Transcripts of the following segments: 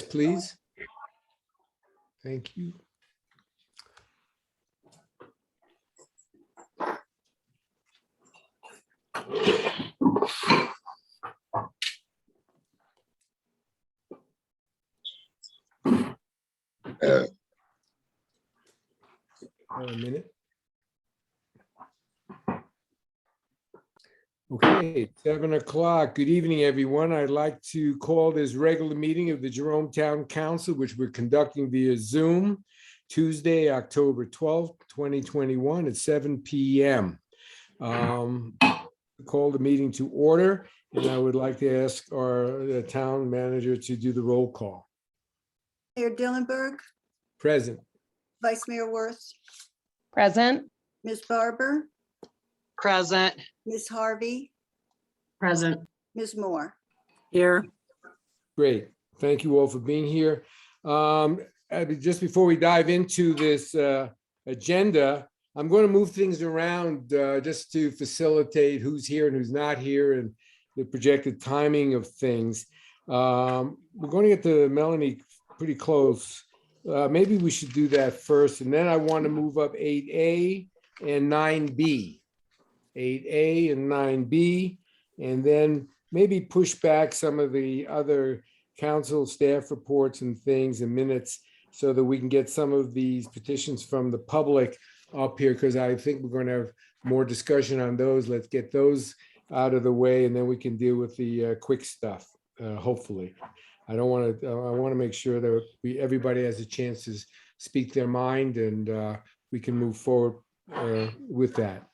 please. Thank you. A minute. Okay, 7 o'clock. Good evening, everyone. I'd like to call this regular meeting of the Jerome Town Council, which we're conducting via Zoom, Tuesday, October 12th, 2021 at 7 p.m. Call the meeting to order, and I would like to ask our town manager to do the roll call. Mayor Dillenberg, Present. Vice Mayor Worth, Present. Ms. Barber, Present. Ms. Harvey, Present. Ms. Moore. Here. Great. Thank you all for being here. Just before we dive into this agenda, I'm going to move things around just to facilitate who's here and who's not here and the projected timing of things. We're going to get to Melanie pretty close. Maybe we should do that first, and then I want to move up 8A and 9B. 8A and 9B, and then maybe push back some of the other council staff reports and things and minutes so that we can get some of these petitions from the public up here, because I think we're going to have more discussion on those. Let's get those out of the way, and then we can deal with the quick stuff, hopefully. I want to make sure that everybody has a chance to speak their mind, and we can move forward with that.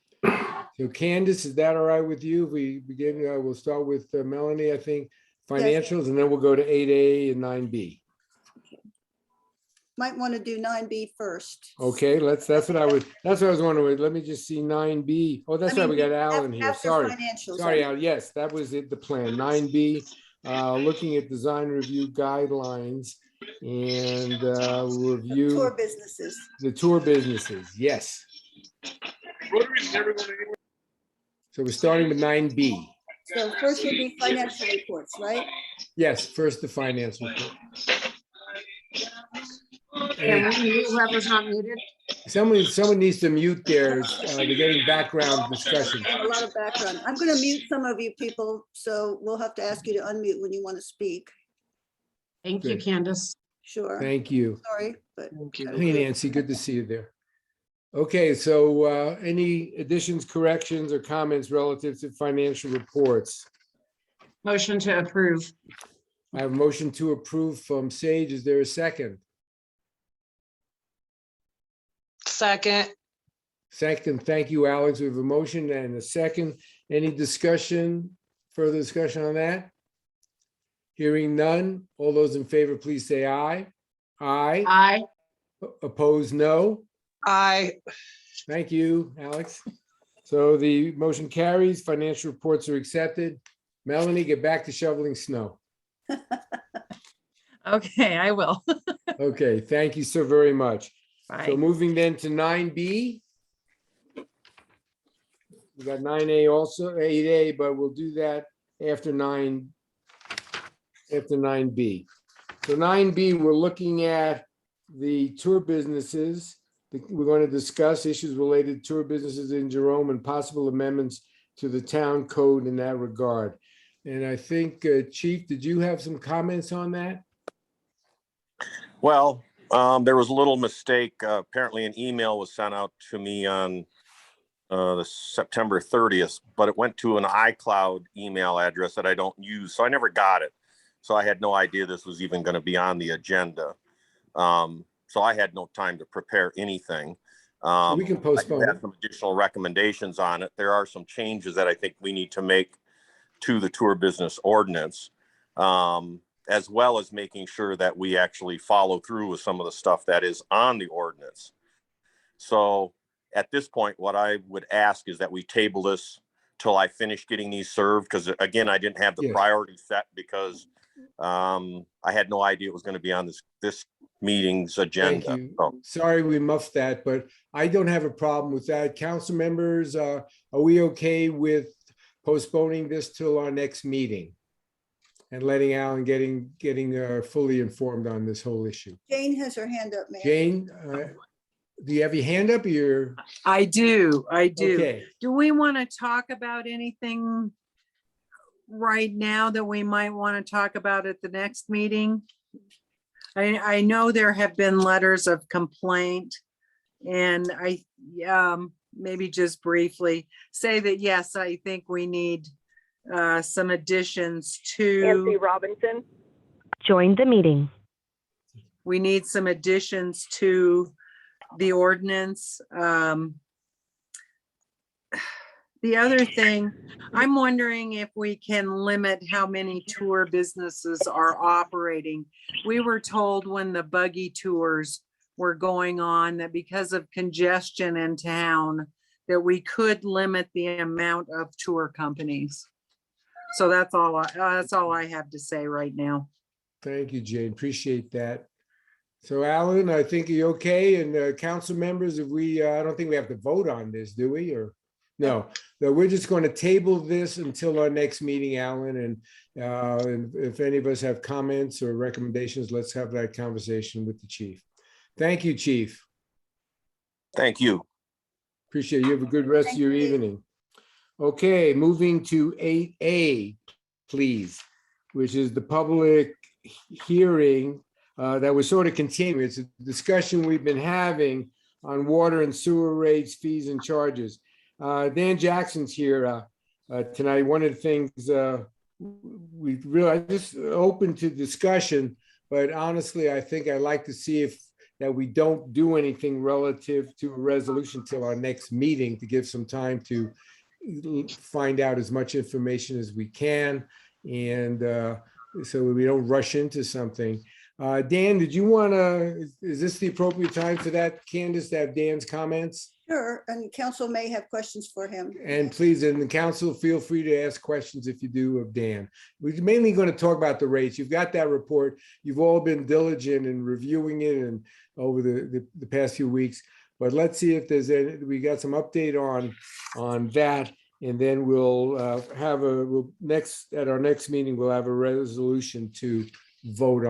So Candace, is that all right with you? If we begin, we'll start with Melanie, I think, financials, and then we'll go to 8A and 9B. Might want to do 9B first. Okay, that's what I was wondering. Let me just see 9B. Oh, that's right, we got Alan here. After Sorry, financials, sorry, Al. Yes, that was it, the plan. 9B, looking at design review guidelines and review Tour businesses. the tour businesses. Yes. So we're starting with 9B. So first would be financial reports, right? Yes, first the finance report. Can we mute whoever's not muted? Someone needs to mute theirs. They're getting background discussion. A lot of background. I'm going to mute some of you people, so we'll have to ask you to unmute when you want to speak. Thank you, Good. Candace. Sure. Thank you. Sorry, but Hey, Nancy, good to see you there. Okay, so any additions, corrections, or comments relative to financial reports? Motion to approve. I have a motion to approve from Sage. Is there a second? Second. Second, thank you, Alex. We have a motion and a second. Any discussion, further discussion on that? Hearing none. All those in favor, please say aye. Aye. Aye. Opposed, no. Aye. Thank you, Alex. So the motion carries. Financial reports are accepted. Melanie, get back to shoveling snow. Okay, I will. Okay, thank you so very much. So Bye. moving then to 9B. We got 9A also, 8A, but we'll do that after 9B. So 9B, we're looking at the tour businesses. We're going to discuss issues related to tour businesses in Jerome and possible amendments to the town code in that regard. And I think, Chief, did you have some comments on that? Well, there was a little mistake. Apparently an email was sent out to me on the September 30th, but it went to an iCloud email address that I don't use. So I never got it. So I had no idea this was even going to be on the agenda. So I had no time to prepare anything. We can postpone I have it. some additional recommendations on it. There are some changes that I think we need to make to the tour business ordinance, as well as making sure that we actually follow through with some of the stuff that is on the ordinance. So at this point, what I would ask is that we table this till I finish getting these served, because again, I didn't have the Yes. priority set because I had no idea it was going to be on this meeting's agenda. Thank you. So, Sorry we muffed that, but I don't have a problem with that. Council members, are we okay with postponing this till our next meeting? and letting Alan getting fully informed on this whole issue. Jane has her hand up, Mayor. Jane, do you have your hand up? You're, I do. okay. Do we want to talk about anything right now that we might want to talk about at the next meeting? I know there have been letters of complaint, and maybe just briefly say that, yes, I think we need some additions Nancy to, Robinson. Join the meeting. we need some additions to the ordinance. The other thing, I'm wondering if we can limit how many tour businesses are operating. We were told when the buggy tours were going on that because of congestion in town, that we could limit the amount of tour companies. So that's all I have to say right now. Thank you, Jane. Appreciate that. So Alan, I think you're okay. And council members, if we, I don't think we have to vote on this, do we? Or no, we're just going to table this until our next meeting, Alan. And if any of us have comments or recommendations, let's have that conversation with the chief. Thank you, chief. Thank you. Appreciate it. You have a good rest of Thank your you. evening. Okay, moving to 8A, please, which is the public hearing that was sort of continuing. It's a discussion we've been having on water and sewer rates, fees and charges. Dan Jackson's here tonight. One of the things we realized, just open to discussion, but honestly, I think I'd like to see if that we don't do anything relative to a resolution till our next meeting to give some time to find out as much information as we can. And so we don't rush into something. Dan, did you want to, is this the appropriate time for that, Candace, to have Dan's comments? Sure, and council may have questions for him. And please, and the council, feel free to ask questions if you do of Dan. We're mainly going to talk about the rates. You've got that report. You've all been diligent in reviewing it and over the past few weeks. But let's see if there's any, we got some update on that. And then we'll have at our next meeting, we'll have a resolution to vote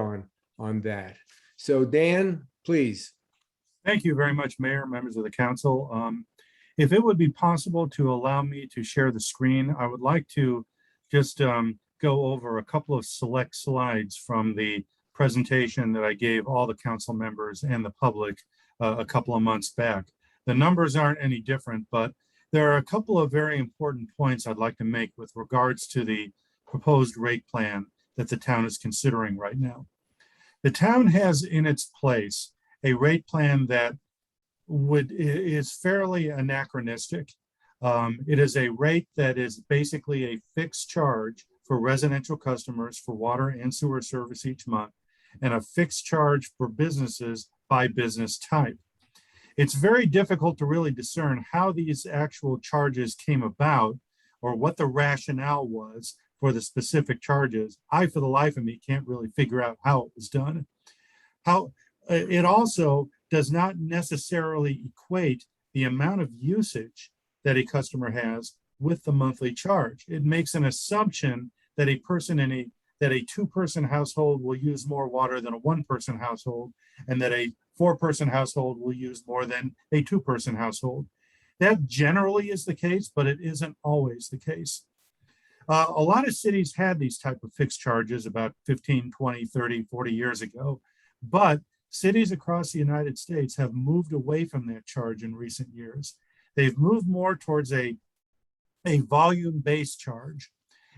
on that. So Dan, please. Thank you very much, Mayor, members of the council. If it would be possible to allow me to share the screen, I would like to just go over a couple of select slides from the presentation that I gave all the council members and the public a couple of months back. The numbers aren't any different, but there are a couple of very important points I'd like to make with regards to the proposed rate plan that the town is considering right now. The town has in its place a rate plan that is fairly anachronistic. It is a rate that is basically a fixed charge for residential customers for water and sewer service each month, and a fixed charge for businesses by business type. It's very difficult to really discern how these actual charges came about or what the rationale was for the specific charges. I, for the life of me, can't really figure out how it was done. How it also does not necessarily equate the amount of usage that a customer has with the monthly charge. It makes an assumption that a two-person household will use more water than a one-person household, and that a four-person household will use more than a two-person household. That generally is the case, but it isn't always the case. A lot of cities had these type of fixed charges about 15, 20, 30, 40 years ago, but cities across the United States have moved away from that charge in recent years. They've moved more towards a volume-based charge,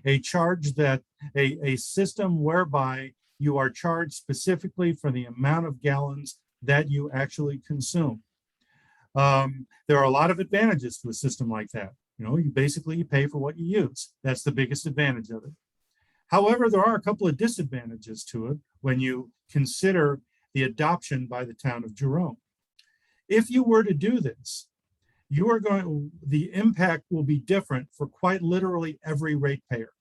a charge that a system whereby you are charged specifically for the amount of gallons that you actually consume. There are a lot of advantages to a system like that. You know, you basically pay for what you use. That's the biggest advantage of it. However, there are a couple of disadvantages to it when you consider the adoption by the town of Jerome. If you were to do this, the impact will be different for quite literally every ratepayer.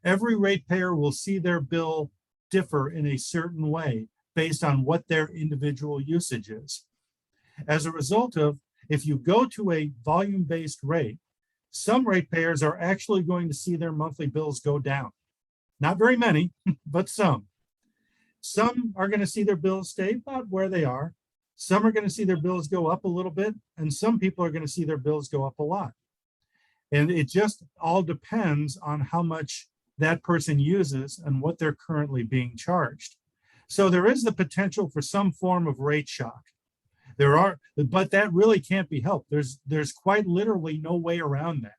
Every ratepayer will see their bill differ in a certain way based on what their individual usage is. As a result of, if you go to a volume-based rate, some ratepayers are actually going to see their monthly bills go down. Not very many, but some. Some are going to see their bills stay about where they are. Some are going to see their bills go up a little bit, and some people are going to see their bills go up a lot. And it just all depends on how much that person uses and what they're currently being charged. So there is the potential for some form of rate shock. But that really can't be helped. There's quite literally no way around that.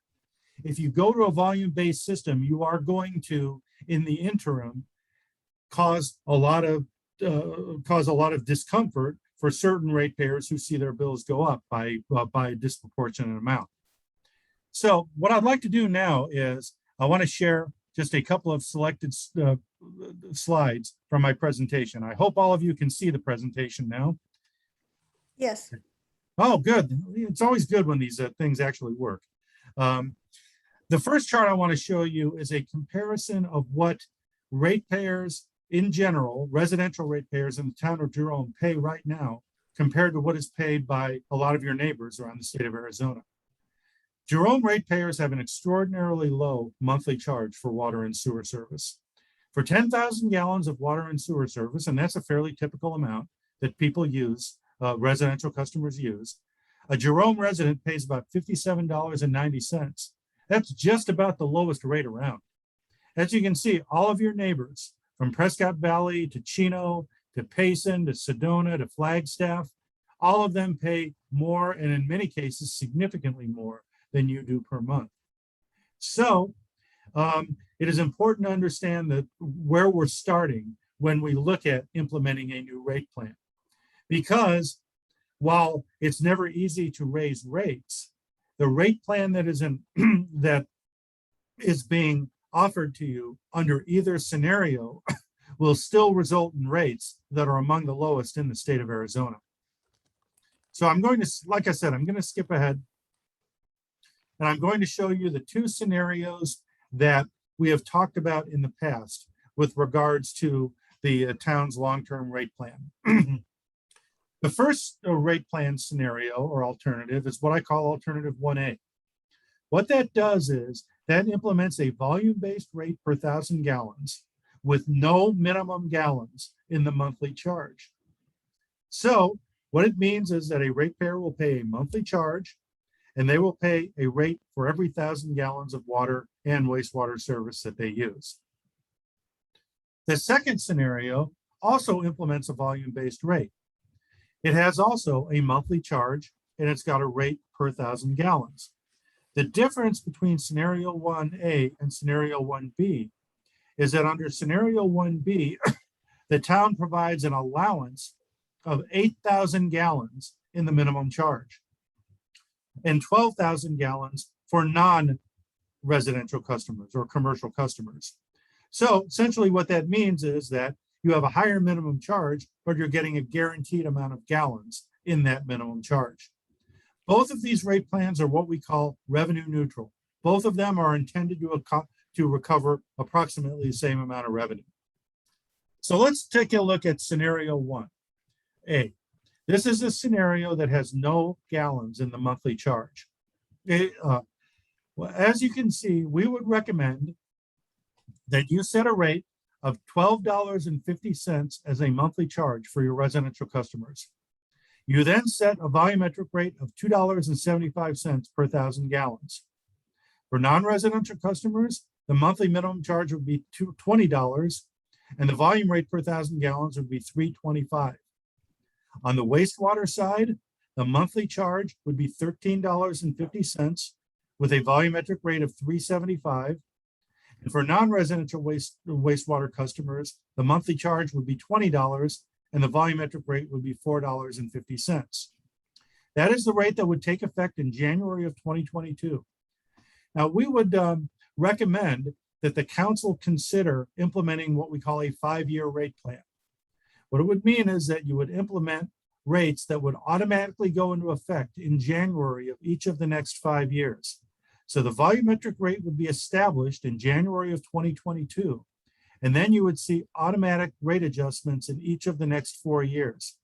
If you go to a volume-based system, you are going to, in the interim, cause a lot of discomfort for certain ratepayers who see their bills go up by a disproportionate amount. So what I'd like to do now is I want to share just a couple of selected slides from my presentation. I hope all of you can see the presentation now. Yes. Oh, good. It's always good when these things actually work. The first chart I want to show you is a comparison of what ratepayers in general, residential ratepayers in the town of Jerome pay right now compared to what is paid by a lot of your neighbors around the state of Arizona. Jerome ratepayers have an extraordinarily low monthly charge for water and sewer service. For 10,000 gallons of water and sewer service, and that's a fairly typical amount that people use, residential customers use, a Jerome resident pays about $57.90. That's just about the lowest rate around. As you can see, all of your neighbors, from Prescott Valley to Chino, to Payson, to Sedona, to Flagstaff, all of them pay more, and in many cases, significantly more than you do per month. So it is important to understand that where we're starting when we look at implementing a new rate plan. Because while it's never easy to raise rates, the rate plan that is being offered to you under either scenario will still result in rates that are among the lowest in the state of Arizona. So I'm going to, like I said, I'm going to skip ahead. And I'm going to show you the two scenarios that we have talked about in the past with regards to the town's long-term rate plan. The first rate plan scenario or alternative is what I call alternative 1A. What that does is that implements a volume-based rate per 1,000 gallons with no minimum gallons in the monthly charge. So what it means is that a ratepayer will pay a monthly charge, and they will pay a rate for every 1,000 gallons of water and wastewater service that they use. The second scenario also implements a volume-based rate. It has also a monthly charge, and it's got a rate per 1,000 gallons. The difference between scenario 1A and scenario 1B is that under scenario 1B, the town provides an allowance of 8,000 gallons in the minimum charge and 12,000 gallons for non-residential customers or commercial customers. So essentially what that means is that you have a higher minimum charge, but you're getting a guaranteed amount of gallons in that minimum charge. Both of these rate plans are what we call revenue neutral. Both of them are intended to recover approximately the same amount of revenue. So let's take a look at scenario 1A. This is a scenario that has no gallons in the monthly charge. Well, as you can see, we would recommend that you set a rate of $12.50 as a monthly charge for your residential customers. You then set a volumetric rate of $2.75 per 1,000 gallons. For non-residential customers, the monthly minimum charge would be $20, and the volume rate per 1,000 gallons would be $3.25. On the wastewater side, the monthly charge would be $13.50 with a volumetric rate of $3.75. And for non-residential wastewater customers, the monthly charge would be $20 and the volumetric rate would be $4.50. That is the rate that would take effect in January of 2022. Now, we would recommend that the council consider implementing what we call a 5-year rate plan. What it would mean is that you would implement rates that would automatically go into effect in January of each of the next 5 years. So the volumetric rate would be established in January of 2022, and then you would see automatic rate adjustments in each of the next 4 years.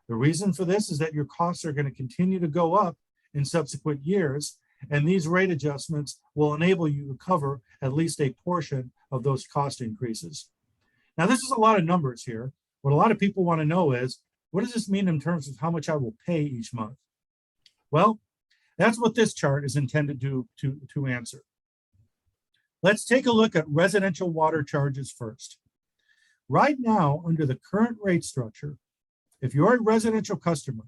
The reason for this is that your costs are going to continue to go up in subsequent years, And these rate adjustments will enable you to cover at least a portion of those cost increases. Now, this is a lot of numbers here. What a lot of people want to know is, what does this mean in terms of how much I will pay each month? Well, that's what this chart is intended to answer. Let's take a look at residential water charges first. Right now, under the current rate structure, if you're a residential customer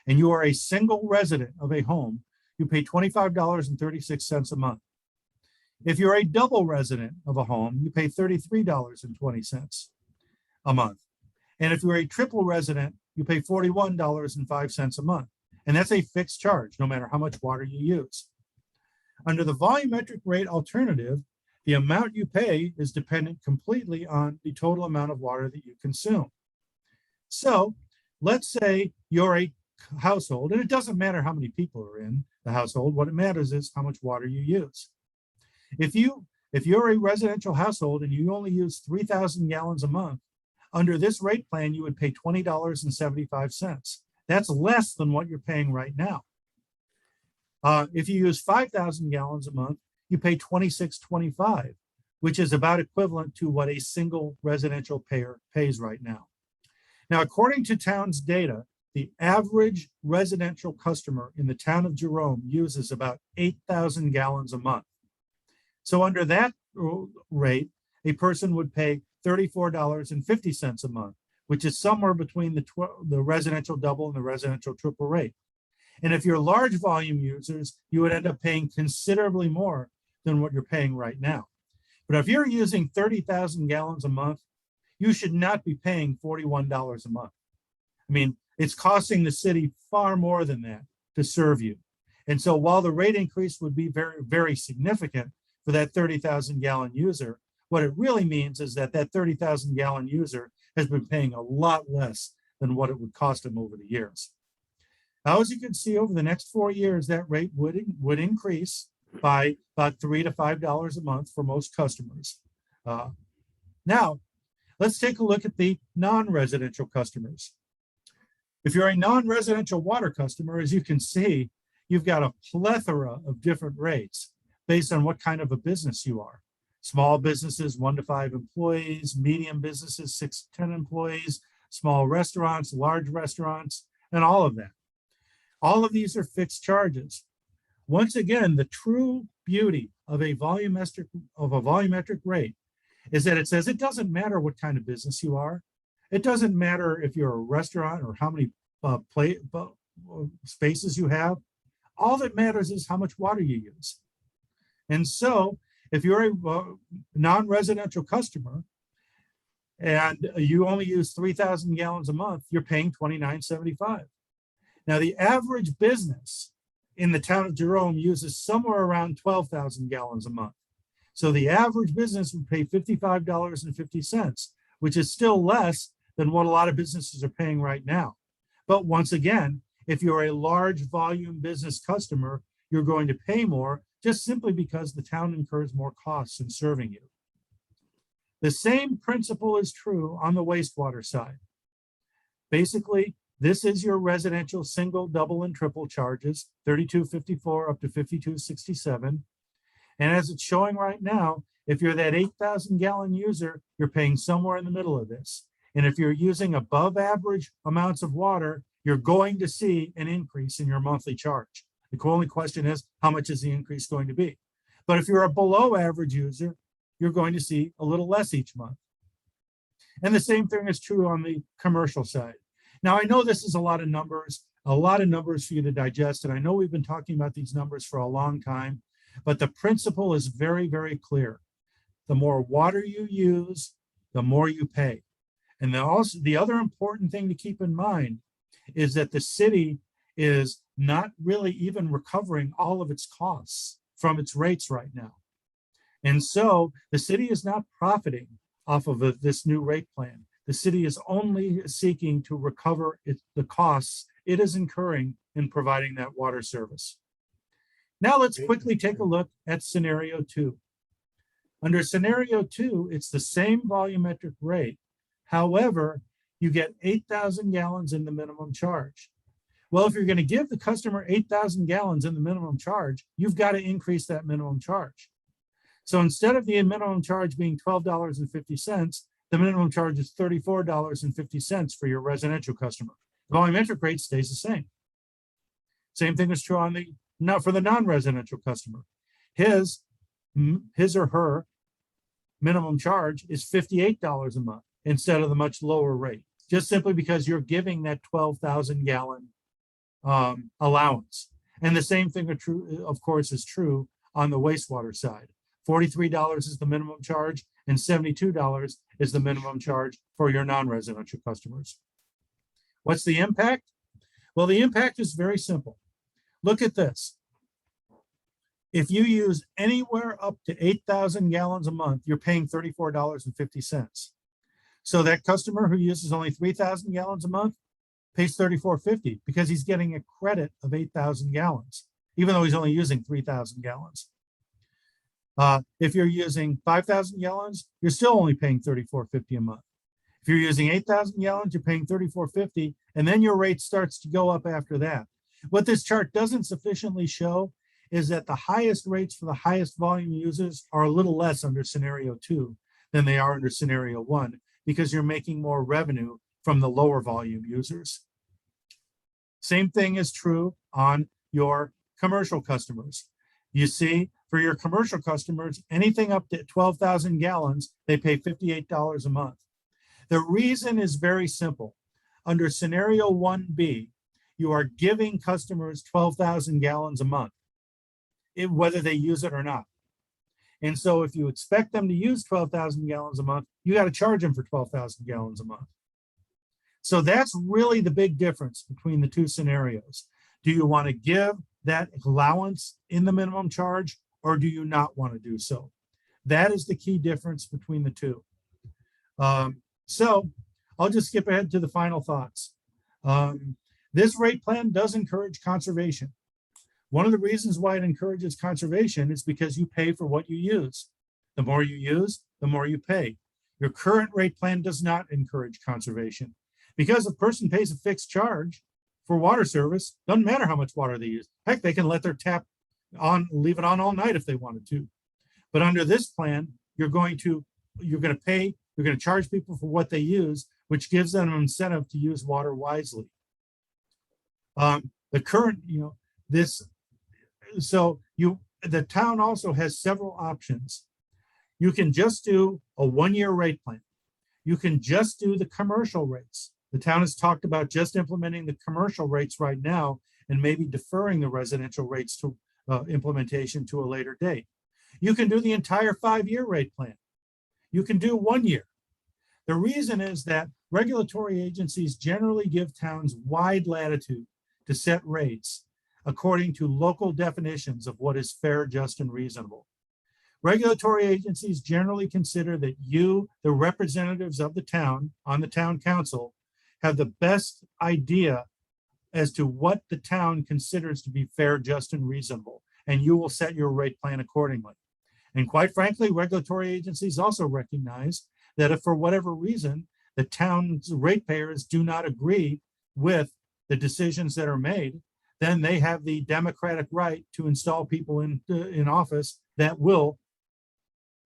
and you are a single resident of a home, you pay $25.36 a month. If you're a double resident of a home, you pay $33.20 a month. And if you're a triple resident, you pay $41.05 a month. And that's a fixed charge, no matter how much water you use. Under the volumetric rate alternative, the amount you pay is dependent completely on the total amount of water that you consume. So let's say you're a household, and it doesn't matter how many people are in the household. What it matters is how much water you use. If you're a residential household and you only use 3,000 gallons a month, under this rate plan, you would pay $20.75. That's less than what you're paying right now. If you use 5,000 gallons a month, you pay $26.25, which is about equivalent to what a single residential payer pays right now. Now, according to town's data, the average residential customer in the town of Jerome uses about 8,000 gallons a month. So under that rate, a person would pay $34.50 a month, which is somewhere between the residential double and the residential triple rate. And if you're large volume users, you would end up paying considerably more than what you're paying right now. But if you're using 30,000 gallons a month, you should not be paying $41 a month. I mean, it's costing the city far more than that to serve you. And so while the rate increase would be very, very significant for that 30,000 gallon user, what it really means is that that 30,000 gallon user has been paying a lot less than what it would cost them over the years. Now, as you can see, over the next 4 years, that rate would increase by about $3 to $5 a month for most customers. Now, let's take a look at the non-residential customers. If you're a non-residential water customer, as you can see, you've got a plethora of different rates based on what kind of a business you are. Small businesses, 1 to 5 employees, medium businesses, 6 to 10 employees, small restaurants, large restaurants, and all of that. All of these are fixed charges. Once again, the true beauty of a volumetric rate is that it says it doesn't matter what kind of business you are. It doesn't matter if you're a restaurant or how many spaces you have. All that matters is how much water you use. And so if you're a non-residential customer and you only use 3,000 gallons a month, you're paying $29.75. Now, the average business in the town of Jerome uses somewhere around 12,000 gallons a month. So the average business would pay $55.50, which is still less than what a lot of businesses are paying right now. But once again, if you're a large volume business customer, you're going to pay more just simply because the town incurs more costs in serving you. The same principle is true on the wastewater side. Basically, this is your residential single, double, and triple charges, $32.54 up to $52.67. And as it's showing right now, if you're that 8,000 gallon user, you're paying somewhere in the middle of this. And if you're using above average amounts of water, you're going to see an increase in your monthly charge. The only question is, how much is the increase going to be? But if you're a below average user, you're going to see a little less each month. And the same thing is true on the commercial side. Now, I know this is a lot of numbers for you to digest. And I know we've been talking about these numbers for a long time, but the principle is very, very clear. The more water you use, the more you pay. And then also the other important thing to keep in mind is that the city is not really even recovering all of its costs from its rates right now. And so the city is not profiting off of this new rate plan. The city is only seeking to recover the costs it is incurring in providing that water service. Now let's quickly take a look at scenario 2. Under scenario 2, it's the same volumetric rate. However, you get 8,000 gallons in the minimum charge. Well, if you're going to give the customer 8,000 gallons in the minimum charge, you've got to increase that minimum charge. So instead of the minimum charge being $12.50, the minimum charge is $34.50 for your residential customer. The volumetric rate stays the same. Same thing is true on the for the non-residential customer. His or her minimum charge is $58 a month instead of the much lower rate, just simply because you're giving that 12,000 gallon allowance. And the same thing of course, is true on the wastewater side. $43 is the minimum charge and $72 is the minimum charge for your non-residential customers. What's the impact? Well, the impact is very simple. Look at this. If you use anywhere up to 8,000 gallons a month, you're paying $34.50. So that customer who uses only 3,000 gallons a month pays $34.50 because he's getting a credit of 8,000 gallons, even though he's only using 3,000 gallons. If you're using 5,000 gallons, you're still only paying $34.50 a month. If you're using 8,000 gallons, you're paying $34.50, and then your rate starts to go up after that. What this chart doesn't sufficiently show is that the highest rates for the highest volume users are a little less under scenario 2 than they are under scenario 1, because you're making more revenue from the lower volume users. Same thing is true on your commercial customers. You see, for your commercial customers, anything up to 12,000 gallons, they pay $58 a month. The reason is very simple. Under scenario 1B, you are giving customers 12,000 gallons a month, whether they use it or not. And so if you expect them to use 12,000 gallons a month, you got to charge them for 12,000 gallons a month. So that's really the big difference between the two scenarios. Do you want to give that allowance in the minimum charge, or do you not want to do so? That is the key difference between the two. So I'll just skip ahead to the final thoughts. This rate plan does encourage conservation. One of the reasons why it encourages conservation is because you pay for what you use. The more you use, the more you pay. Your current rate plan does not encourage conservation, because a person pays a fixed charge for water service. Doesn't matter how much water they use. Heck, they can let their tap on, leave it on all night if they wanted to. But under this plan, you're going to charge people for what they use, which gives them an incentive to use water wisely. The current, the town also has several options. You can just do a 1-year rate plan. You can just do the commercial rates. The town has talked about just implementing the commercial rates right now and maybe deferring the residential rates to implementation to a later date. You can do the entire 5-year rate plan. You can do 1 year. The reason is that regulatory agencies generally give towns wide latitude to set rates according to local definitions of what is fair, just, and reasonable. Regulatory agencies generally consider that you, the representatives of the town on the town council, have the best idea as to what the town considers to be fair, just, and reasonable, and you will set your rate plan accordingly. And quite frankly, regulatory agencies also recognize that if for whatever reason the town's ratepayers do not agree with the decisions that are made, then they have the democratic right to install people in office that will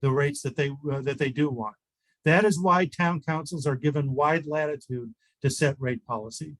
the rates that they do want. That is why town councils are given wide latitude to set rate policy.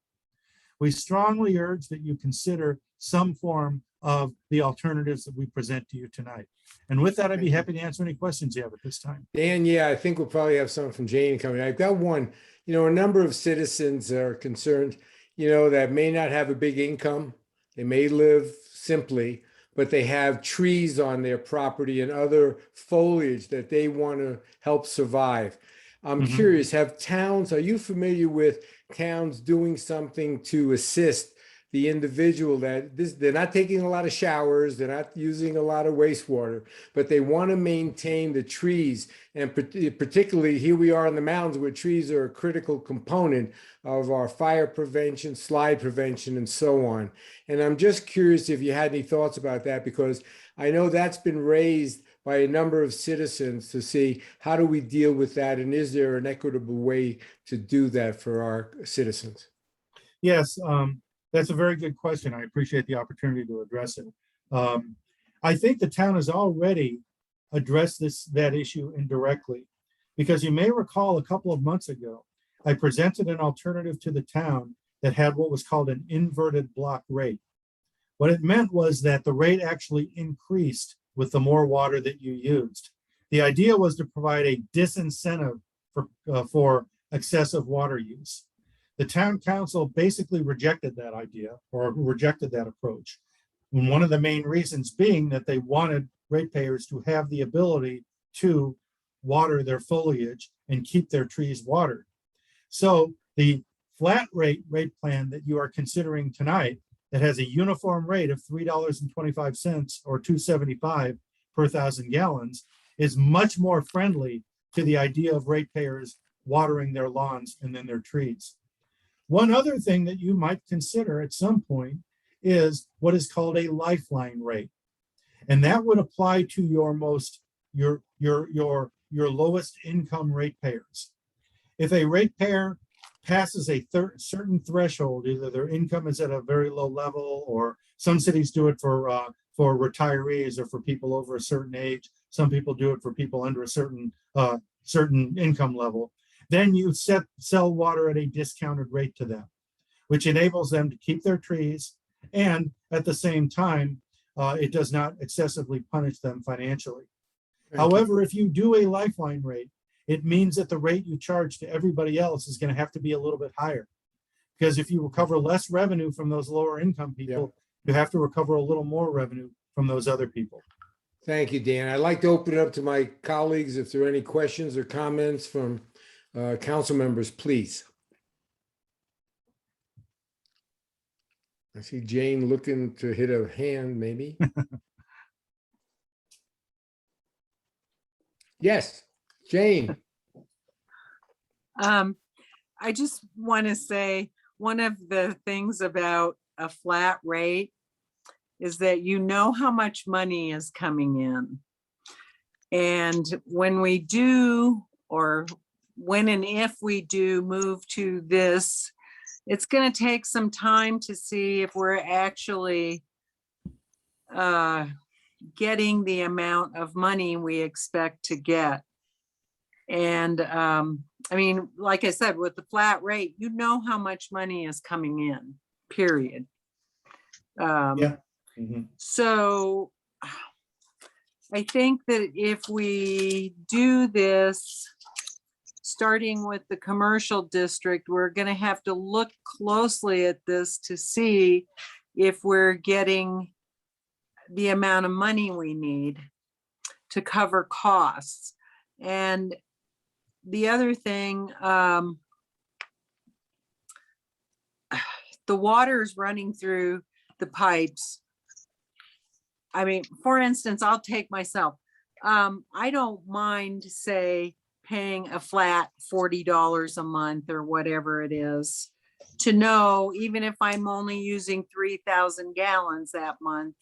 We strongly urge that you consider some form of the alternatives that we present to you tonight. And with that, I'd be happy to answer any questions you have at this time. Dan, yeah, I think we'll probably have some from Jane coming. I've got one. A number of citizens are concerned, that may not have a big income. They may live simply, but they have trees on their property and other foliage that they want to help survive. I'm curious, are you familiar with towns doing something to assist the individual they're not taking a lot of showers, they're not using a lot of wastewater, but they want to maintain the trees. And particularly here we are in the mountains where trees are a critical component of our fire prevention, slide prevention, and so on. And I'm just curious if you had any thoughts about that, because I know that's been raised by a number of citizens to see how do we deal with that, and is there an equitable way to do that for our citizens? Yes, That's a very good question. I appreciate the opportunity to address it. I think the town has already addressed that issue indirectly. Because you may recall a couple of months ago, I presented an alternative to the town that had what was called an inverted block rate. What it meant was that the rate actually increased with the more water that you used. The idea was to provide a disincentive for excessive water use. The town council basically rejected that idea or rejected that approach. And one of the main reasons being that they wanted ratepayers to have the ability to water their foliage and keep their trees watered. So the flat rate plan that you are considering tonight that has a uniform rate of $3.25 or $2.75 per 1,000 gallons is much more friendly to the idea of ratepayers watering their lawns and then their trees. One other thing that you might consider at some point is what is called a lifeline rate. And that would apply to your lowest income ratepayers. If a ratepayer passes a certain threshold, either their income is at a very low level, or some cities do it for retirees or for people over a certain age. Some people do it for people under a certain income level. Then you sell water at a discounted rate to them, which enables them to keep their trees, and at the same time, it does not excessively punish them financially. However, if you do a lifeline rate, it means that the rate you charge to everybody else is going to have to be a little bit higher. Because if you recover less revenue from those lower income people, you have to recover a little more revenue from those other people. Thank you, Dan. I'd like to open it up to my colleagues. If there are any questions or comments from council members, please. I see Jane looking to hit a hand, maybe. Yes, Jane. I just want to say, one of the things about a flat rate is that you know how much money is coming in. And when we do, or when and if we do move to this, it's going to take some time to see if we're actually getting the amount of money we expect to get. And I mean, like I said, with the flat rate, you know how much money is coming in, period. So I think that if we do this, starting with the commercial district, we're going to have to look closely at this to see if we're getting the amount of money we need to cover costs. And the other thing, the water is running through the pipes. I mean, for instance, I'll take myself. I don't mind, say, paying a flat $40 a month or whatever it is, to know, even if I'm only using 3,000 gallons that month,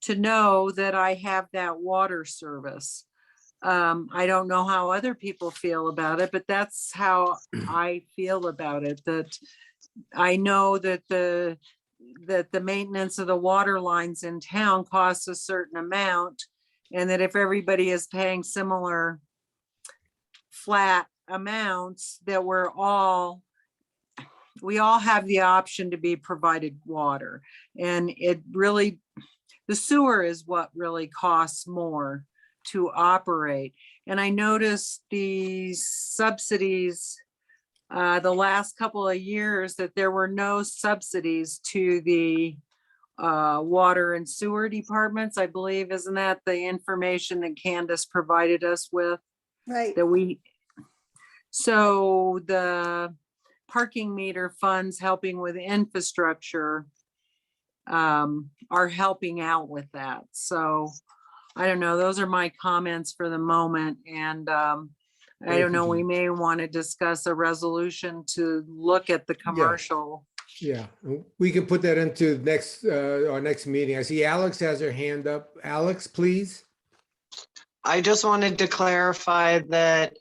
to know that I have that water service. I don't know how other people feel about it, but that's how I feel about it. That I know that the maintenance of the water lines in town costs a certain amount, and that if everybody is paying similar flat amounts, that we all have the option to be provided water. And it really, the sewer is what really costs more to operate. And I noticed these subsidies the last couple of years, that there were no subsidies to the water and sewer departments, I believe. Isn't that the information that Candace provided us with? Right. So the parking meter funds helping with infrastructure are helping out with that. So I don't know, those are my comments for the moment. And I don't know, we may want to discuss a resolution to look at the commercial. Yeah, we can put that into our next meeting. I see Alex has her hand up. Alex, please. I just wanted to clarify that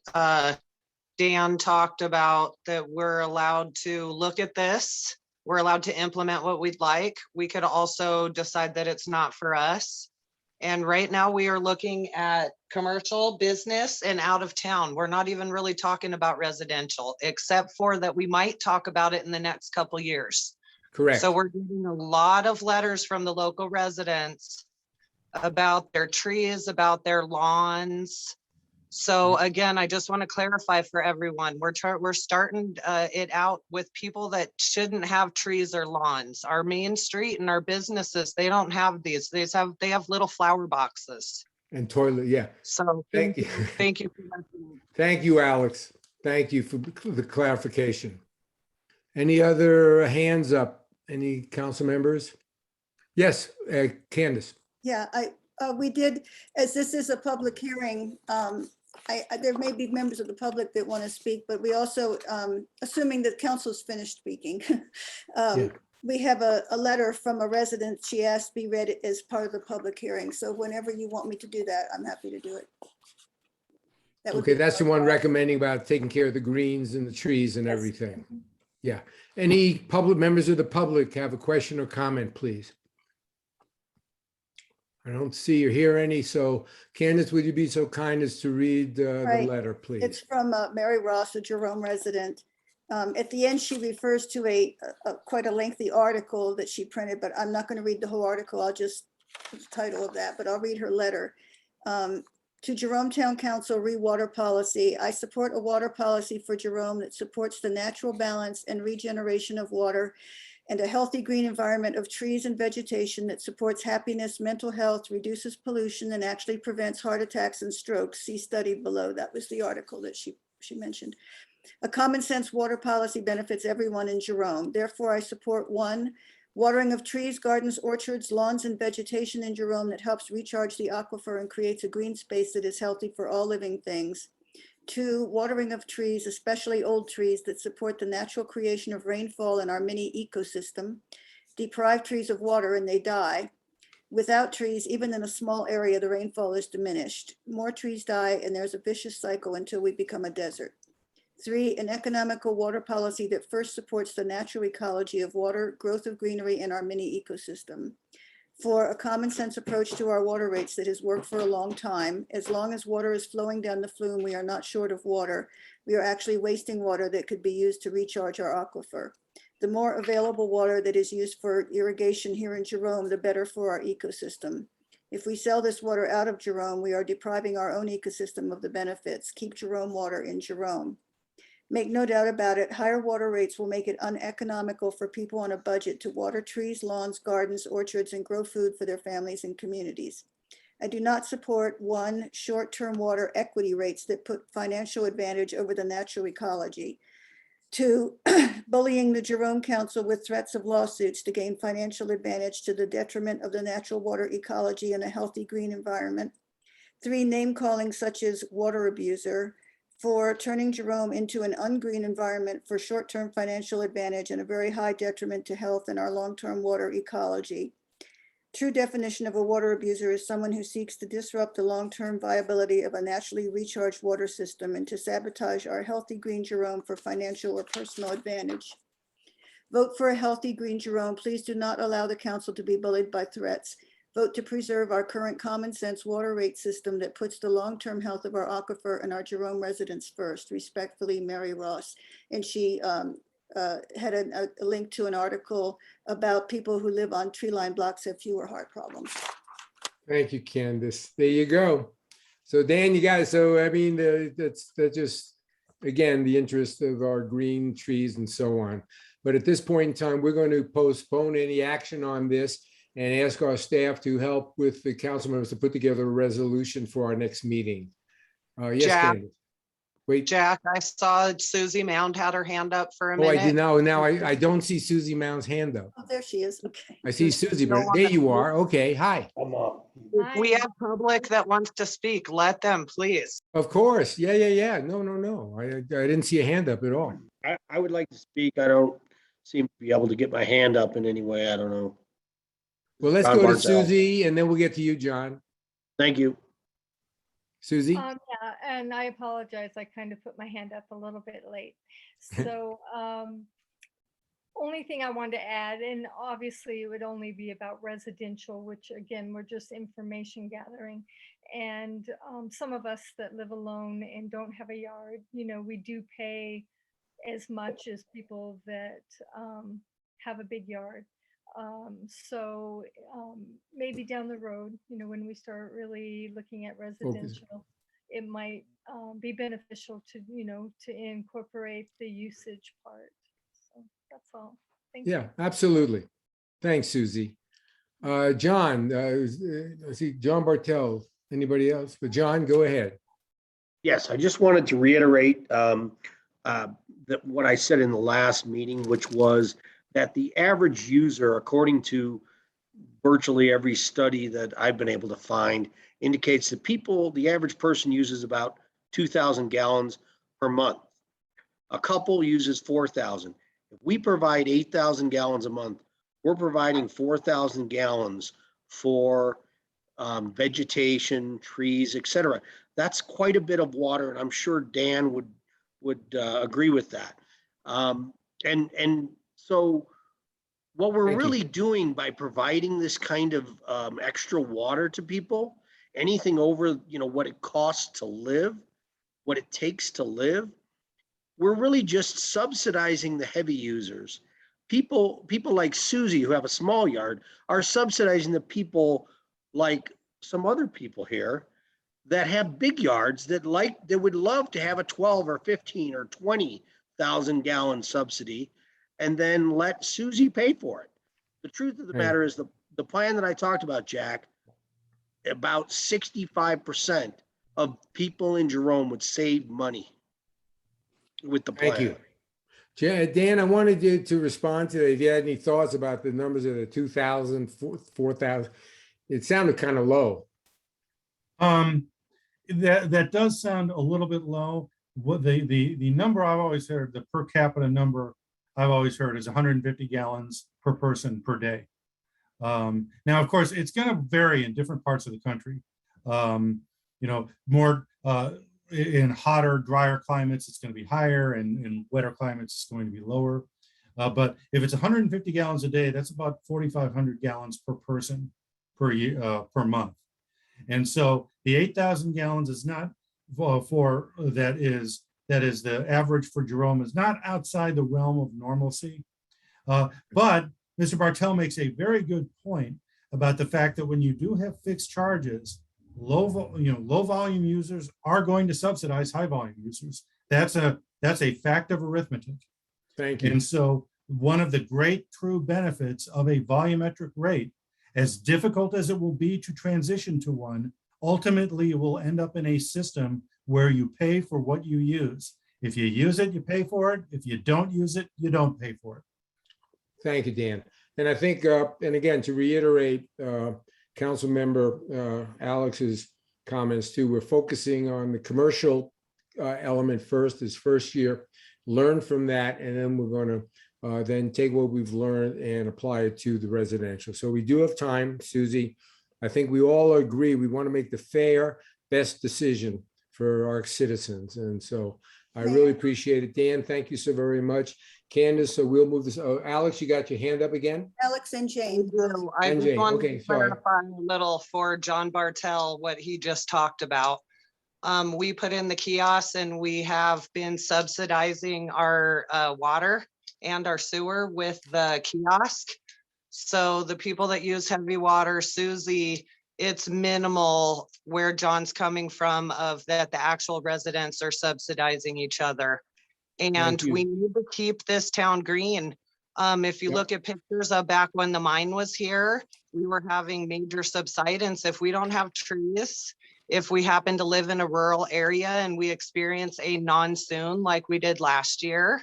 Dan talked about that we're allowed to look at this We're allowed to implement what we'd like. We could also decide that it's not for us. And right now we are looking at commercial, business, and out of town. We're not even really talking about residential, except for that we might talk about it in the next couple years. Correct. So we're getting a lot of letters from the local residents about their trees, about their lawns. So again, I just want to clarify for everyone, we're starting it out with people that shouldn't have trees or lawns. Our main street and our businesses, they don't have these. They have little flower boxes. And toilet, yeah. So Thank you. thank you. For listening. Thank you, Alex. Thank you for the clarification. Any other hands up? Any council members? Yes, Candace. Yeah, we did, as this is a public hearing, there may be members of the public that want to speak, but we also, assuming that council's finished speaking, Yeah. we have a letter from a resident. She asked to be read as part of the public hearing. So whenever you want me to do that, I'm happy to do it. That would Okay, be- that's the one recommending about taking care of the greens and the trees and Yes. everything. Yeah. Any public members of the public have a question or comment, please? I don't see or hear any. So Candace, would you be so kind as to read the Right. letter, It's please? from Mary Ross, a Jerome resident. At the end, she refers to a quite a lengthy article that she printed, but I'm not going to read the whole article. I'll just the title of that, but I'll read her letter. To Jerome Town Council Re-Water Policy, I support a water policy for Jerome that supports the natural balance and regeneration of water and a healthy green environment of trees and vegetation that supports happiness, mental health, reduces pollution, and actually prevents heart attacks and strokes. See study below. That was the article that she mentioned. A common sense water policy benefits everyone in Jerome. Therefore, I support 1, watering of trees, gardens, orchards, lawns, and vegetation in Jerome that helps recharge the aquifer and creates a green space that is healthy for all living things. 2, watering of trees, especially old trees that support the natural creation of rainfall in our mini ecosystem. Deprive trees of water and they die. Without trees, even in a small area, the rainfall is diminished. More trees die and there's a vicious cycle until we become a desert. 3, an economical water policy that first supports the natural ecology of water, growth of greenery in our mini ecosystem. 4, a common sense approach to our water rates that has worked for a long time. As long as water is flowing down the flume, we are not short of water. We are actually wasting water that could be used to recharge our aquifer. The more available water that is used for irrigation here in Jerome, the better for our ecosystem. If we sell this water out of Jerome, we are depriving our own ecosystem of the benefits. Keep Jerome water in Jerome. Make no doubt about it, higher water rates will make it uneconomical for people on a budget to water trees, lawns, gardens, orchards, and grow food for their families and communities. I do not support 1, short-term water equity rates that put financial advantage over the natural ecology. 2, bullying the Jerome Council with threats of lawsuits to gain financial advantage to the detriment of the natural water ecology and a healthy green environment. 3, name calling such as water abuser. 4, turning Jerome into an ungreen environment for short-term financial advantage and a very high detriment to health and our long-term water ecology. True definition of a water abuser is someone who seeks to disrupt the long-term viability of a naturally recharged water system and to sabotage our healthy green Jerome for financial or personal advantage. Vote for a healthy green Jerome. Please do not allow the council to be bullied by threats. Vote to preserve our current common sense water rate system that puts the long-term health of our aquifer and our Jerome residents first. Respectfully, Mary Ross. And she had a link to an article about people who live on tree-lined blocks have fewer heart problems. Thank you, Candace. There you go. So Dan, you got it. So I mean, that's just, again, the interest of our green trees and so on. But at this point in time, we're going to postpone any action on this and ask our staff to help with the council members to put together a resolution for our next meeting. Yes, Jack. Candace. Wait, Jack, I saw Susie Mound had her hand up for a oh, I did minute. now I don't see Susie Mound's hand up. Oh, there she is. Okay. I see Susie, but there you are. Okay, hi. If we have public that wants to speak, let them, please. Of course. Yeah. No. I didn't see a hand up at all. I would like to speak. I don't seem to be able to get my hand up in any way. I don't know. Well, let's John go to Bartel. Susie and then we'll get to you, John. Thank you. Susie? Yeah, and I apologize. I kind of put my hand up a little bit late. So only thing I wanted to add, and obviously it would only be about residential, which again, we're just information gathering. And some of us that live alone and don't have a yard, we do pay as much as people that have a big yard. So maybe down the road, when we start really looking at residential, it might be beneficial to, to incorporate the usage part. So that's all. Thank you. Yeah, absolutely. Thanks, Susie. John, I see John Bartel. Anybody else? But John, go ahead. Yes, I just wanted to reiterate that what I said in the last meeting, which was that the average user, according to virtually every study that I've been able to find, indicates that the average person uses about 2,000 gallons per month. A couple uses 4,000. If we provide 8,000 gallons a month, we're providing 4,000 gallons for vegetation, trees, etc. That's quite a bit of water, and I'm sure Dan would agree with that. And so what we're really doing by providing this kind of extra water to people, anything over what it costs to live, what it takes to live, we're really just subsidizing the heavy users. People like Susie, who have a small yard, are subsidizing the people like some other people here that have big yards that would love to have a 12 or 15 or 20,000 gallon subsidy and then let Susie pay for it. The truth of the matter is the plan that I talked about, Jack, about 65% of people in Jerome would save money with the plan. Thank you. Dan, I wanted you to respond to that. If you had any thoughts about the numbers of the 2,000, 4,000, it sounded kind of low. That does sound a little bit low. What the number I've always heard, the per capita number I've always heard is 150 gallons per person per day. Now, of course, it's going to vary in different parts of the country. More in hotter, drier climates, it's going to be higher, and in wetter climates, it's going to be lower. But if it's 150 gallons a day, that's about 4,500 gallons per person per year, per month. And so the 8,000 gallons is not that is the average for Jerome, is not outside the realm of normalcy. But Mr. Bartel makes a very good point about the fact that when you do have fixed charges, low volume users are going to subsidize high volume users. That's a fact of arithmetic. Thank you. And so one of the great true benefits of a volumetric rate, as difficult as it will be to transition to one, ultimately it will end up in a system where you pay for what you use. If you use it, you pay for it. If you don't use it, you don't pay for it. Thank you, Dan. And I think, and again, to reiterate, Council Member Alex's comments too, we're focusing on the commercial element first, this first year, learn from that, and then we're going to then take what we've learned and apply it to the residential. So we do have time, Susie. I think we all agree we want to make the fair, best decision for our citizens. And so I really appreciate it. Dan, thank you so very much. Candace, so we'll move this. Oh, Alex, you got your hand up again? Alex and Jane. I And just Jane, wanted okay, to sorry. clarify a little for John Bartel, what he just talked about. We put in the kiosks and we have been subsidizing our water and our sewer with the kiosk. So the people that use heavy water, Susie, it's minimal where John's coming from of that the actual residents are subsidizing each other. And we need to keep this town green. If you look at pictures of back when the mine was here, we were having major subsidence. If we don't have trees, if we happen to live in a rural area and we experience a monsoon like we did last year,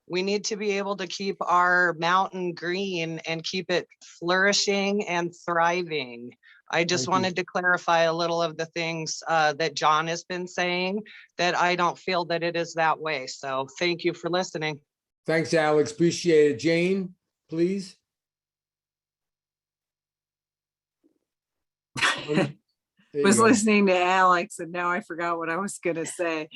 we need to be able to keep our mountain green and keep it flourishing and thriving. I just wanted to clarify a little of the things that John has been saying, that I don't feel that it is that way. So thank you for listening. Thanks, Alex. Appreciate it. Jane, please. Was listening to Alex and now I forgot what I was going to say.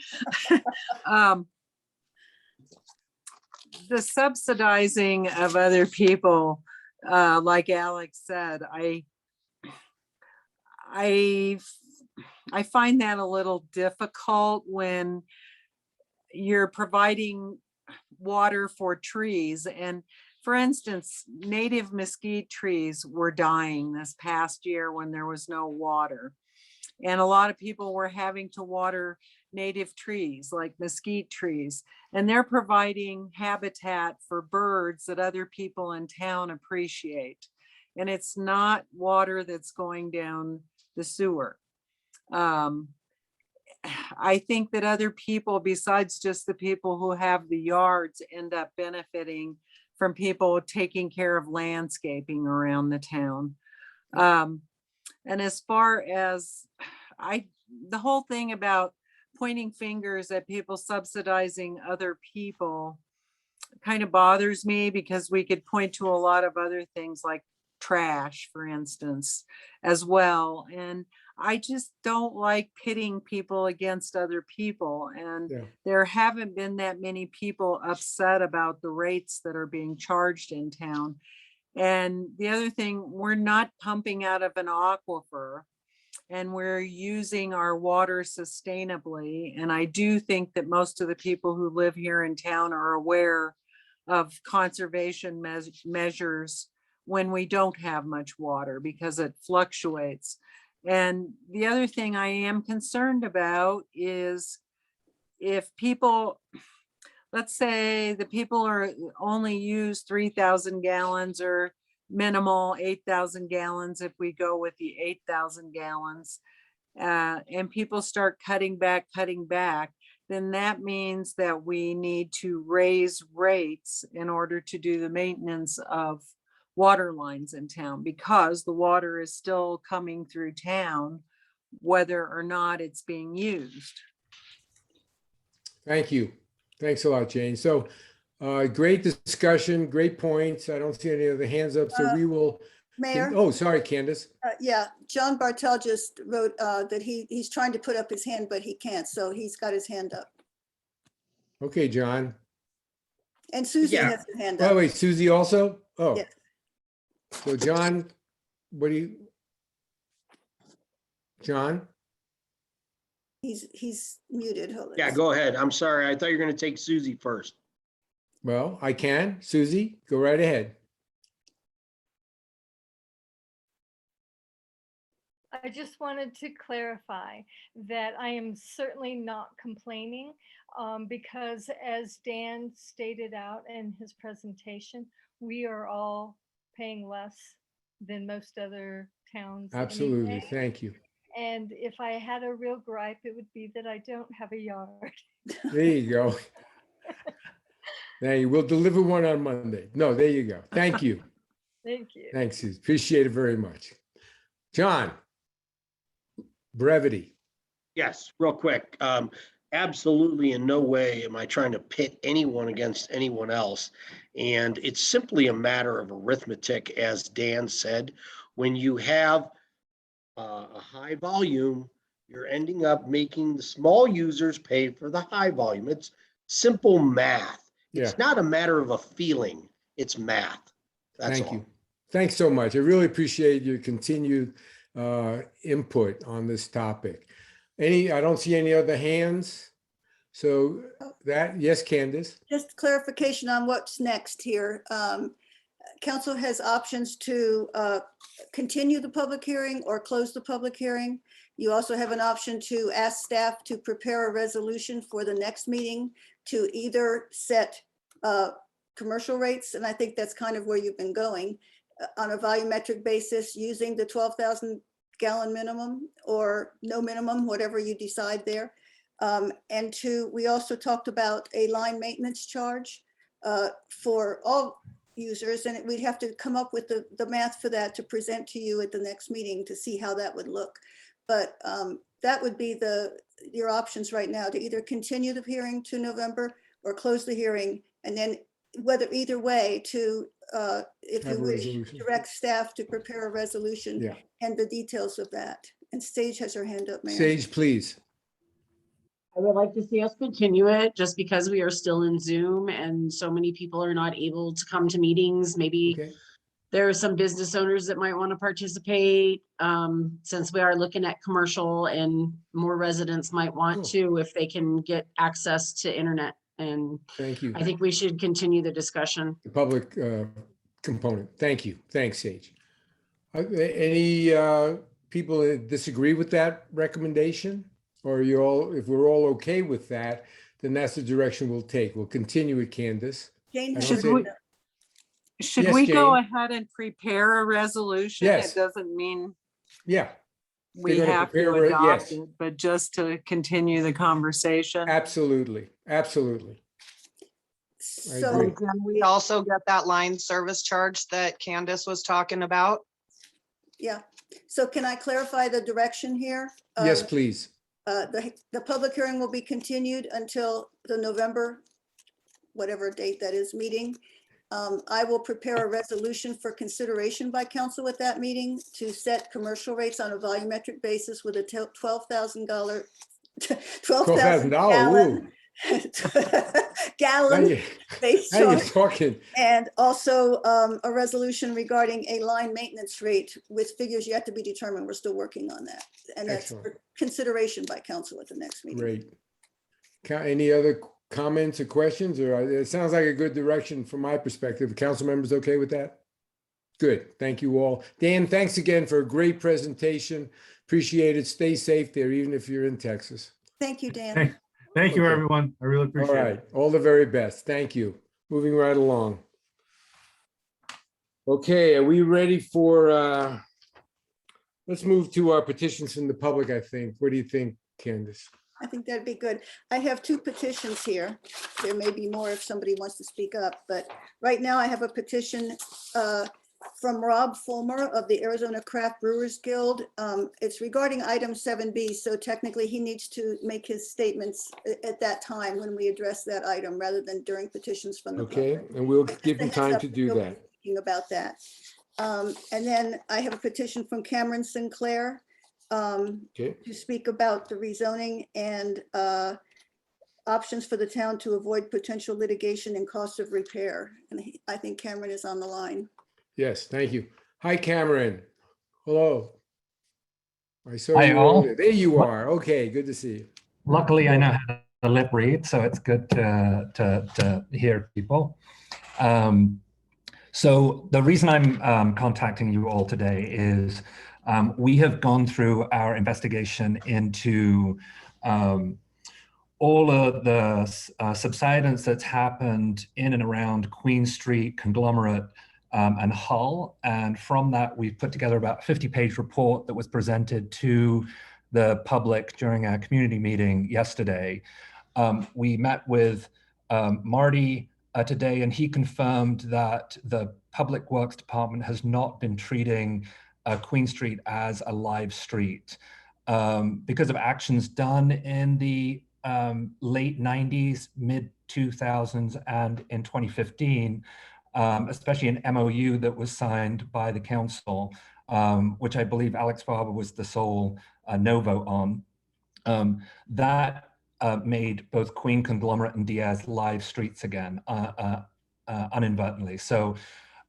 the subsidizing of other people, like Alex said, I find that a little difficult when you're providing water for trees. And for instance, native mesquite trees were dying this past year when there was no water. And a lot of people were having to water native trees like mesquite trees, and they're providing habitat for birds that other people in town appreciate. And it's not water that's going down the sewer. I think that other people besides just the people who have the yards end up benefiting from people taking care of landscaping around the town. And as far as the whole thing about pointing fingers at people subsidizing other people kind of bothers me, because we could point to a lot of other things like trash, for instance, as well. And I just don't like pitting people against other people. And Yeah. there haven't been that many people upset about the rates that are being charged in town. And the other thing, we're not pumping out of an aquifer, and we're using our water sustainably. And I do think that most of the people who live here in town are aware of conservation measures when we don't have much water, because it fluctuates. And the other thing I am concerned about is if people, let's say the people are only use 3,000 gallons or minimal 8,000 gallons, if we go with the 8,000 gallons, and people start cutting back, then that means that we need to raise rates in order to do the maintenance of water lines in town, because the water is still coming through town, whether or not it's being used. Thank you. Thanks a lot, Jane. So great discussion, great points. I don't see any other hands up, so we will. Mayor? Oh, sorry, Candace. Yeah, John Bartel just wrote that he's trying to put up his hand, but he can't, so he's got his hand up. Okay, John. And Susie Yeah. has her hand By the up. way, Susie also? Oh. Yes. So John, John? He's muted. Hold on. Yeah, go ahead. I'm sorry. I thought you were going to take Susie first. Well, I can. Susie, go right ahead. I just wanted to clarify that I am certainly not complaining, because as Dan stated out in his presentation, we are all paying less than most other towns. Absolutely. anyway. Thank you. And if I had a real gripe, it would be that I don't have a yard. There you go. There you, we'll deliver one on Monday. No, there you go. Thank you. Thank you. Thanks, Susie. Appreciate it very much. John, brevity. Yes, real quick. Absolutely in no way am I trying to pit anyone against anyone else. And it's simply a matter of arithmetic, as Dan said. When you have a high volume, you're ending up making the small users pay for the high volume. It's simple math. It's not a matter of a feeling, it's math. That's Thank all. you. Thanks so much. I really appreciate your continued input on this topic. I don't see any other hands. So yes, Candace. Just clarification on what's next here. Council has options to continue the public hearing or close the public hearing. You also have an option to ask staff to prepare a resolution for the next meeting to either set commercial rates, and I think that's kind of where you've been going, on a volumetric basis using the 12,000 gallon minimum or no minimum, whatever you decide there. And we also talked about a line maintenance charge for all users, and we'd have to come up with the math for that to present to you at the next meeting to see how that would look. But that would be your options right now, to either continue the hearing to November or close the hearing, and then either way to, if Have you a wish, resolution. direct staff to prepare a resolution Yeah. and the details of that. And Sage has her hand up, Mayor. Sage, please. I would like to see us continue it just because we are still in Zoom and so many people are not able to come to meetings. Maybe Okay, there are some business owners that might want to participate, since we are looking at commercial and more residents might want Cool. to if they can get access to internet. And thank you. I think we should continue the discussion. The public component. Thank you. Thanks, Sage. Any people that disagree with that recommendation? Or you all, if we're all okay with that, then that's the direction we'll take. We'll continue with Candace. Jane I has don't Should see- we, should Yes, we go Jane. ahead and prepare a resolution? Yes. It doesn't mean Yeah, we gonna have prepare to a- adopt yes. it, but just to continue the conversation. absolutely. Absolutely. So, agree. Can we also get that line service charge that Candace was talking about? yeah. So can I clarify the direction here? Yes, please. The public hearing will be continued until the November, whatever date that is, meeting. I will prepare a resolution for consideration by council at that meeting to set commercial rates on a volumetric basis with a $12,000 $12,000. gallon gallon base Now you're charge. talking. And also a resolution regarding a line maintenance rate with figures yet to be determined. We're still working on that. And that's Excellent. for consideration by council at the next meeting. Great. Any other comments or questions? Or it sounds like a good direction from my perspective. Council members okay with that? Good. Thank you all. Dan, thanks again for a great presentation. Appreciate it. Stay safe there, even if you're in Texas. Thank you, Dan. Thank thank you, Okay. everyone. I really All appreciate it. right. All the very best. Thank you. Moving right along. Okay, are we ready for, let's move to our petitions from the public, I think. What do you think, Candace? I think that'd be good. I have two petitions here. There may be more if somebody wants to speak up, but right now I have a petition from Rob Fulmer of the Arizona Craft Brewers Guild. It's regarding item 7B, so technically he needs to make his statements at that time when we address that item rather than during petitions from the Okay, public. and we'll give him Heads time up, to do we'll be that. speaking about that. And then I have a petition from Cameron Sinclair Okay, to speak about the rezoning and options for the town to avoid potential litigation and cost of repair. And I think Cameron is on the line. yes, thank you. Hi, Cameron. Hello. I saw Hi, you all. earlier. There you are. Okay, good to see you. Luckily, I know how to lip read, so it's good to hear people. So the reason I'm contacting you all today is we have gone through our investigation into all of the subsidence that's happened in and around Queen Street, Conglomerate, and Hull. And from that, we've put together about a 50-page report that was presented to the public during our community meeting yesterday. We met with Marty today, and he confirmed that the Public Works Department has not been treating Queen Street as a live street because of actions done in the late 90s, mid 2000s, and in 2015, especially an MOU that was signed by the council, which I believe Alex Barber was the sole no vote on. That made both Queen, Conglomerate, and Diaz live streets again, inadvertently. So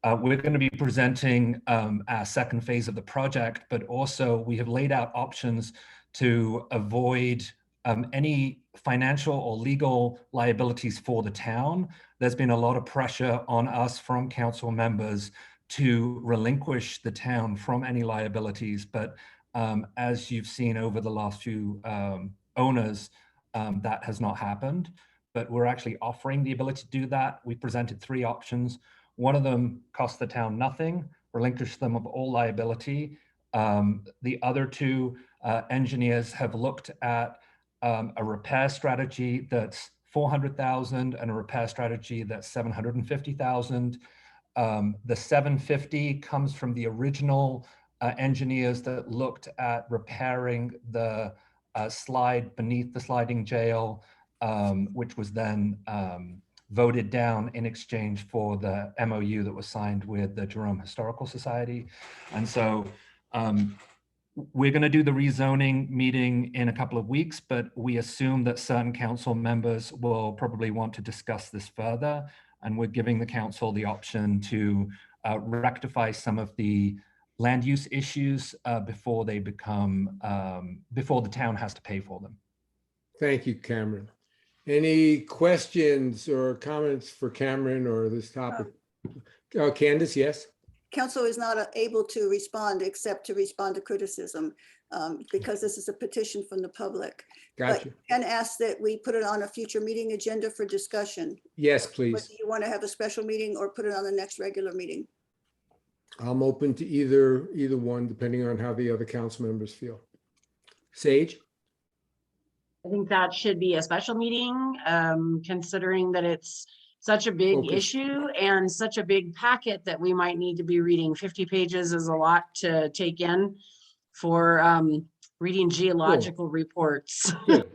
we're going to be presenting our second phase of the project, but also we have laid out options to avoid any financial or legal liabilities for the town. There's been a lot of pressure on us from council members to relinquish the town from any liabilities, but as you've seen over the last few owners, that has not happened, but we're actually offering the ability to do that. We presented three options. One of them cost the town nothing, relinquish them of all liability. The other two engineers have looked at a repair strategy that's $400,000 and a repair strategy that's $750,000. The 750 comes from the original engineers that looked at repairing the slide beneath the sliding jail, which was then voted down in exchange for the MOU that was signed with the Jerome Historical Society. And so We're going to do the rezoning meeting in a couple of weeks, but we assume that certain council members will probably want to discuss this further. And we're giving the council the option to rectify some of the land use issues before they become, before the town has to pay for them. Thank you, Cameron. Any questions or comments for Cameron or this topic? Candace, yes? Council is not able to respond except to respond to criticism because this is a petition from the public. Gotcha. And ask that we put it on a future meeting agenda for discussion. Yes, Whether please. you want to have a special meeting or put it on the next regular meeting. I'm open to either one, depending on how the other council members feel. Sage? I think that should be a special meeting, considering that it's such a big Focus. issue and such a big packet that we might need to be reading. 50 pages is a lot to take in for reading geological reports. Good.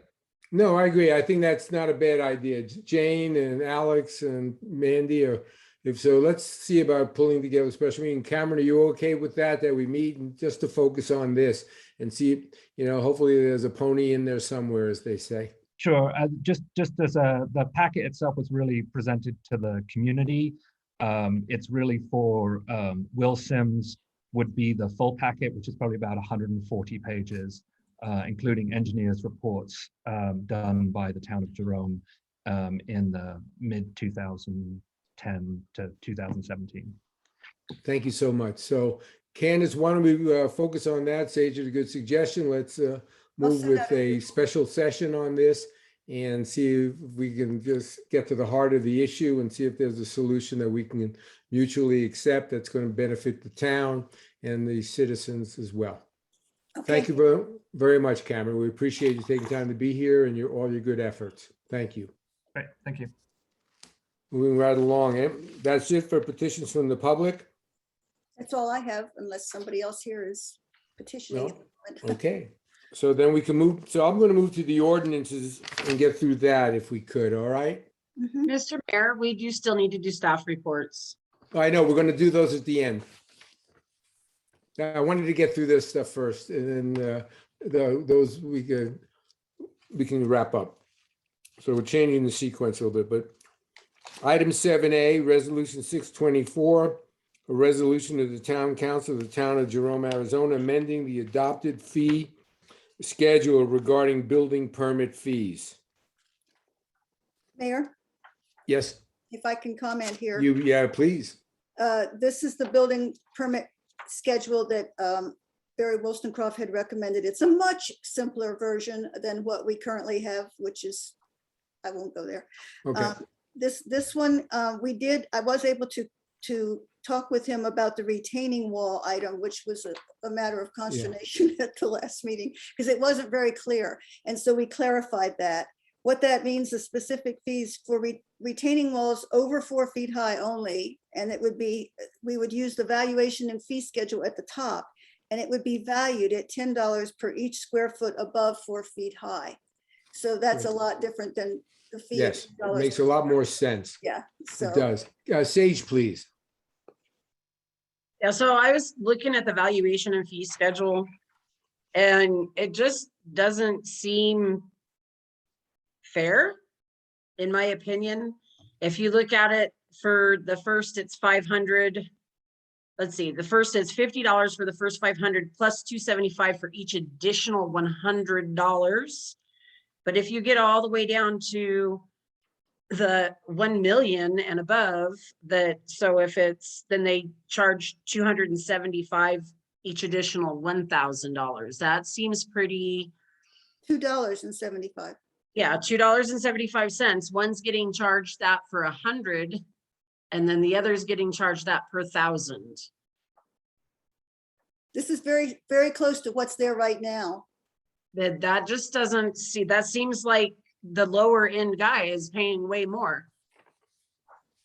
No, I agree. I think that's not a bad idea. Jane and Alex and Mandy are, if so, let's see about pulling together a special meeting. Cameron, are you okay with that we meet and just to focus on this and see, hopefully there's a pony in there somewhere, as they say. Sure. Just as the packet itself was really presented to the community. It's really for Will Sims would be the full packet, which is probably about 140 pages, including engineers' reports done by the town of Jerome in the mid-2010 to 2017. Thank you so much. So Candace, why don't we focus on that? Sage is a good suggestion. Let's move send with out a special session on this and see if we can just get to the heart of the issue and see if there's a solution that we can mutually accept that's going to benefit the town and the citizens as well. Thank you very much, Cameron. We appreciate you taking time to be here and all your good efforts. Thank you. Great, thank you. Moving right along. That's it for petitions from the public. That's all I have, unless somebody else here is petitioning. No? Okay, so then we can move. So I'm going to move to the ordinances and get through that if we could. All right. Mr. Mayor, we do still need to do staff reports. I know, we're going to do those at the end. I wanted to get through this stuff first, and then those we can wrap up. So we're changing the sequence a little bit, but item 7A, resolution 624, a resolution of the town council of the town of Jerome, Arizona, amending the adopted fee schedule regarding building permit fees. Mayor, Yes, if I can comment here. yeah, please. This is the building permit schedule that Barry Wollstonecroft had recommended. It's a much simpler version than what we currently have, which is, I won't go there. Okay. This one, I was able to talk with him about the retaining wall item, which was a matter of consternation at the last meeting, because it wasn't very clear. And so we clarified that. What that means is specific fees for retaining walls over 4 feet high only. And it would be, we would use the valuation and fee schedule at the top, and it would be valued at $10 per each square foot above 4 feet high. So that's a lot different than the fee. of Yes, it $10 makes per a lot square more foot. sense. Yeah, so. It does. Sage, please. Yeah, so I was looking at the valuation and fee schedule, and it just doesn't seem fair, in my opinion. If you look at it for the first, it's 500. Let's see, the first is $50 for the first 500 plus $275 for each additional $100. But if you get all the way down to the 1 million and above, so if it's, then they charge $275 each additional $1,000. That seems pretty. $2.75. Yeah, $2.75. One's getting charged that for 100, and then the other's getting charged that per 1,000. This is very, very close to what's there right now. That just doesn't see, that seems like the lower end guy is paying way more.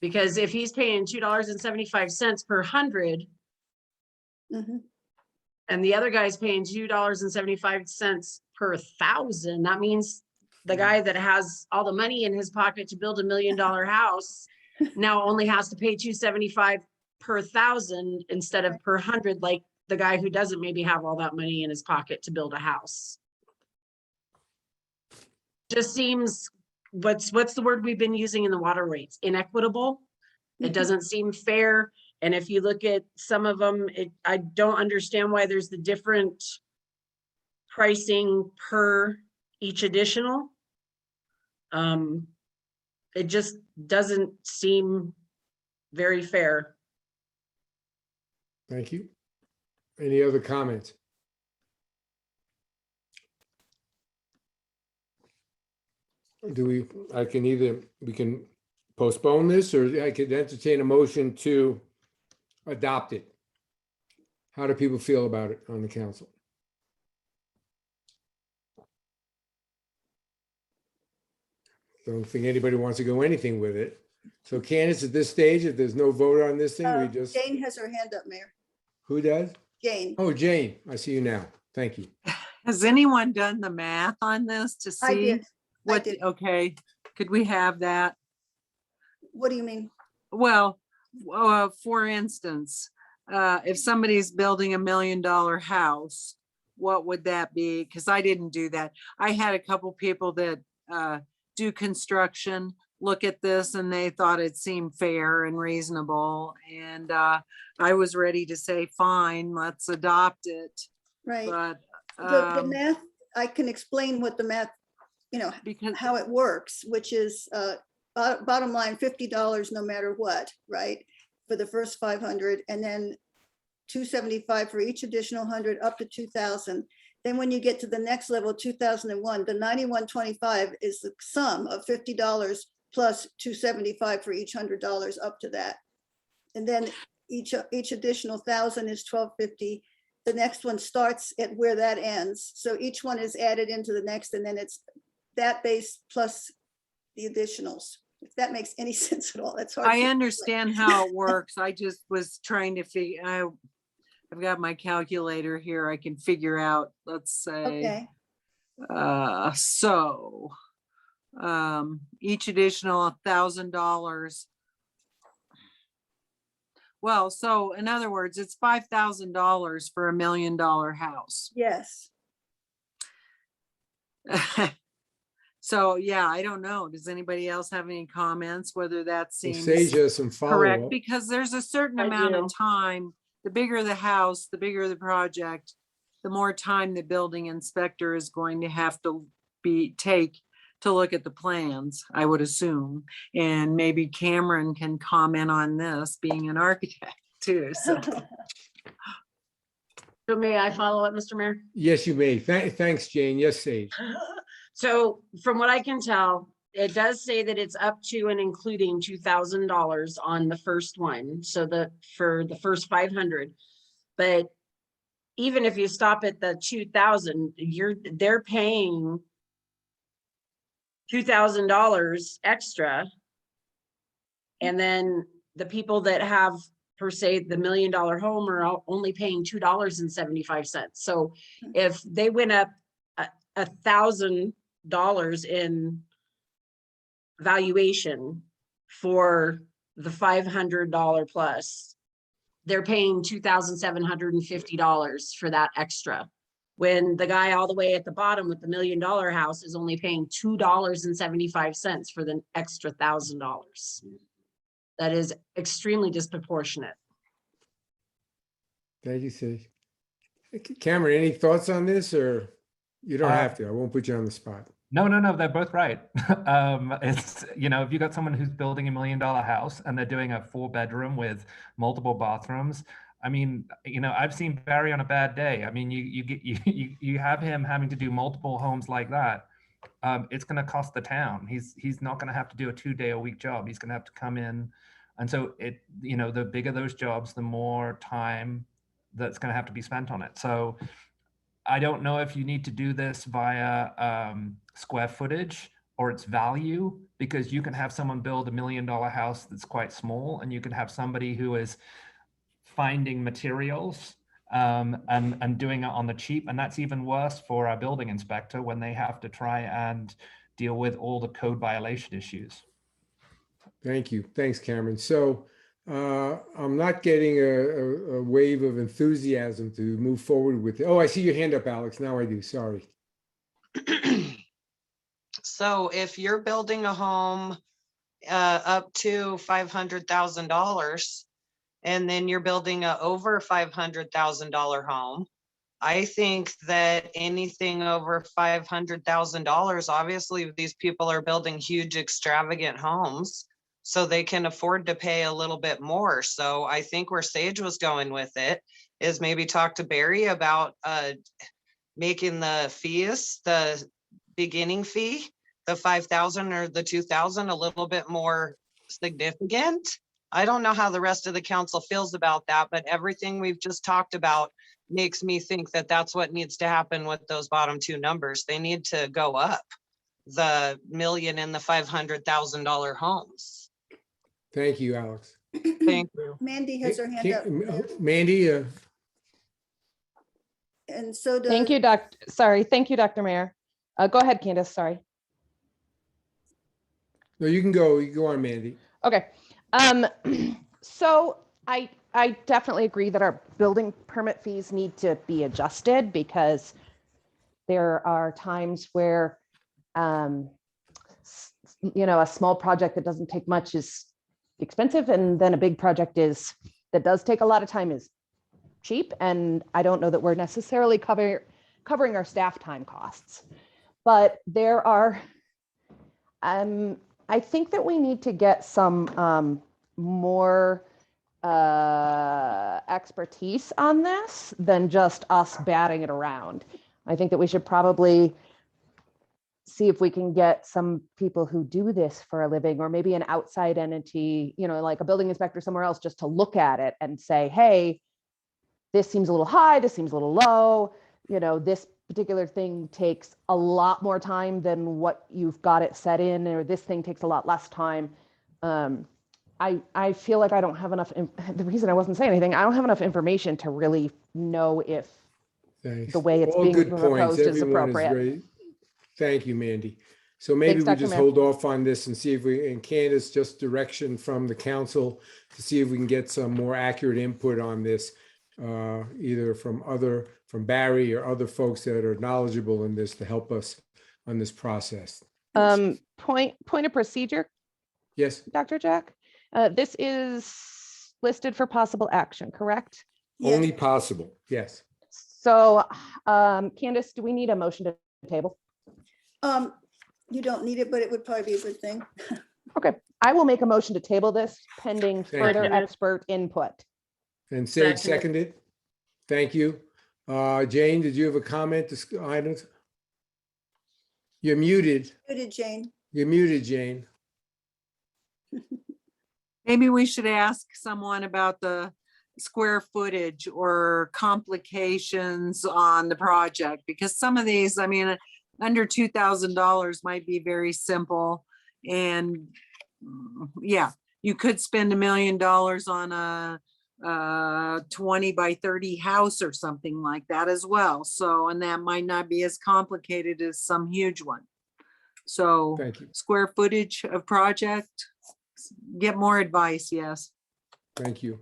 Because if he's paying $2.75 per 100, and the other guy's paying $2.75 per 1,000, that means the guy that has all the money in his pocket to build $1 million house now only has to pay $275 per 1,000 instead of per 100 like the guy who doesn't maybe have all that money in his pocket to build a house. Just seems, what's the word we've been using in the water rates? Inequitable. It doesn't seem fair. And if you look at some of them, I don't understand why there's the different pricing per each additional. It just doesn't seem very fair. Thank you. Any other comments? We can postpone this, or I could entertain a motion to adopt it. How do people feel about it on the council? Don't think anybody wants to go anything with it. So Candace, at this stage, if there's no vote on this thing, we just, Jane has her hand up, Mayor. who does? Jane. Oh, Jane, I see you now. Thank you. Has anyone done the math on this to I see did. what, did. okay, could we have that? What do you mean? Well, for instance, if somebody's building $1 million house, what would that be? Because I didn't do that. I had a couple people that do construction look at this and they thought it seemed fair and reasonable. And I was ready to say, fine, let's adopt it. Right. But The math, I can explain what the math, because how it works, which is bottom line, $50 no matter what, right? For the first 500, and then $275 for each additional 100 up to 2,000. Then when you get to the next level, 2001, the 9125 is the sum of $50 plus $275 for each $100 up to that. And then each additional 1,000 is $1,250. The next one starts at where that ends. So each one is added into the next, and then it's that base plus the additionals. If that makes any sense at all, that's hard. I to understand explain. how it works. I just was trying to figure, I've got my calculator here. I can figure out, let's say, Okay, each additional $1,000. Well, so in other words, it's $5,000 for $1 million house. yes. So yeah, I don't know. Does anybody else have any comments, whether that Well, seems Sage has some correct? follow-up. Because there's a certain I amount do. of time, the bigger the house, the bigger the project, the more time the building inspector is going to have to take to look at the plans, I would assume. And maybe Cameron can comment on this, being an architect too, so. So may I follow up, Mr. Mayor? Yes, you may. Thanks, Jane. Yes, Sage. So from what I can tell, it does say that it's up to and including $2,000 on the first one. So for the first 500, but even if you stop at the 2,000, they're paying $2,000 extra. And then the people that have, per se, the $1 million home are only paying $2.75. So if they went up $1,000 in valuation for the $500 plus, they're paying $2,750 for that extra. When the guy all the way at the bottom with the $1 million house is only paying $2.75 for the extra $1,000. That is extremely disproportionate. Thank you, Sage. Cameron, any thoughts on this, or you don't Uh, have to? I won't put you on the spot. No, they're both right. It's, if you got someone who's building $1 million house and they're doing a 4-bedroom with multiple bathrooms, I mean, I've seen Barry on a bad day. I mean, you have him having to do multiple homes like that. It's going to cost the town. He's not going to have to do a 2-day-a-week job. He's going to have to come in. And so the bigger those jobs, the more time that's going to have to be spent on it. So I don't know if you need to do this via square footage or its value, because you can have someone build $1 million house that's quite small, and you can have somebody who is finding materials and doing it on the cheap. And that's even worse for our building inspector when they have to try and deal with all the code violation issues. Thank you. Thanks, Cameron. So I'm not getting a wave of enthusiasm to move forward with. Oh, I see your hand up, Alex. Now I do. Sorry. So if you're building a home up to $500,000 and then you're building a over $500,000 home, I think that anything over $500,000, obviously these people are building huge extravagant homes, so they can afford to pay a little bit more. So I think where Sage was going with it is maybe talk to Barry about making the fees, the beginning fee, the 5,000 or the 2,000 a little bit more significant. I don't know how the rest of the council feels about that, but everything we've just talked about makes me think that that's what needs to happen with those bottom two numbers. They need to go up, the million and the $500,000 homes. Thank you, Alex. Thank you. Mandy has her hand up. Mandy, And so does. Thank you, Thank you, Dr. Mayor. Go ahead, Candace, sorry. no, you can go. You can go on, Mandy. Okay. So I definitely agree that our building permit fees need to be adjusted because there are times where, a small project that doesn't take much is expensive, and then a big project that does take a lot of time is cheap. And I don't know that we're necessarily covering our staff time costs, but there are, I think that we need to get some more expertise on this than just us batting it around. I think that we should probably see if we can get some people who do this for a living, or maybe an outside entity, like a building inspector somewhere else, just to look at it and say, hey, this seems a little high, this seems a little low, this particular thing takes a lot more time than what you've got it set in, or this thing takes a lot less time. I feel like I don't have enough. The reason I wasn't saying anything, I don't have enough information to really know if Thanks. the way it's All being good points. proposed is Everyone appropriate. great. Thank you, Mandy. So maybe Thanks, we Dr. just Mayor. hold off on this and see if and Candace, just direction from the council to see if we can get some more accurate input on this, either from Barry or other folks that are knowledgeable in this to help us on this process. Point of procedure, Yes, Dr. Jack. This is listed for possible action, correct? Yes. only possible. Yes. So, Candace, do we need a motion to table? You don't need it, but it would probably be a good thing. Okay, I will make a motion to table this pending Thank further you. expert input. And Sage Seconded. seconded. Thank you. Jane, did you have a comment to items? You're muted. Muted, Jane. You're muted, Jane. Maybe we should ask someone about the square footage or complications on the project, because some of these, under $2,000 might be very simple. And yeah, you could spend $1 million on a 20 by 30 house or something like that as well. So, and that might not be as complicated as some huge one. So Thank you. square footage of project, get more advice, yes. Thank you.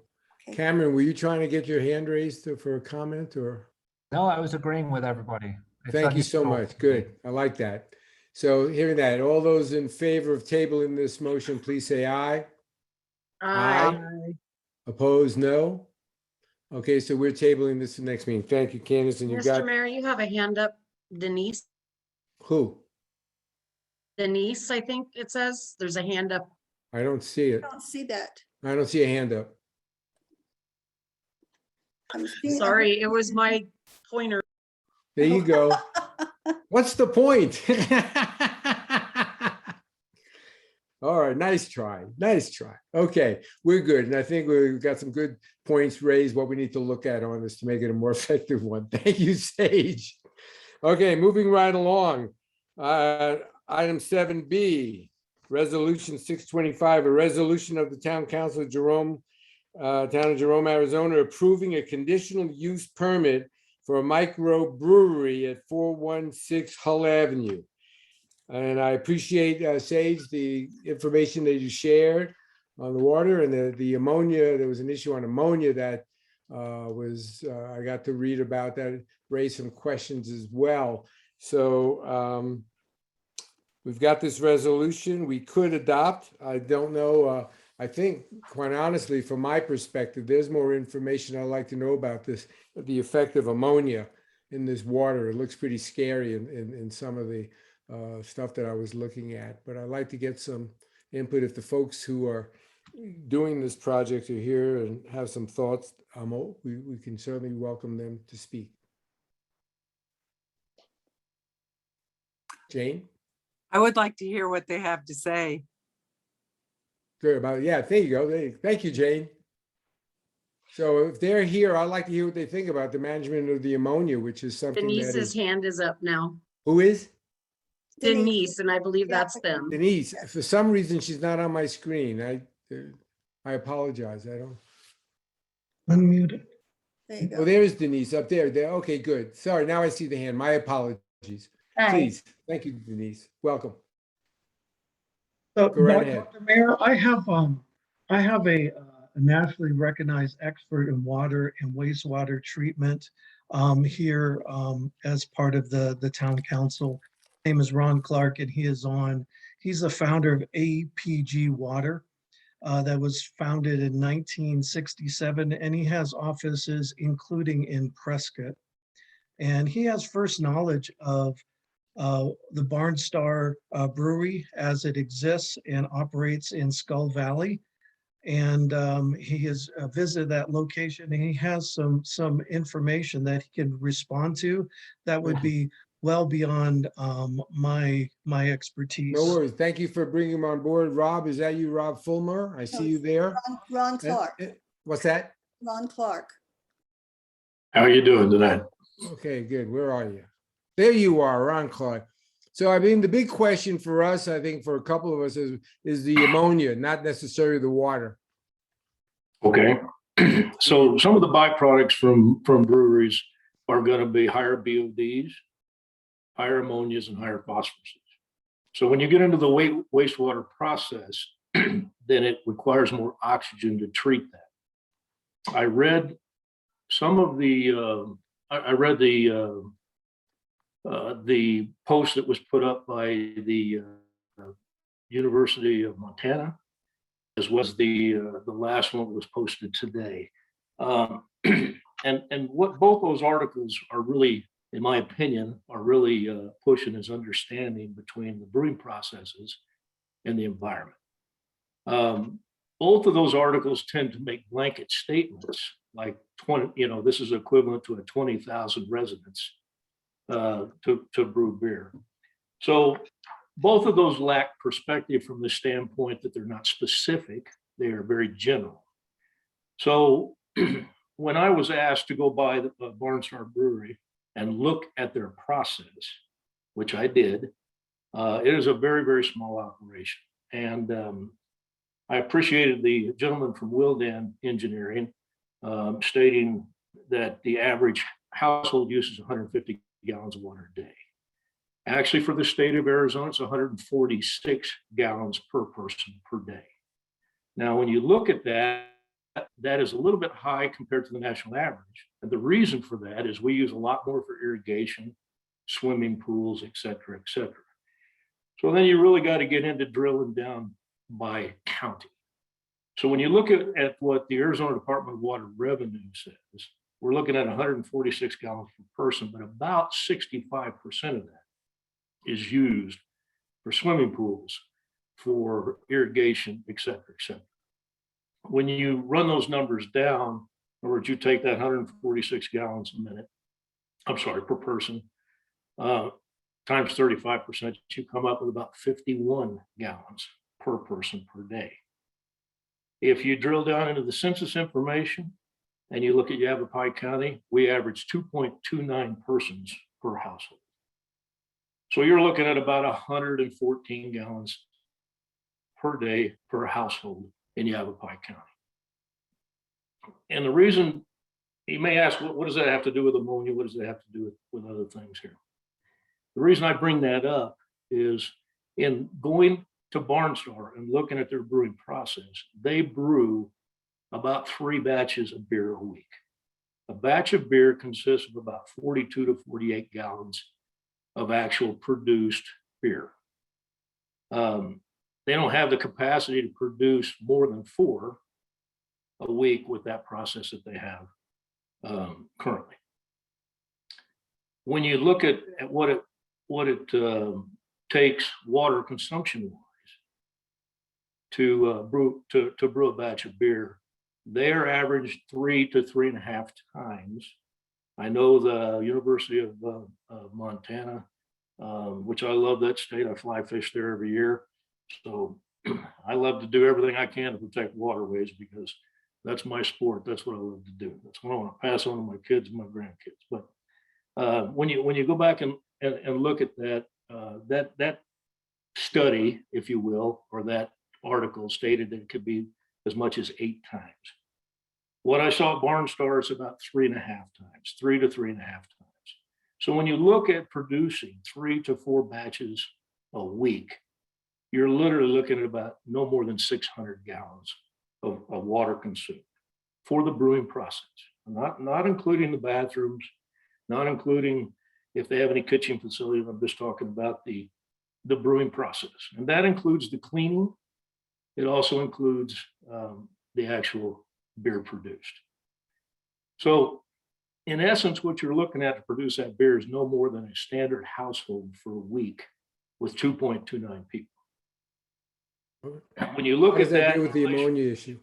Okay. Cameron, were you trying to get your hand raised for a comment or? No, I was agreeing with everybody. It's Thank you so unusual. much. Good. I like that. So hearing that, all those in favor of tabling this motion, please say aye. Aye. Opposed, no. Okay, so we're tabling this to the next meeting. Thank you, Candace, and you Mr. got, Mayor, you have a hand up. Denise, who? I think it says, there's a hand up. I don't see it. I don't see that. I don't see a hand up. I'm seeing- Sorry, it was my pointer. There you go. What's the point? All right, nice try. Nice try. Okay, we're good. And I think we've got some good points raised, what we need to look at on this to make it a more effective one. Thank you, Sage. Okay, moving right along. Item 7B, Resolution 625, a resolution of the Town Council of Jerome, Town of Jerome, Arizona, approving a conditional use permit for a microbrewery at 416 Hull Avenue. And I appreciate, Sage, the information that you shared. on the water, and the ammonia, there was an issue on ammonia that I got to read about that, raised some questions as well. So we've got this resolution we could adopt. I don't know. I think, quite honestly, from my perspective, there's more information I'd like to know about this, the effect of ammonia in this water. It looks pretty scary in some of the stuff that I was looking at, but I'd like to get some input if the folks who are doing this project are here and have some thoughts. We can certainly welcome them to speak. Jane? I would like to hear what they have to say. Good about, yeah, there you go. Thank you, Jane. So if they're here, I'd like to hear what they think about the management of the ammonia, which is something that Denise's is, hand is up now. who is? Denise, and I believe that's them. Denise. For some reason, she's not on my screen. I apologize. I don't. Unmuted. There you Oh, go. there is Denise up there. There. Okay, good. Sorry, now I see the hand. My apologies. Please. Thank you, Denise. Welcome. So, Go right ahead. Dr. Mayor, I have a nationally recognized expert in water and wastewater treatment here as part of the town council. His name is Ron Clark, and he's the founder of APG Water that was founded in 1967, and he has offices including in Prescott. And he has first knowledge of the Barnstar Brewery as it exists and operates in Skull Valley. And he has visited that location, and he has some information that he can respond to that would be well beyond my expertise. No worries. Thank you for bringing him on board. Rob, is that you, Rob Fulmer? I see you there. Ron Clark. What's that? Ron Clark. How are you doing tonight? Okay, good. Where are you? There you are, Ron Clark. So, I mean, the big question for us, I think for a couple of us is the ammonia, not necessarily the water. Okay. So some of the byproducts from breweries are going to be higher BODs, higher ammonias, and higher phosphoruses. So when you get into the wastewater process, then it requires more oxygen to treat that. I read some of the the post that was put up by the University of Montana, as well as the last one that was posted today. And what both those articles are really, in my opinion, are really pushing is understanding between the brewing processes and the environment. Both of those articles tend to make blanket statements like 20, this is equivalent to a 20,000 residents to brew beer. So both of those lack perspective from the standpoint that they're not specific, they are very general. So when I was asked to go by the Barnstar Brewery and look at their process, which I did, it is a very, very small operation. And I appreciated the gentleman from Wildan Engineering stating that the average household uses 150 gallons of water a day. Actually, for the state of Arizona, it's 146 gallons per person per day. Now, when you look at that, that is a little bit high compared to the national average. And the reason for that is we use a lot more for irrigation, swimming pools, et cetera, et cetera. So then you really got to get into drilling down by county. So when you look at what the Arizona Department of Water Revenue says, we're looking at 146 gallons per person, but about 65% of that is used for swimming pools, for irrigation, et cetera, et cetera. When you run those numbers down, in other words, you take that 146 gallons per person, times 35%, you come up with about 51 gallons per person per day. If you drill down into the census information and you look at Yavapai County, we average 2.29 persons per household. So you're looking at about 114 gallons per day per household in Yavapai County. And the reason you may ask, what does that have to do with ammonia? What does that have to do with other things here? The reason I bring that up is in going to Barnstar and looking at their brewing process, they brew about 3 batches of beer a week. A batch of beer consists of about 42 to 48 gallons of actual produced beer. They don't have the capacity to produce more than 4 a week with that process that they have currently. When you look at what it takes water consumption wise to brew a batch of beer, they're averaged 3 to 3.5 times. I know the University of Montana, which I love that state. I fly fish there every year. So I love to do everything I can to protect waterways because that's my sport. That's what I love to do. That's what I want to pass on to my kids and my grandkids. But when you go back and look at that, that study, if you will, or that article stated that it could be as much as 8 times. What I saw at Barnstar is about 3.5 times, 3 to 3.5 times. So when you look at producing 3 to 4 batches a week, you're literally looking at about no more than 600 gallons of water consumed for the brewing process. Not including the bathrooms, not including if they have any kitchen facilities. I'm just talking about the brewing process. And that includes the cleaning. It also includes the actual beer produced. So in essence, what you're looking at to produce that beer is no more than a standard household for a week with 2.29 people. When you look How does at that that deal with the ammonia issue?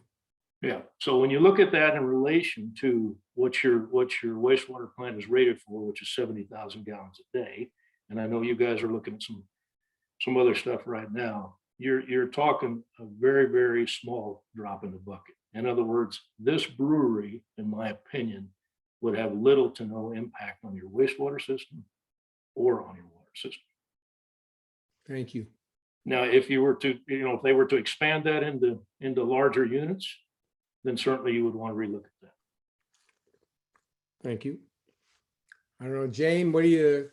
yeah, so when you look at that in relation to what your wastewater plant is rated for, which is 70,000 gallons a day, and I know you guys are looking at some other stuff right now, you're talking a very, very small drop in the bucket. In other words, this brewery, in my opinion, would have little to no impact on your wastewater system or on your water system. Thank you. Now, if you were to, if they were to expand that into larger units, then certainly you would want to relook at that. Thank you. I don't know, Jane, what do you,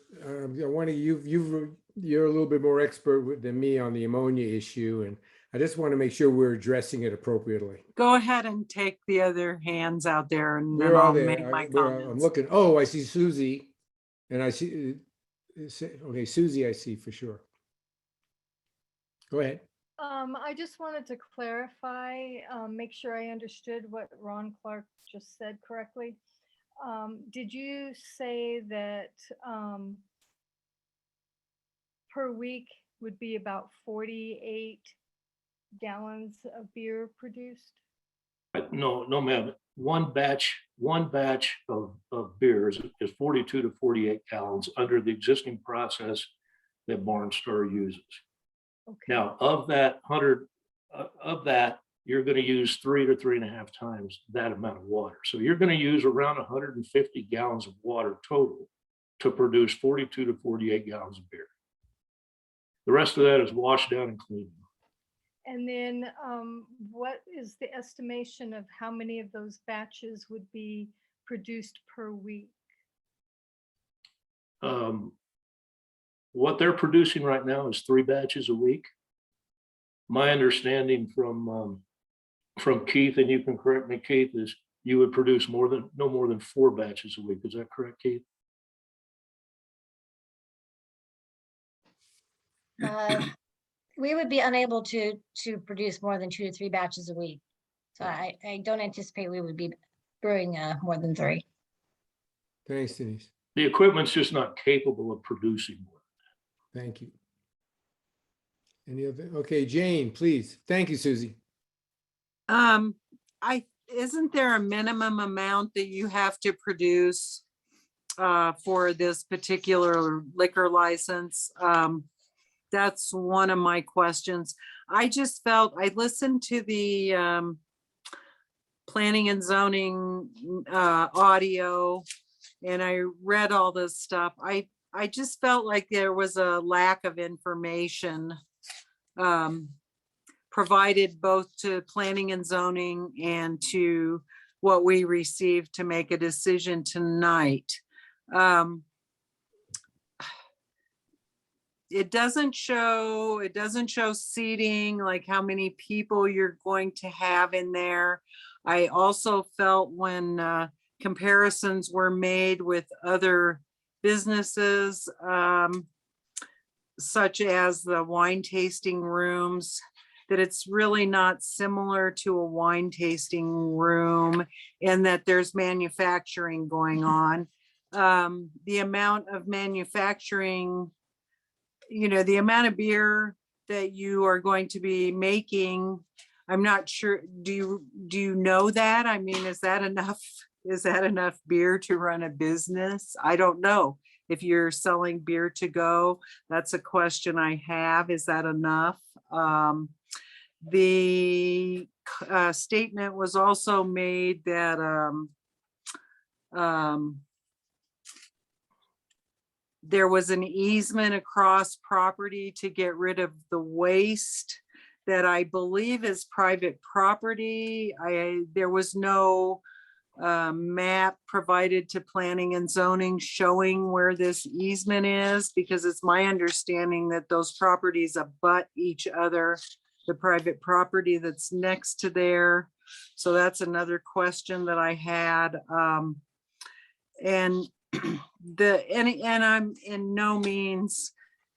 you're a little bit more expert than me on the ammonia issue, and I just want to make sure we're addressing it appropriately. Go ahead and take the other hands out there and then Where are I'll they? make my I'm comments. looking, oh, I see Susie, and I see, okay, Susie, I see for sure. Go ahead. I just wanted to clarify, make sure I understood what Ron Clark just said correctly. Did you say that per week would be about 48 gallons of beer produced? No, ma'am. One batch of beers is 42 to 48 gallons under the existing process that Barnstar uses. Okay. Now, of that 100, you're going to use 3 to 3.5 times that amount of water. So you're going to use around 150 gallons of water total to produce 42 to 48 gallons of beer. The rest of that is washed down and cleaned. And then what is the estimation of how many of those batches would be produced per week? What they're producing right now is 3 batches a week. My understanding from Keith, and you can correct me, Keith, is you would produce no more than 4 batches a week. Is that correct, Keith? We would be unable to produce more than 2 to 3 batches a week. So I don't anticipate we would be brewing more than 3. Thanks, Denise. The equipment's just not capable of producing more. Thank you. Any other? Okay, Jane, please. Thank you, Susie. Isn't there a minimum amount that you have to produce for this particular liquor license? That's one of my questions. I just felt, I listened to the planning and zoning audio, and I read all this stuff. I just felt like there was a lack of information provided both to planning and zoning and to what we received to make a decision tonight. it doesn't show seating, like how many people you're going to have in there. I also felt when comparisons were made with other businesses, such as the wine tasting rooms, that it's really not similar to a wine tasting room, and that there's manufacturing going on. The amount of manufacturing, the amount of beer that you are going to be making, I'm not sure, do you know that? I mean, is that enough beer to run a business? I don't know. If you're selling beer to go, that's a question I have. Is that enough? The statement was also made that there was an easement across property to get rid of the waste that I believe is private property. There was no map provided to planning and zoning showing where this easement is, because it's my understanding that those properties abut each other, the private property that's next to there. So that's another question that I had. And I'm in no means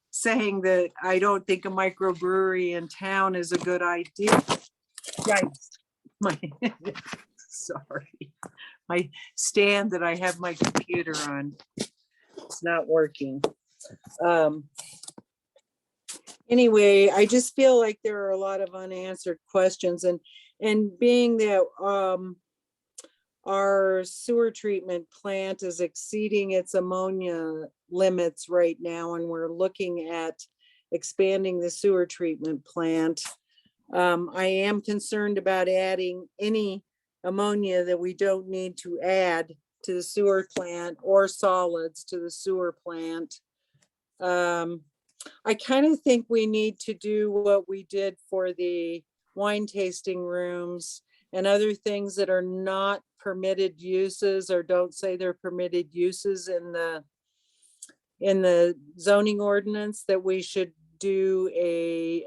saying that I don't think a microbrewery in town is a good idea. Yikes. Sorry, my stand that I have my computer on, it's not working. Anyway, I just feel like there are a lot of unanswered questions, and being that our sewer treatment plant is exceeding its ammonia limits right now, and we're looking at expanding the sewer treatment plant. I am concerned about adding any ammonia that we don't need to add to the sewer plant, or solids to the sewer plant. I kind of think we need to do what we did for the wine tasting rooms and other things that are not permitted uses, or don't say they're permitted uses in the zoning ordinance, that we should do a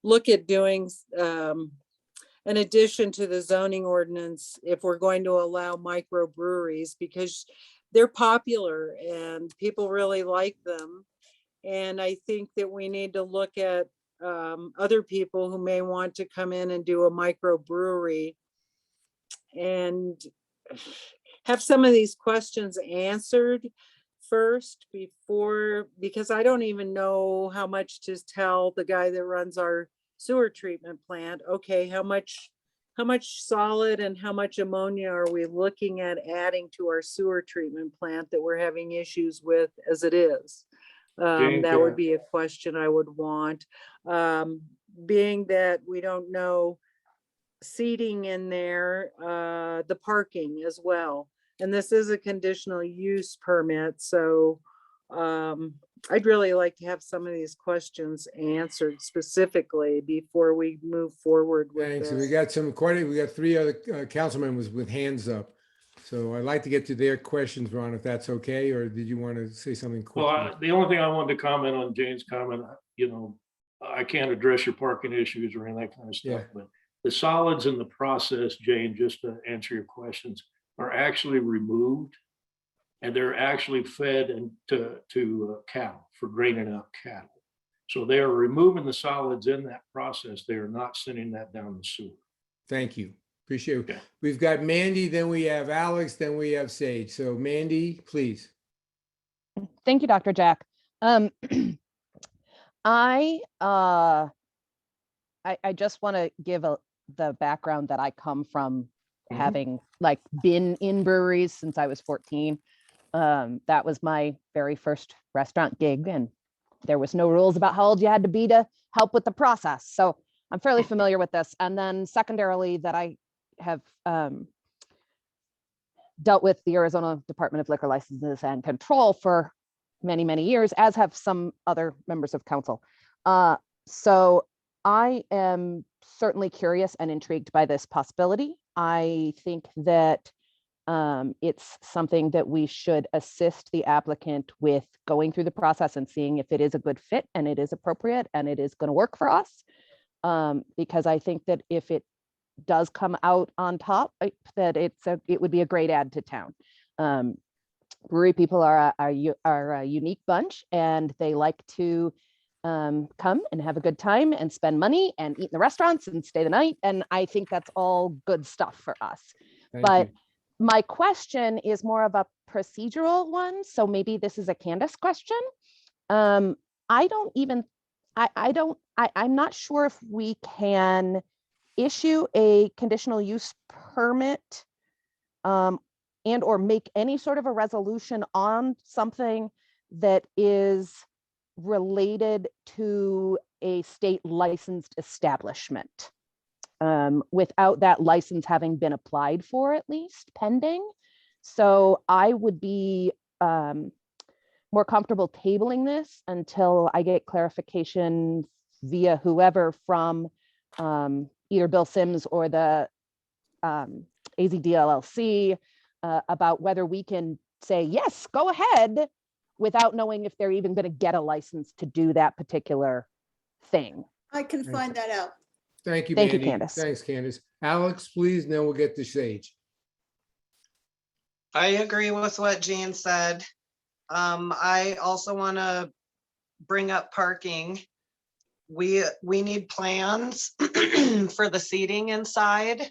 look at doing in addition to the zoning ordinance, if we're going to allow microbreweries, because they're popular and people really like them. And I think that we need to look at other people who may want to come in and do a microbrewery and have some of these questions answered first before, because I don't even know how much to tell the guy that runs our sewer treatment plant. Okay, how much solid and how much ammonia are we looking at adding to our sewer treatment plant that we're having issues with as it is? That would be a question I would want. Being that we don't know seating in there, the parking as well. And this is a conditional use permit, so I'd really like to have some of these questions answered specifically before we move forward with Thanks. this. We got we got three other council members with hands up. So I'd like to get to their questions, Ron, if that's okay, or did you want to say something quick? Well, the only thing I wanted to comment on Jane's comment, I can't address your parking issues or any of that kind of stuff, but the solids in the process, Jane, just to answer your questions, are actually removed, and they're actually fed to cattle for graining out cattle. So they are removing the solids in that process. They are not sending that down the sewer. Thank you. Appreciate it. We've got Mandy, then we have Alex, then we have Sage. So Mandy, please. Thank you, Dr. Jack. I just want to give the background that I come from, having been in breweries since I was 14. That was my very first restaurant gig, and there was no rules about how old you had to be to help with the process. So I'm fairly familiar with this. And then secondarily, that I have dealt with the Arizona Department of Liquor Licenses and Control for many, many years, as have some other members of council. So I am certainly curious and intrigued by this possibility. I think that It's something that we should assist the applicant with going through the process and seeing if it is a good fit and it is appropriate and it is going to work for us. Because I think that if it does come out on top, that it would be a great add to town. Brewery people are a unique bunch, and they like to come and have a good time and spend money and eat in the restaurants and stay the night. And I think that's all good stuff for us. Thank But you. my question is more of a procedural one. So maybe this is a Candace question. I'm not sure if we can issue a conditional use permit and or make any sort of a resolution on something that is related to a state licensed establishment without that license having been applied for, at least pending. So I would be more comfortable tabling this until I get clarification via whoever from either Bill Sims or the AZDLLC about whether we can say, yes, go ahead, without knowing if they're even going to get a license to do that particular thing. I can find that out. Thank you, Thank you, Mandy. Candace. Thanks, Candace. Alex, please, and then we'll get to Sage. I agree with what Jean said. I also want to bring up parking. We need plans for the seating inside.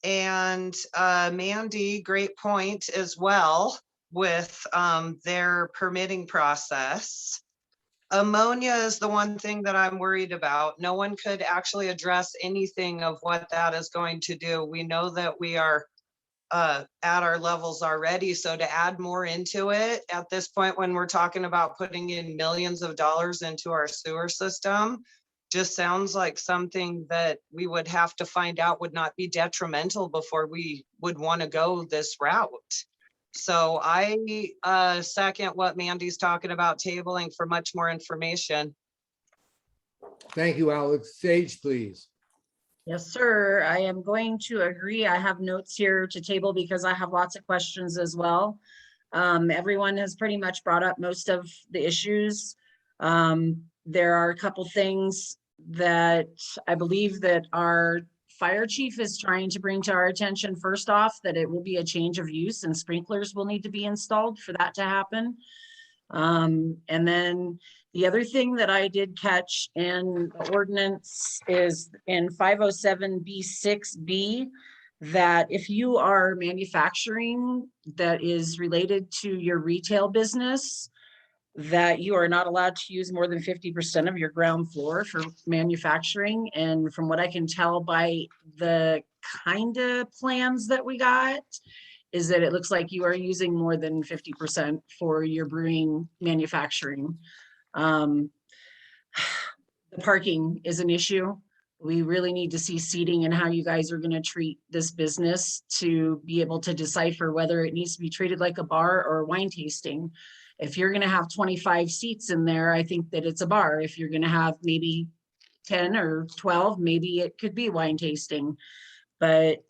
And Mandy, great point as well with their permitting process. Ammonia is the one thing that I'm worried about. No one could actually address anything of what that is going to do. We know that we are at our levels already. So to add more into it at this point, when we're talking about putting in millions of dollars into our sewer system, just sounds like something that we would have to find out would not be detrimental before we would want to go this route. So I second what Mandy's talking about, tabling for much more information. Thank you, Alex. Sage, please. Yes, sir. I am going to agree. I have notes here to table because I have lots of questions as well. Everyone has pretty much brought up most of the issues. There are a couple things that I believe that our fire chief is trying to bring to our attention. First off, that it will be a change of use and sprinklers will need to be installed for that to happen. And then the other thing that I did catch in the ordinance is in 507B6B, that if you are manufacturing that is related to your retail business, that you are not allowed to use more than 50% of your ground floor for manufacturing. And from what I can tell by the kind of plans that we got, is that it looks like you are using more than 50% for your brewing manufacturing. The parking is an issue. We really need to see seating and how you guys are going to treat this business to be able to decipher whether it needs to be treated like a bar or a wine tasting. If you're going to have 25 seats in there, I think that it's a bar. If you're going to have maybe 10 or 12, maybe it could be wine tasting. But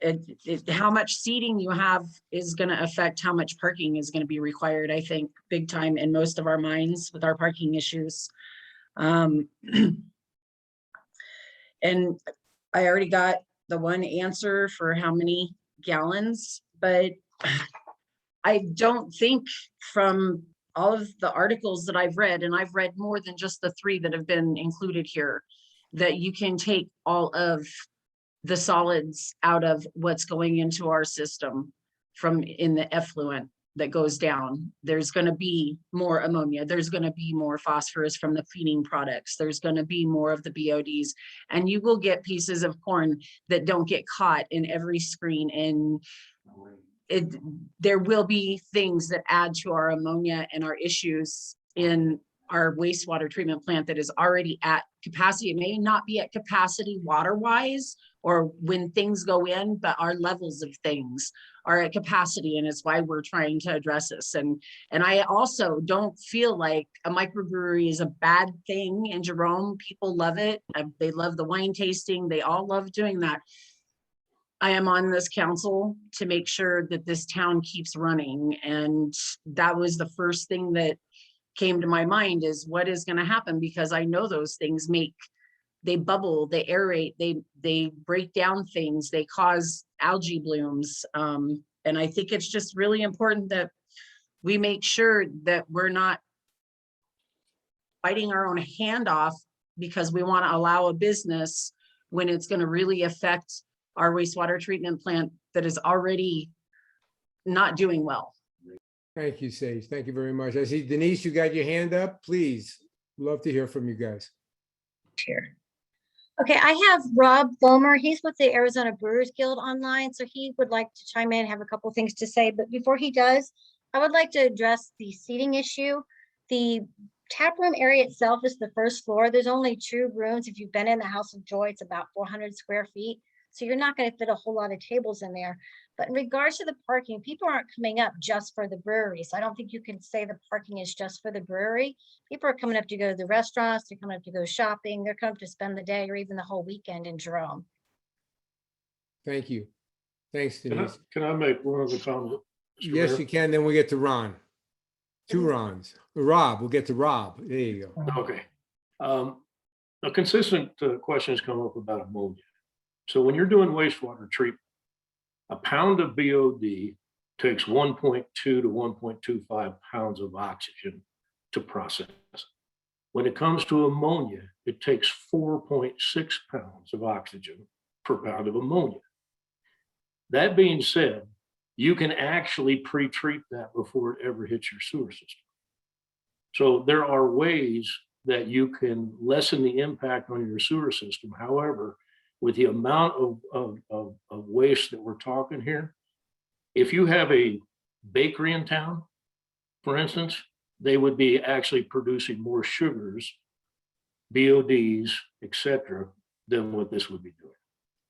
how much seating you have is going to affect how much parking is going to be required, I think, big time in most of our minds with our parking issues. And I already got the one answer for how many gallons, but I don't think from all of the articles that I've read, and I've read more than just the 3 that have been included here, that you can take all of the solids out of what's going into our system from in the effluent that goes down. There's going to be more ammonia. There's going to be more phosphorus from the feeding products. There's going to be more of the BODs, and you will get pieces of corn that don't get caught in every screen. And there will be things that add to our ammonia and our issues in our wastewater treatment plant that is already at capacity. It may not be at capacity water wise or when things go in, but our levels of things are at capacity, and it's why we're trying to address this. And I also don't feel like a microbrewery is a bad thing in Jerome. People love it. They love the wine tasting. They all love doing that. I am on this council to make sure that this town keeps running. And that was the first thing that came to my mind is what is going to happen, because I know those things they bubble, they aerate, they break down things, they cause algae blooms. And I think it's just really important that we make sure that we're not biting our own hand off because we want to allow a business when it's going to really affect our wastewater treatment plant that is already not doing well. Thank you, Sage. Thank you very much. I see Denise, you got your hand up. Please, love to hear from you guys. Sure. Okay, I have Rob Fulmer. He's with the Arizona Brewers Guild online, so he would like to chime in, have a couple things to say. But before he does, I would like to address the seating issue. The tap room area itself is the first floor. There's only 2 rooms. If you've been in the House of Joy, it's about 400 square feet. So you're not going to fit a whole lot of tables in there. But in regards to the parking, people aren't coming up just for the brewery. So I don't think you can say the parking is just for the brewery. People are coming up to go to the restaurants, they're coming up to go shopping, they're coming up to spend the day or even the whole weekend in Jerome. Thank you. Thanks, Can I, Denise. can I make one other comment? Mr. Yes, Mayor? you can. Then we get to Ron. 2 Rons. Rob, we'll get to Rob. There you go. Okay. A consistent question has come up about ammonia. So when you're doing wastewater treatment, a pound of BOD takes 1.2 to 1.25 pounds of oxygen to process. When it comes to ammonia, it takes 4.6 pounds of oxygen per pound of ammonia. That being said, you can actually pre-treat that before it ever hits your sewer system. So there are ways that you can lessen the impact on your sewer system. However, with the amount of waste that we're talking here, if you have a bakery in town, for instance, they would be actually producing more sugars, BODs, etc., than what this would be doing.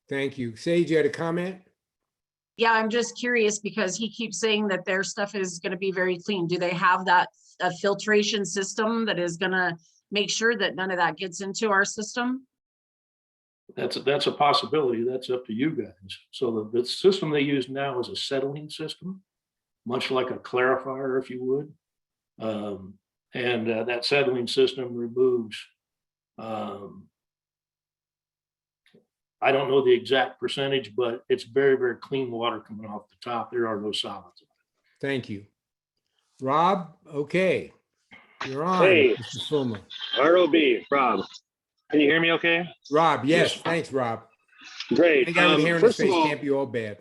Thank you. Sage, you had a comment? Yeah, I'm just curious because he keeps saying that their stuff is going to be very clean. Do they have that a filtration system that is going to make sure that none of that gets into our system? That's a possibility. That's up to you guys. So the system they use now is a settling system, much like a clarifier, if you would. That settling system removes, I don't know the exact percentage, but it's very, very clean water coming off the top. There are no solids. Thank you. Rob, okay. You're on, Hey. Mr. Fulmer. ROB, Rob. Can you hear me okay? Rob, yes. Thanks, Rob. Great. The guy with hair in his First of face all, can't be all bad.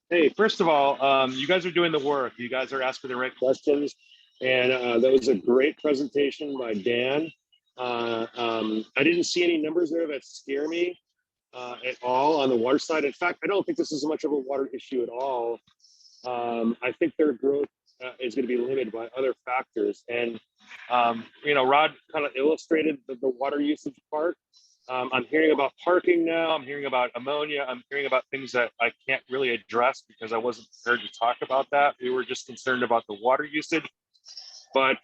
hey, first of all, you guys are doing the work. You guys are asking the right questions. And that was a great presentation by Dan. I didn't see any numbers there that scare me at all on the water side. In fact, I don't think this is much of a water issue at all. I think their growth is going to be limited by other factors. And, Rod kind of illustrated the water usage part. I'm hearing about parking now. I'm hearing about ammonia. I'm hearing about things that I can't really address because I wasn't prepared to talk about that. We were just concerned about the water usage. But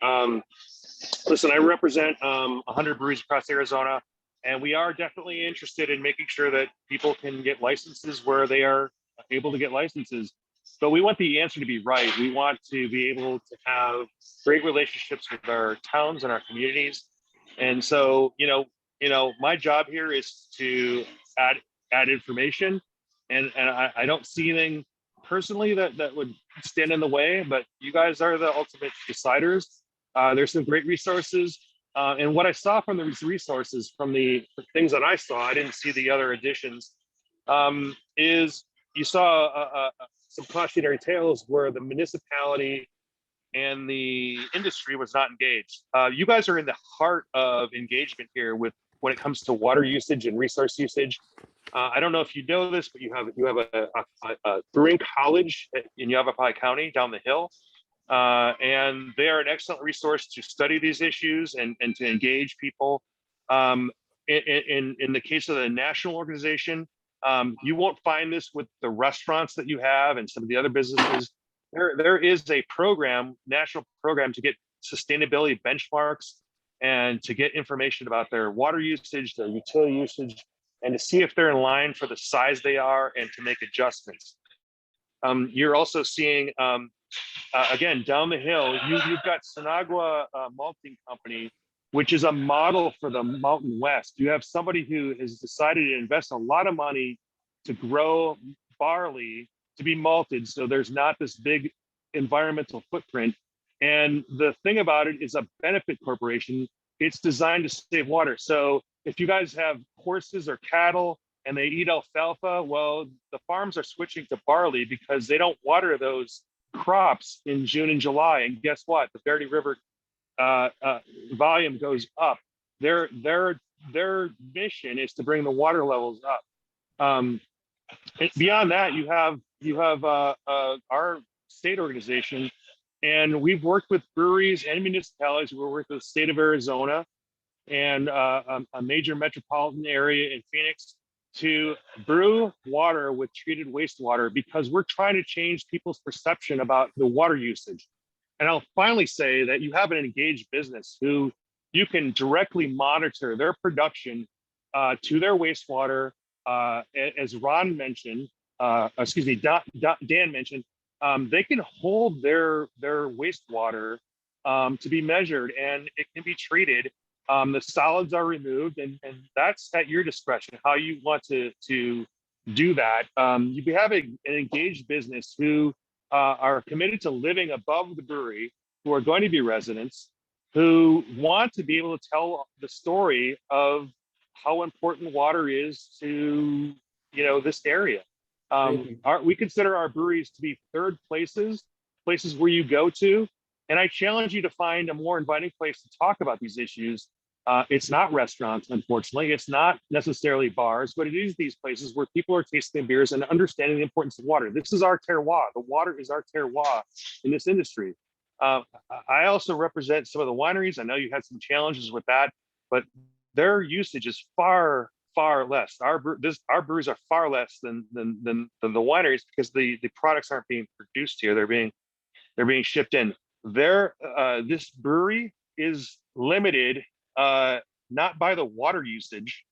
listen, I represent 100 breweries across Arizona, and we are definitely interested in making sure that people can get licenses where they are able to get licenses. But we want the answer to be right. We want to be able to have great relationships with our towns and our communities. And so, my job here is to add information, and I don't see anything personally that would stand in the way, but you guys are the ultimate deciders. There's some great resources. And what I saw from the resources, from the things that I saw, I didn't see the other additions, is you saw some cautionary tales where the municipality and the industry was not engaged. You guys are in the heart of engagement here when it comes to water usage and resource usage. I don't know if you know this, but you have a brewing college in Yavapai County down the hill. And they are an excellent resource to study these issues and to engage people. In the case of the national organization, you won't find this with the restaurants that you have and some of the other businesses. There is a national program to get sustainability benchmarks and to get information about their water usage, their utility usage, and to see if they're in line for the size they are and to make adjustments. You're also seeing, again, down the hill, you've got Sinagua Malting Company, which is a model for the Mountain West. You have somebody who has decided to invest a lot of money to grow barley to be malted, so there's not this big environmental footprint. And the thing about it is a benefit corporation. It's designed to save water. So if you guys have horses or cattle and they eat alfalfa, well, the farms are switching to barley because they don't water those crops in June and July. And guess what? The Verde River volume goes up. Their mission is to bring the water levels up. Beyond that, you have our state organization, and we've worked with breweries and municipalities. We're working with the state of Arizona and a major metropolitan area in Phoenix to brew water with treated wastewater because we're trying to change people's perception about the water usage. And I'll finally say that you have an engaged business who you can directly monitor their production to their wastewater. As Ron mentioned, Dan mentioned, they can hold their wastewater to be measured and it can be treated. The solids are removed, and that's at your discretion how you want to do that. You have an engaged business who are committed to living above the brewery, who are going to be residents, who want to be able to tell the story of how important water is to this area. We consider our breweries to be third places where you go to, and I challenge you to find a more inviting place to talk about these issues. It's not restaurants, unfortunately. It's not necessarily bars, but it is these places where people are tasting beers and understanding the importance of water. This is our terroir. The water is our terroir in this industry. I also represent some of the wineries. I know you had some challenges with that, but their usage is far less. Our breweries are far less than the wineries because the products aren't being produced here. They're being shipped in. This brewery is limited not by the water usage,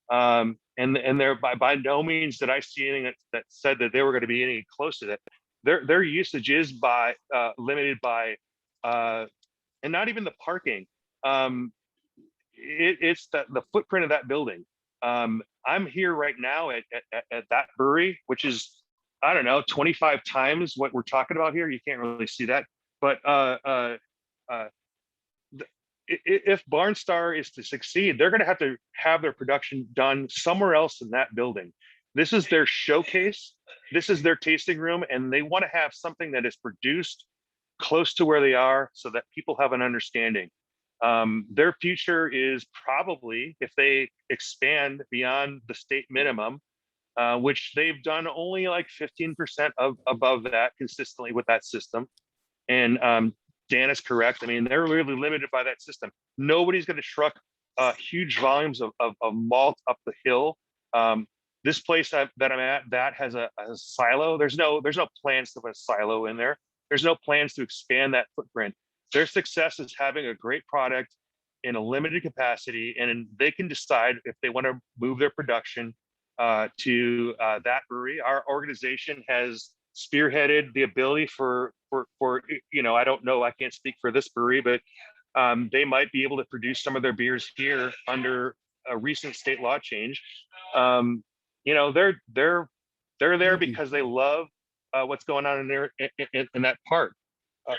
and there by no means did I see anything that said that they were going to be any close to that. Their usage is limited by and not even the parking. It's the footprint of that building. I'm here right now at that brewery, which is, I don't know, 25 times what we're talking about here. You can't really see that, but if Barnstar is to succeed, they're going to have their production done somewhere else in that building. This is their showcase. This is their tasting room, and they want to have something that is produced close to where they are so that people have an understanding. Their future is probably, if they expand beyond the state minimum, which they've done only like 15% above that consistently with that system. And Dan is correct. I mean, they're really limited by that system. Nobody's going to truck huge volumes of malt up the hill. This place that I'm at, that has a silo. There's no plans to put a silo in there. There's no plans to expand that footprint. Their success is having a great product in a limited capacity, and they can decide if they want to move their production to that brewery. Our organization has spearheaded the ability for I don't know, I can't speak for this brewery, but they might be able to produce some of their beers here under a recent state law change. They're there because they love what's going on in there in that part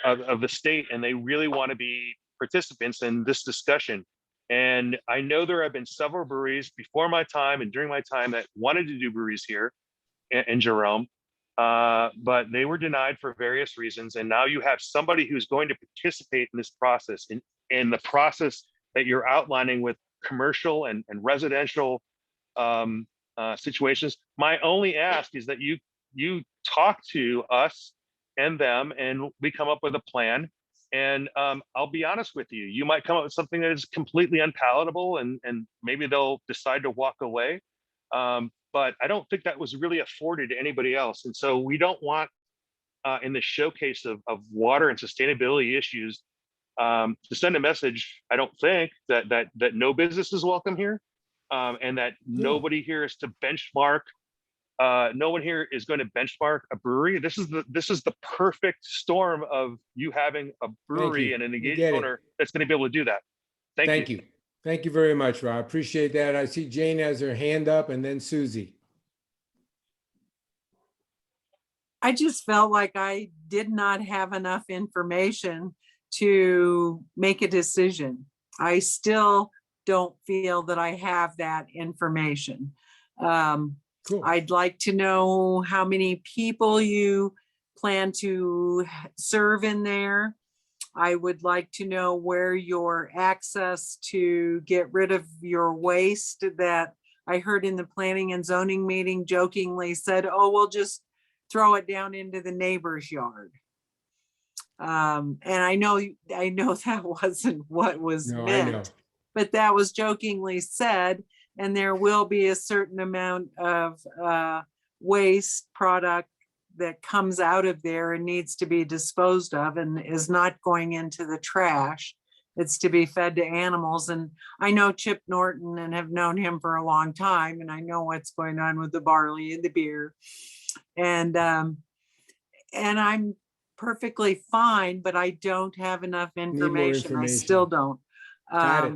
of the state, and they really want to be participants in this discussion. And I know there have been several breweries before my time and during my time that wanted to do breweries here in Jerome, but they were denied for various reasons. And now you have somebody who's going to participate in this process, in the process that you're outlining with commercial and residential situations. My only ask is that you talk to us and them, and we come up with a plan. And I'll be honest with you, you might come up with something that is completely unpalatable, and maybe they'll decide to walk away. But I don't think that was really afforded to anybody else. And so we don't want, in the showcase of water and sustainability issues, to send a message, I don't think, that no business is welcome here. and that nobody here is to benchmark. No one here is going to benchmark a brewery. This is the perfect storm of you having a brewery you. and an We engaged get it. owner that's going to be able to do that. Thank you. Thank you very much, Rob. Appreciate that. I see Jane has her hand up, and then Susie. I just felt like I did not have enough information to make a decision. I still don't feel that I have that information. I'd like to know how many people you plan to serve in there. I would like to know where your access to get rid of your waste that I heard in the planning and zoning meeting jokingly said, oh, we'll just throw it down into the neighbor's yard. And I know that wasn't what was No, I meant, know. but that was jokingly said. And there will be a certain amount of waste product that comes out of there and needs to be disposed of and is not going into the trash. It's to be fed to animals. And I know Chip Norton and have known him for a long time, and I know what's going on with the barley and the beer. And I'm perfectly fine, but I don't have enough information. I still don't. Got it.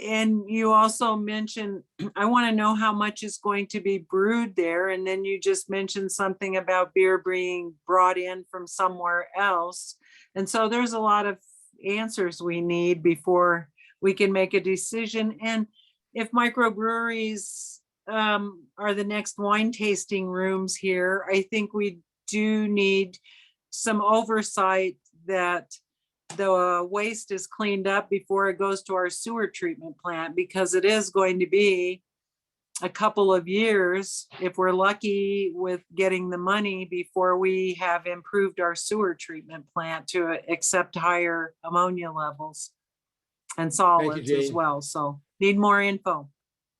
And you also mentioned, I want to know how much is going to be brewed there. And then you just mentioned something about beer being brought in from somewhere else. And so there's a lot of answers we need before we can make a decision. And if microbreweries are the next wine tasting rooms here, I think we do need some oversight that the waste is cleaned up before it goes to our sewer treatment plant, because it is going to be a couple of years, if we're lucky with getting the money, before we have improved our sewer treatment plant to accept higher ammonia levels and solids as Jane. well. So need more info.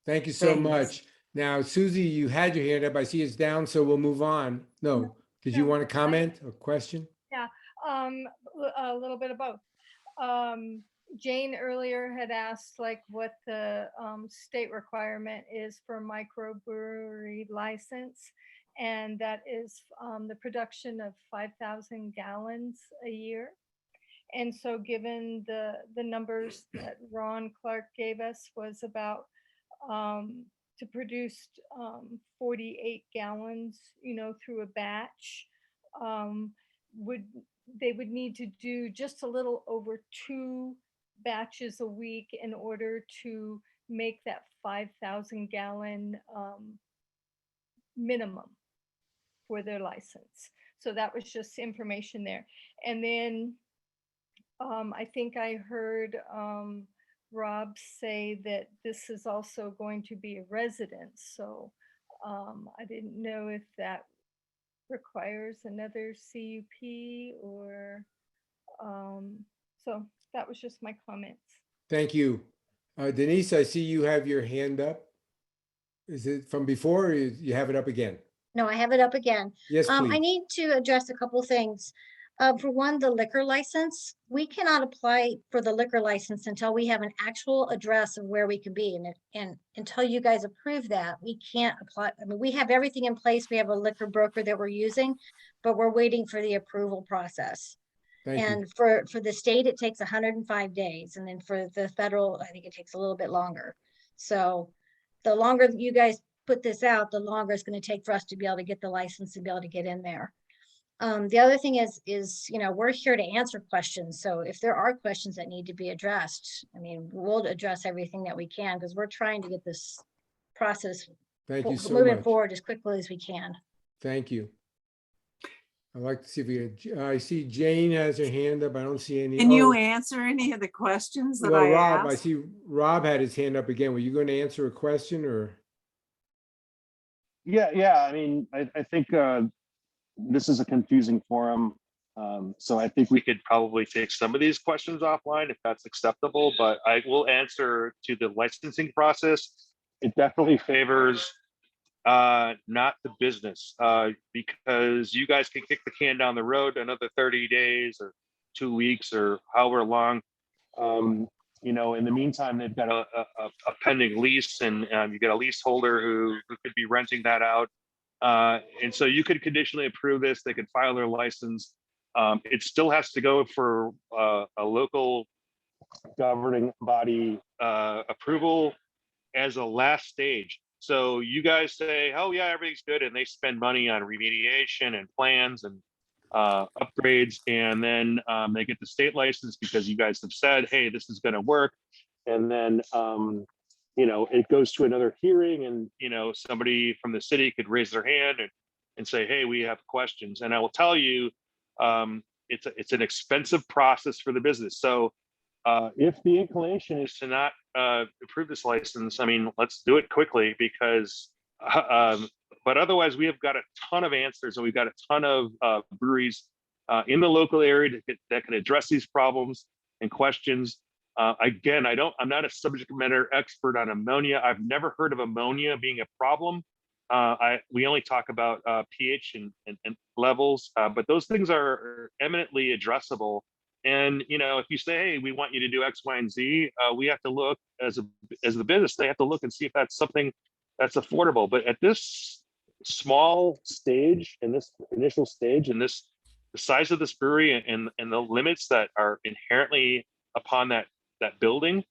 Thank you so Thanks. much. Now, Susie, you had your hand up. I see it's down, so we'll move on. No, did you want to comment or question? Yeah, a little bit of both. Jane earlier had asked like what the state requirement is for microbrewery license. And that is the production of 5,000 gallons a year. And so given the numbers that Ron Clark gave us was about to produce 48 gallons, through a batch, they would need to do just a little over 2 batches a week in order to make that 5,000 gallon minimum for their license. So that was just information there. And then I think I heard Rob say that this is also going to be a residence. So I didn't know if that requires another CUP or so that was just my comments. Thank you. Denise, I see you have your hand up. Is it from before or you have it up again? No, I have it up again. Yes, I please. need to address a couple things. For one, the liquor license, we cannot apply for the liquor license until we have an actual address of where we can be. And until you guys approve that, we can't apply. I mean, we have everything in place. We have a liquor broker that we're using, but we're waiting for the approval process. And for the state, it takes 105 days. And then for the federal, I think it takes a little bit longer. So the longer you guys put this out, the longer it's going to take for us to be able to get the license and be able to get in there. The other thing is, we're here to answer questions. So if there are questions that need to be addressed, I mean, we'll address everything that we can, because we're trying to get this process moving forward as quickly as we can. Thank you. I'd like to see if I see Jane has her hand up. I don't see any. Can you answer any of the questions that I Rob, asked? I see Rob had his hand up again. Were you going to answer a question or? Yeah. I mean, I think this is a confusing forum. So I think we could probably take some of these questions offline if that's acceptable, but I will answer to the licensing process. It definitely favors not the business, because you guys can kick the can down the road another 30 days or 2 weeks or however long. You know, in the meantime, they've got a pending lease, and you got a leaseholder who could be renting that out. And so you could conditionally approve this. They could file their license. It still has to go for a local governing body approval as a last stage. So you guys say, oh yeah, everything's good, and they spend money on remediation and plans and upgrades, and then they get the state license because you guys have said, hey, this is going to work. And then you know, it goes to another hearing, and you know, somebody from the city could raise their hand and say, hey, we have questions. And I will tell you, it's an expensive process for the business. So if the inclination is to not approve this license, I mean, let's do it quickly, because but otherwise we have got a ton of answers, and we've got a ton of breweries in the local area that can address these problems and questions. Again, I'm not a subject matter expert on ammonia. I've never heard of ammonia being a problem. We only talk about pH and levels, but those things are eminently addressable. And you know, if you say, hey, we want you to do X, Y, and Z, we have to look as the business. They have to look and see if that's something that's affordable. But at this small stage, in this initial stage, and the size of this brewery and the limits that are inherently upon that building,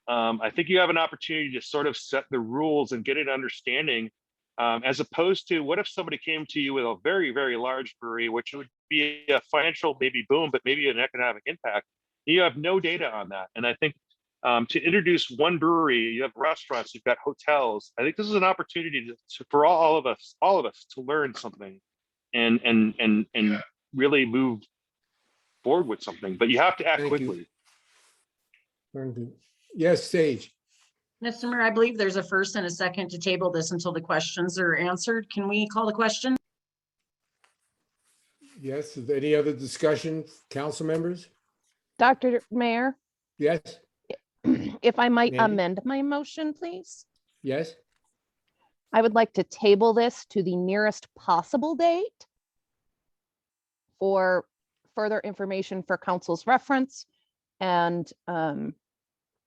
I think you have an opportunity to sort of set the rules and get an understanding, as opposed to what if somebody came to you with a very, very large brewery, which would be a financial maybe boom, but maybe an economic impact. You have no data on that. And I think to introduce one brewery, you have restaurants, you've got hotels. I think this is an opportunity for all of us to learn something and really move forward with something. But you have to act quickly. Yes, Sage. Mr. Mayor, I believe there's a first and a second to table this until the questions are answered. Can we call the question? Yes, is there any other discussion, council members? Dr. Mayor, Yes, if I might Mandy? amend my motion, please. yes, I would like to table this to the nearest possible date for further information for council's reference. And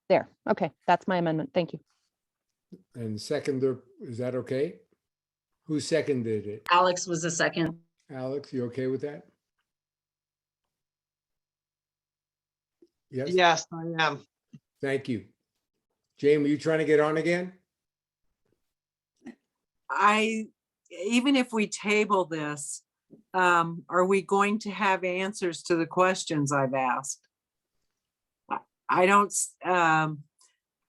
there, okay, that's my amendment. Thank you. and seconder, is that okay? Who seconded it? Alex was the second. Alex, you okay with that? Yes, Yes, I am. thank you. Jane, were you trying to get on again? Even if we table this, are we going to have answers to the questions I've asked? I don't,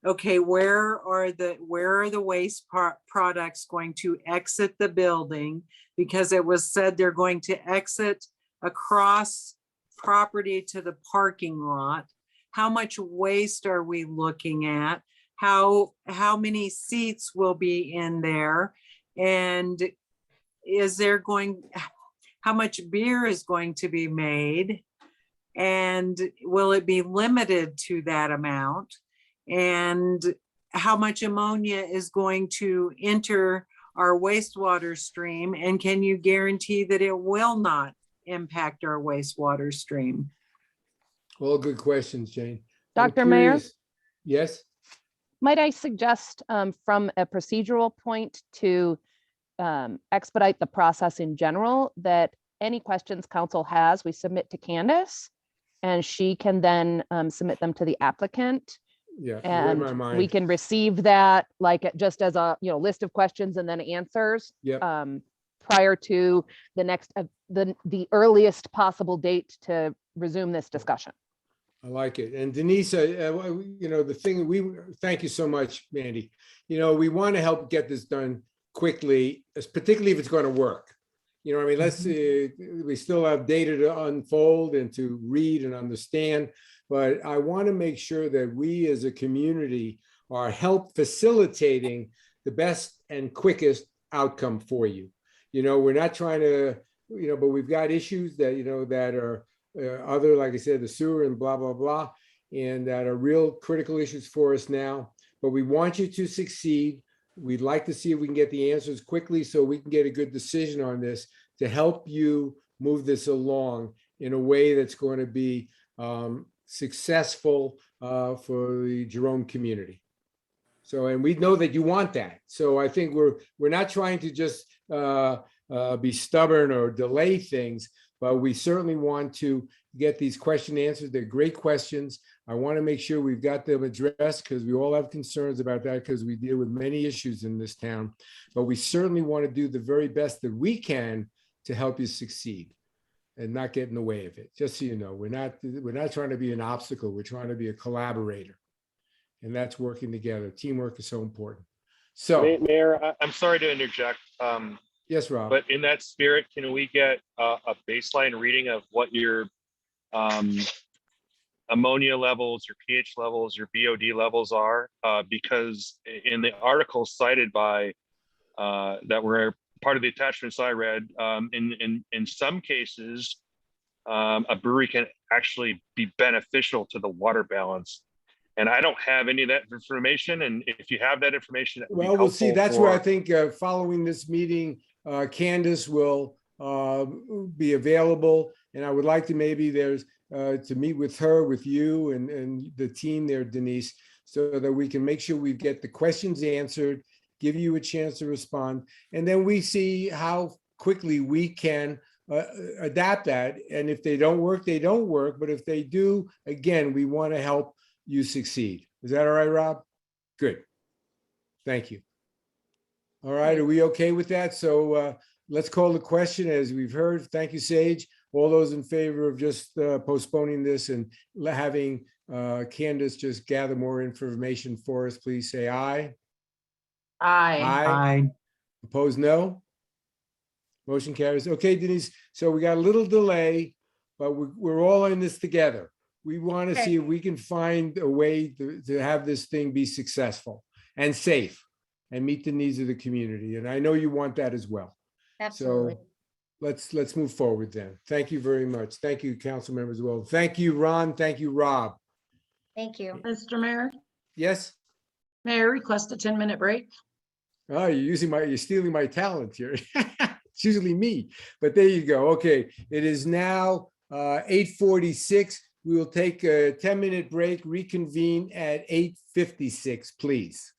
okay, where are the waste products going to exit the building? Because it was said they're going to exit across property to the parking lot. How much waste are we looking at? How many seats will be in there? And how much beer is going to be made? And will it be limited to that amount? And how much ammonia is going to enter our wastewater stream? And can you guarantee that it will not impact our wastewater stream? All good questions, Jane. I'm Dr. Mayor? curious- Yes, Might I suggest from a procedural point to expedite the process in general, that any questions council has, we submit to Candace, and she can then submit them to the applicant. yeah, you read my And mind. we can receive that like just as a list of questions and then answers Yep. prior to the next the earliest possible date to resume this discussion. I like it. And Denise, the thing thank you so much, Mandy. We want to help get this done quickly, particularly if it's going to work. I mean, let's see, we still have data to unfold and to read and understand, but I want to make sure that we as a community are facilitating the best and quickest outcome for you. We're not trying to, but we've got issues that, that are other, like I said, the sewer and blah, blah, blah, and that are real critical issues for us now. But we want you to succeed. We'd like to see if we can get the answers quickly so we can get a good decision on this to help you move this along in a way that's going to be successful for the Jerome community. So, and we know that you want that. So I think we're not trying to just be stubborn or delay things, but we certainly want to get these questions answered. They're great questions. I want to make sure we've got them addressed because we all have concerns about that because we deal with many issues in this town. But we certainly want to do the very best that we can to help you succeed and not get in the way of it. Just so you know, we're not trying to be an obstacle. We're trying to be a collaborator. And that's working together. Teamwork is so important. So, Mayor, I'm sorry to interject. Yes, Rob. But in that spirit, can we get a baseline reading of what your ammonia levels, your pH levels, your BOD levels are? Because in the articles cited by that were part of the attachments I read, in some cases, a brewery can actually be beneficial to the water balance. And I don't have any of that information. And if you have that information, that would be well, we'll see. helpful That's where I for- think following this meeting, Candace will be available. And I would like to maybe to meet with her, with you and the team there, Denise, so that we can make sure we get the questions answered, give you a chance to respond. And then we see how quickly we can adapt that. And if they don't work, they don't work. But if they do, again, we want to help you succeed. Is that all right, Rob? Good. Thank you. All right, are we okay with that? So let's call the question as we've heard. Thank you, Sage. All those in favor of just postponing this and having Candace just gather more information for us, please say aye. Aye. Aye. Opposed, no? Motion carries. Okay, Denise, so we got a little delay, but we're all in this together. We want to see if we can find a way to have this thing be successful and safe and meet the needs of the community. And I know you want that as well. Absolutely. So let's move forward then. Thank you very much. Thank you, council members as well. Thank you, Ron. Thank you, Rob. Thank you. Mr. Mayor, Yes? may I request a 10-minute break? Oh, you're stealing my talent here. It's usually me, but there you go. Okay, it is now 8:46. We will take a 10-minute break, reconvene at 8:56, please.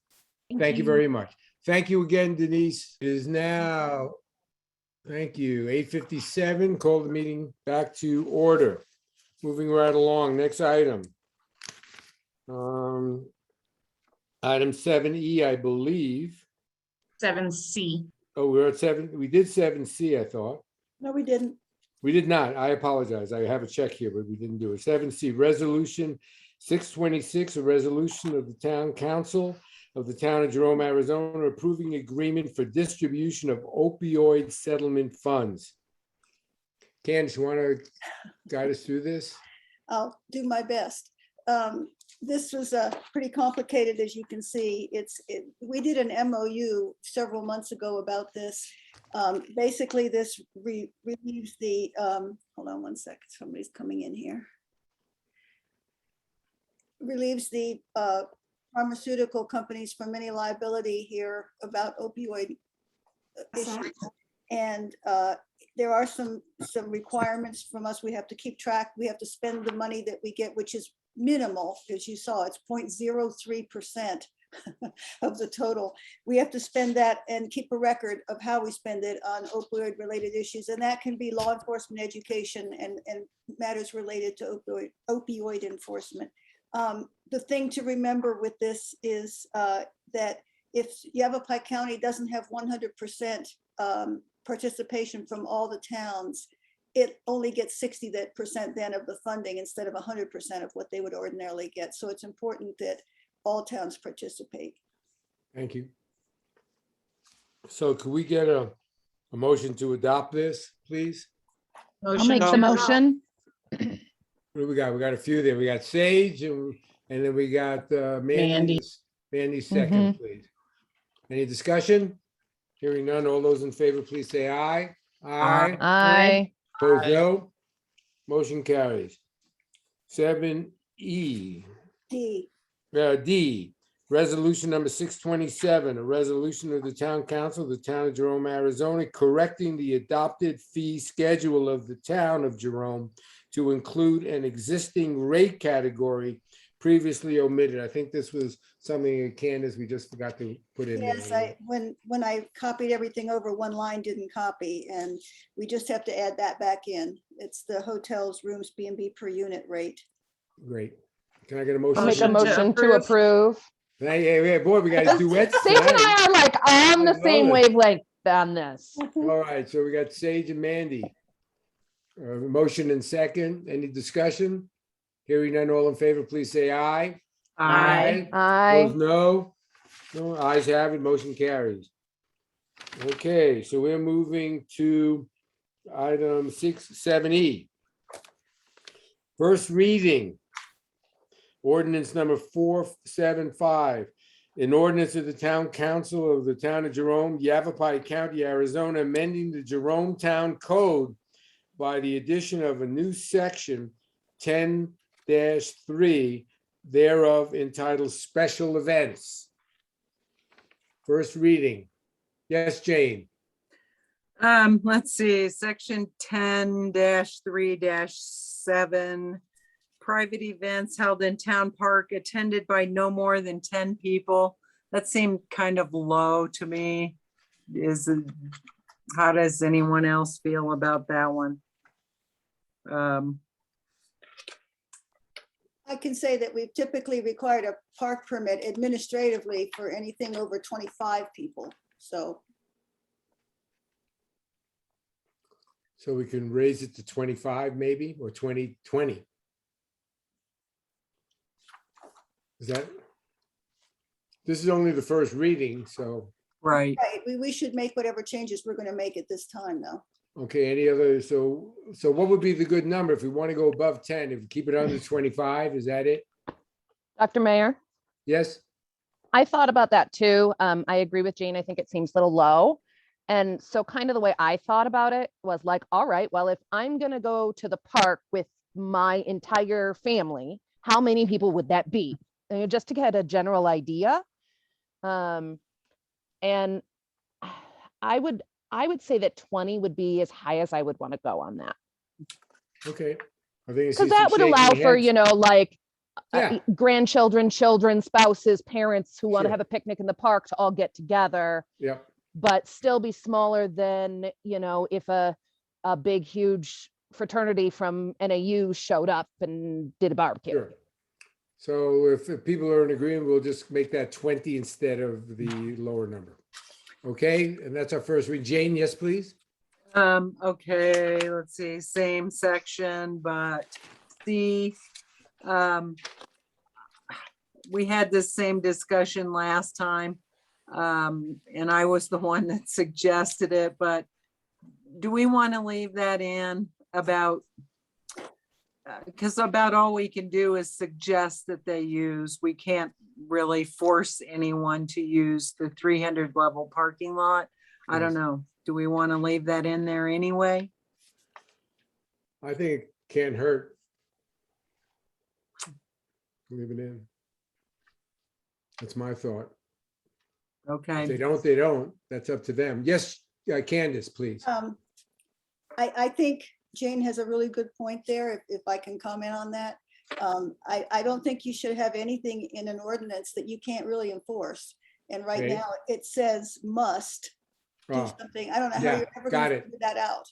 Thank you very much. Thank you again, Denise. It is now, thank you, 8:57. Call the meeting back to order. Moving right along, next item. Item 7E, I believe. 7C. Oh, we're at 7, we did 7C, I thought. No, we didn't. We did not. I apologize. I have a check here, but we didn't do it. 7C, Resolution 626, a resolution of the Town Council of the Town of Jerome, Arizona, approving agreement for distribution of opioid settlement funds. Candace, you want to guide us through this? I'll do my best. This was pretty complicated, as you can see. We did an MOU several months ago about this. Basically, this relieves the, hold on one second, somebody's coming in here. Relieves the pharmaceutical companies from any liability here about opioid issues. And there are some requirements from us. We have to keep track. We have to spend the money that we get, which is minimal, as you saw. It's 0.03% of the total. We have to spend that and keep a record of how we spend it on opioid related issues. And that can be law enforcement, education, and matters related to opioid enforcement. The thing to remember with this is that if Yavapai County doesn't have 100% participation from all the towns, it only gets 60% then of the funding instead of 100% of what they would ordinarily get. So it's important that all towns participate. Thank you. So could we get a motion to adopt this, please? I'll make the motion. What do we got? We got a few there. We got Sage and then we got Mandy. Mandy second, please. Any discussion? Hearing none, all those in favor, please say aye. Aye. Aye. Opposed, no. Motion carries. 7E. D. D, resolution number 627, a resolution of the Town Council of the Town of Jerome, Arizona, correcting the adopted fee schedule of the Town of Jerome to include an existing rate category previously omitted. I think this was something, Candace, we just forgot to put in Yes, there. when I copied everything over, one line didn't copy, and we just have to add that back in. It's the hotels, rooms, B&B per unit rate. Great. Can I get a I'll motion? make a Motion to motion to approve. Hey, boy, we got duets Sage and tonight. I are like on the I same love it. wavelength on this. All right, so we got Sage and Mandy. Motion and second. Any discussion? Hearing none, all in favor, please say aye. Aye. Aye. Opposed, no. No, ayes have it, motion carries. Okay, so we're moving to item 6-7E. First reading. Ordinance number 475. An ordinance of the Town Council of the Town of Jerome, Yavapai County, Arizona, amending the Jerome Town Code by the addition of a new section 10-3 thereof entitled Special Events. First reading. Yes, Jane. Let's see, section 10-3-7. Private events held in town park attended by no more than 10 people. That seemed kind of low to me. How does anyone else feel about that one? I can say that we've typically required a park permit administratively for anything over 25 people. So We can raise it to 25 maybe, or 20. Is that? This is only the first reading, so, Right. right, we should make whatever changes we're going to make at this time, though. okay, any other, so what would be the good number if we want to go above 10, if we keep it under 25, is that it? Dr. Mayor, Yes? I thought about that too. I agree with Jane. I think it seems a little low. And so kind of the way I thought about it was like, all right, well, if I'm going to go to the park with my entire family, how many people would that be? Just to get a general idea. And I would say that 20 would be as high as I would want to go on that. Okay. I think Because that would allow for, like Yeah. grandchildren, children, spouses, parents who want to Sure. have a picnic in the park to all get together, Yeah, but still be smaller than, if a big, huge fraternity from NAU showed up and did a barbecue. sure. So if people are in agreement, we'll just make that 20 instead of the lower number. Okay, and that's our first read. Jane, yes, please? Okay, let's see, same section, but we had this same discussion last time. And I was the one that suggested it, but do we want to leave that in about, because about all we can do is suggest that they use, we can't really force anyone to use the 300 level parking lot. I don't Yes. know. Do we want to leave that in there anyway? I think it can't hurt. Leave it in. That's my thought. If they Okay. don't, they don't. That's up to them. Yes, Candace, please. I think Jane has a really good point there, if I can comment on that. I don't think you should have anything in an ordinance that you can't really enforce. And right Okay. now, it says must do Oh, something. I don't know how yeah, you're ever got going to it. figure that out.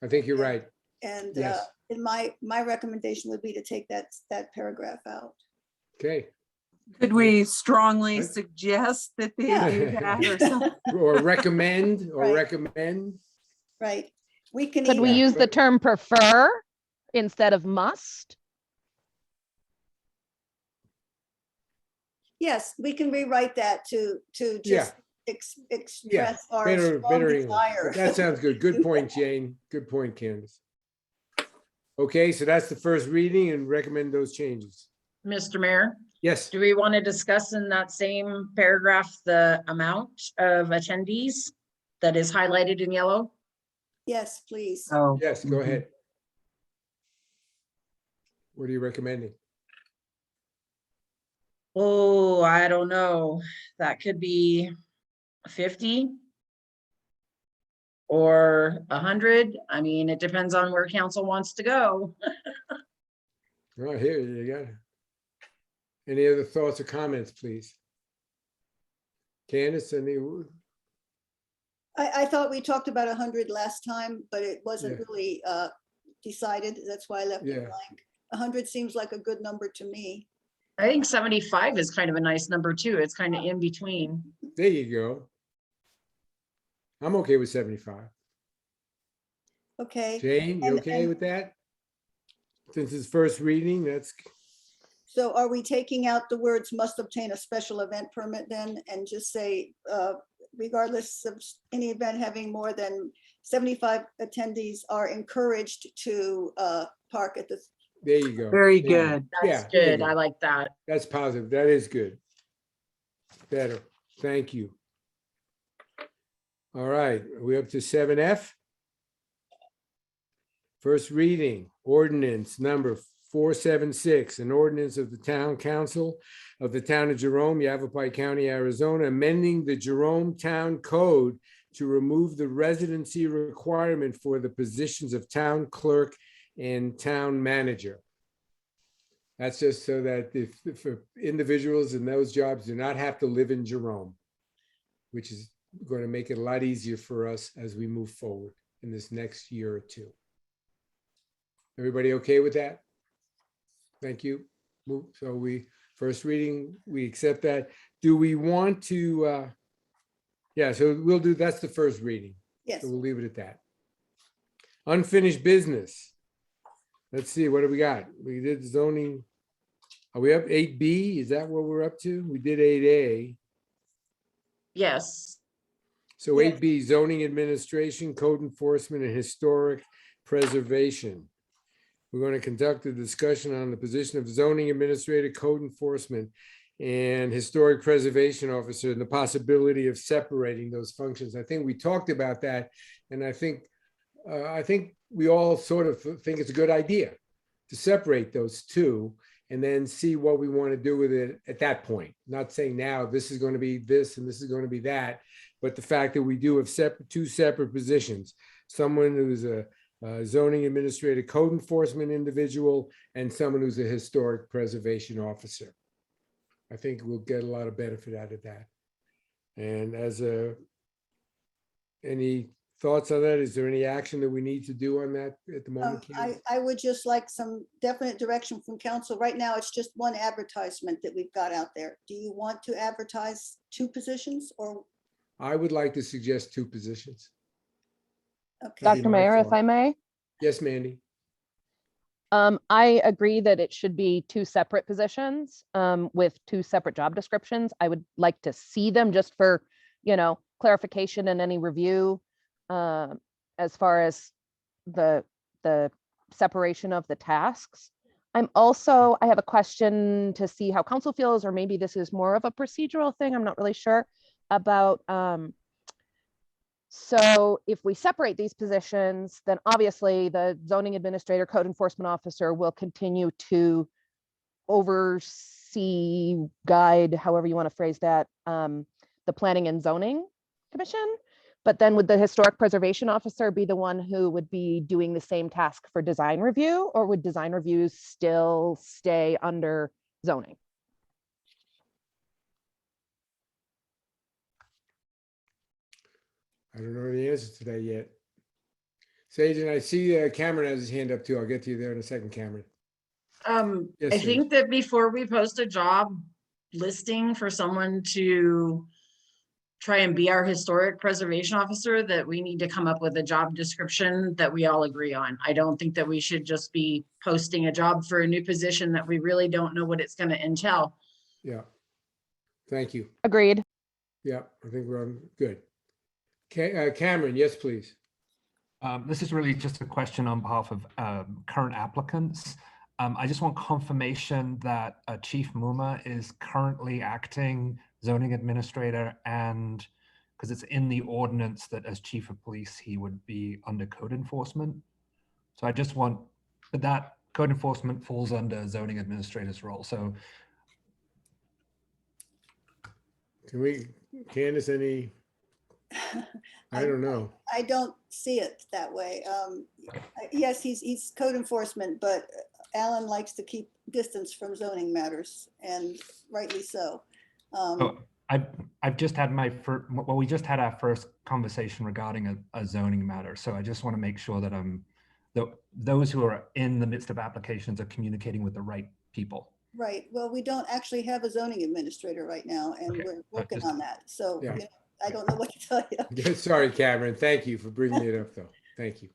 I think you're right. And Yes. in my recommendation would be to take that paragraph out. Okay. Could we strongly Right. suggest that they Yeah. do that or something? Or recommend, Right. recommend. Right. We can Could we even, use the but- term prefer instead of must? yes, we can rewrite that to Yeah. just Yeah, express our better strong English. desire. That sounds good. Good point, Jane. Good point, Candace. Okay, so that's the first reading and recommend those changes. Mr. Mayor, Yes, do we want to discuss in that same paragraph the amount of attendees that is highlighted in yellow? Yes, please. Oh. yes, go mhm. ahead. What are you recommending? Oh, I don't know. That could be 50. or 100. I mean, it depends on where council wants to go. Right here, you got it. Any other thoughts or comments, please? Candace, any? I thought we talked about 100 last time, but it wasn't Yeah. really decided. That's why I left it Yeah. blank. 100 seems like a good number to me. I think 75 is kind of a nice number too. It's kind of in between. There you go. I'm okay with 75. Okay. Jane, you And- okay and- with that? Since it's first reading, that's, So are we taking out the words must obtain a special event permit then and just say, regardless of any event having more than 75 attendees are encouraged to park at the, there you go. Very There you go. good. Yeah, That's there you good. go. I like that. That's positive. That is good. Better. Thank you. All right, are we up to 7F? First reading, ordinance number 476, an ordinance of the Town Council of the Town of Jerome, Yavapai County, Arizona, amending the Jerome Town Code to remove the residency requirement for the positions of town clerk and town manager. That's just so that if individuals in those jobs do not have to live in Jerome, which is going to make it a lot easier for us as we move forward in this next year or two. Everybody okay with that? Thank you. So we, first reading, we accept that. Do we want to, yeah, so we'll do, that's the first reading. yes. So we'll leave it at that. Unfinished business. Let's see, what do we got? We did zoning. Are we up 8B? Is that what we're up to? We did 8A. Yes. So Yes. 8B, zoning administration, code enforcement, and historic preservation. We're going to conduct a discussion on the position of zoning administrator, code enforcement, and historic preservation officer, and the possibility of separating those functions. I think we talked about that, and I think we all sort of think it's a good idea to separate those two and then see what we want to do with it at that point. Not saying now this is going to be this and this is going to be that, but the fact that we do have two separate positions, someone who's a zoning administrator, code enforcement individual, and someone who's a historic preservation officer. I think we'll get a lot of benefit out of that. And any thoughts on that? Is there any action that we need to do on that at the moment? Candace? I would just like some definite direction from council. Right now, it's just one advertisement that we've got out there. Do you want to advertise 2 positions or? I would like to suggest 2 positions. Okay. That'd be Dr. my Mayor, if thought. I may. Yes, Mandy. I agree that it should be 2 separate positions with 2 separate job descriptions. I would like to see them just for, clarification and any review as far as the separation of the tasks. I have a question to see how council feels, or maybe this is more of a procedural thing. I'm not really sure about. So if we separate these positions, then obviously the zoning administrator, code enforcement officer will continue to oversee, guide, however you want to phrase that, the planning and zoning commission. But then would the historic preservation officer be the one who would be doing the same task for design review, or would design reviews still stay under zoning? I don't know the answer to that yet. Sage, and I see Cameron has his hand up too. I'll get to you there in a second, Cameron. Yes, I Sage. think that before we post a job listing for someone to try and be our historic preservation officer, that we need to come up with a job description that we all agree on. I don't think that we should just be posting a job for a new position that we really don't know what it's going to entail. Yeah. Thank you. Agreed. Yeah, I think we're on good. Cameron, yes, please. This is really just a question on behalf of current applicants. I just want confirmation that Chief Muma is currently acting zoning administrator, and because it's in the ordinance that as chief of police, he would be under code enforcement. So I just want, but that code enforcement falls under zoning administrator's role. So Can we, Candace, any I don't know. I don't see it that way. Yes, he's code enforcement, but Alan likes to keep distance from zoning matters, and rightly so. Oh, I've just had my first, well, we just had our first conversation regarding a zoning matter. So I just want to make sure that those who are in the midst of applications are communicating with the right people. Right. Well, we don't actually have a zoning administrator right now, and Okay. we're working Just- on that. So Yeah. you know, I don't know what to tell you. Yeah, sorry, Cameron. Thank you for bringing it up, though. Thank you.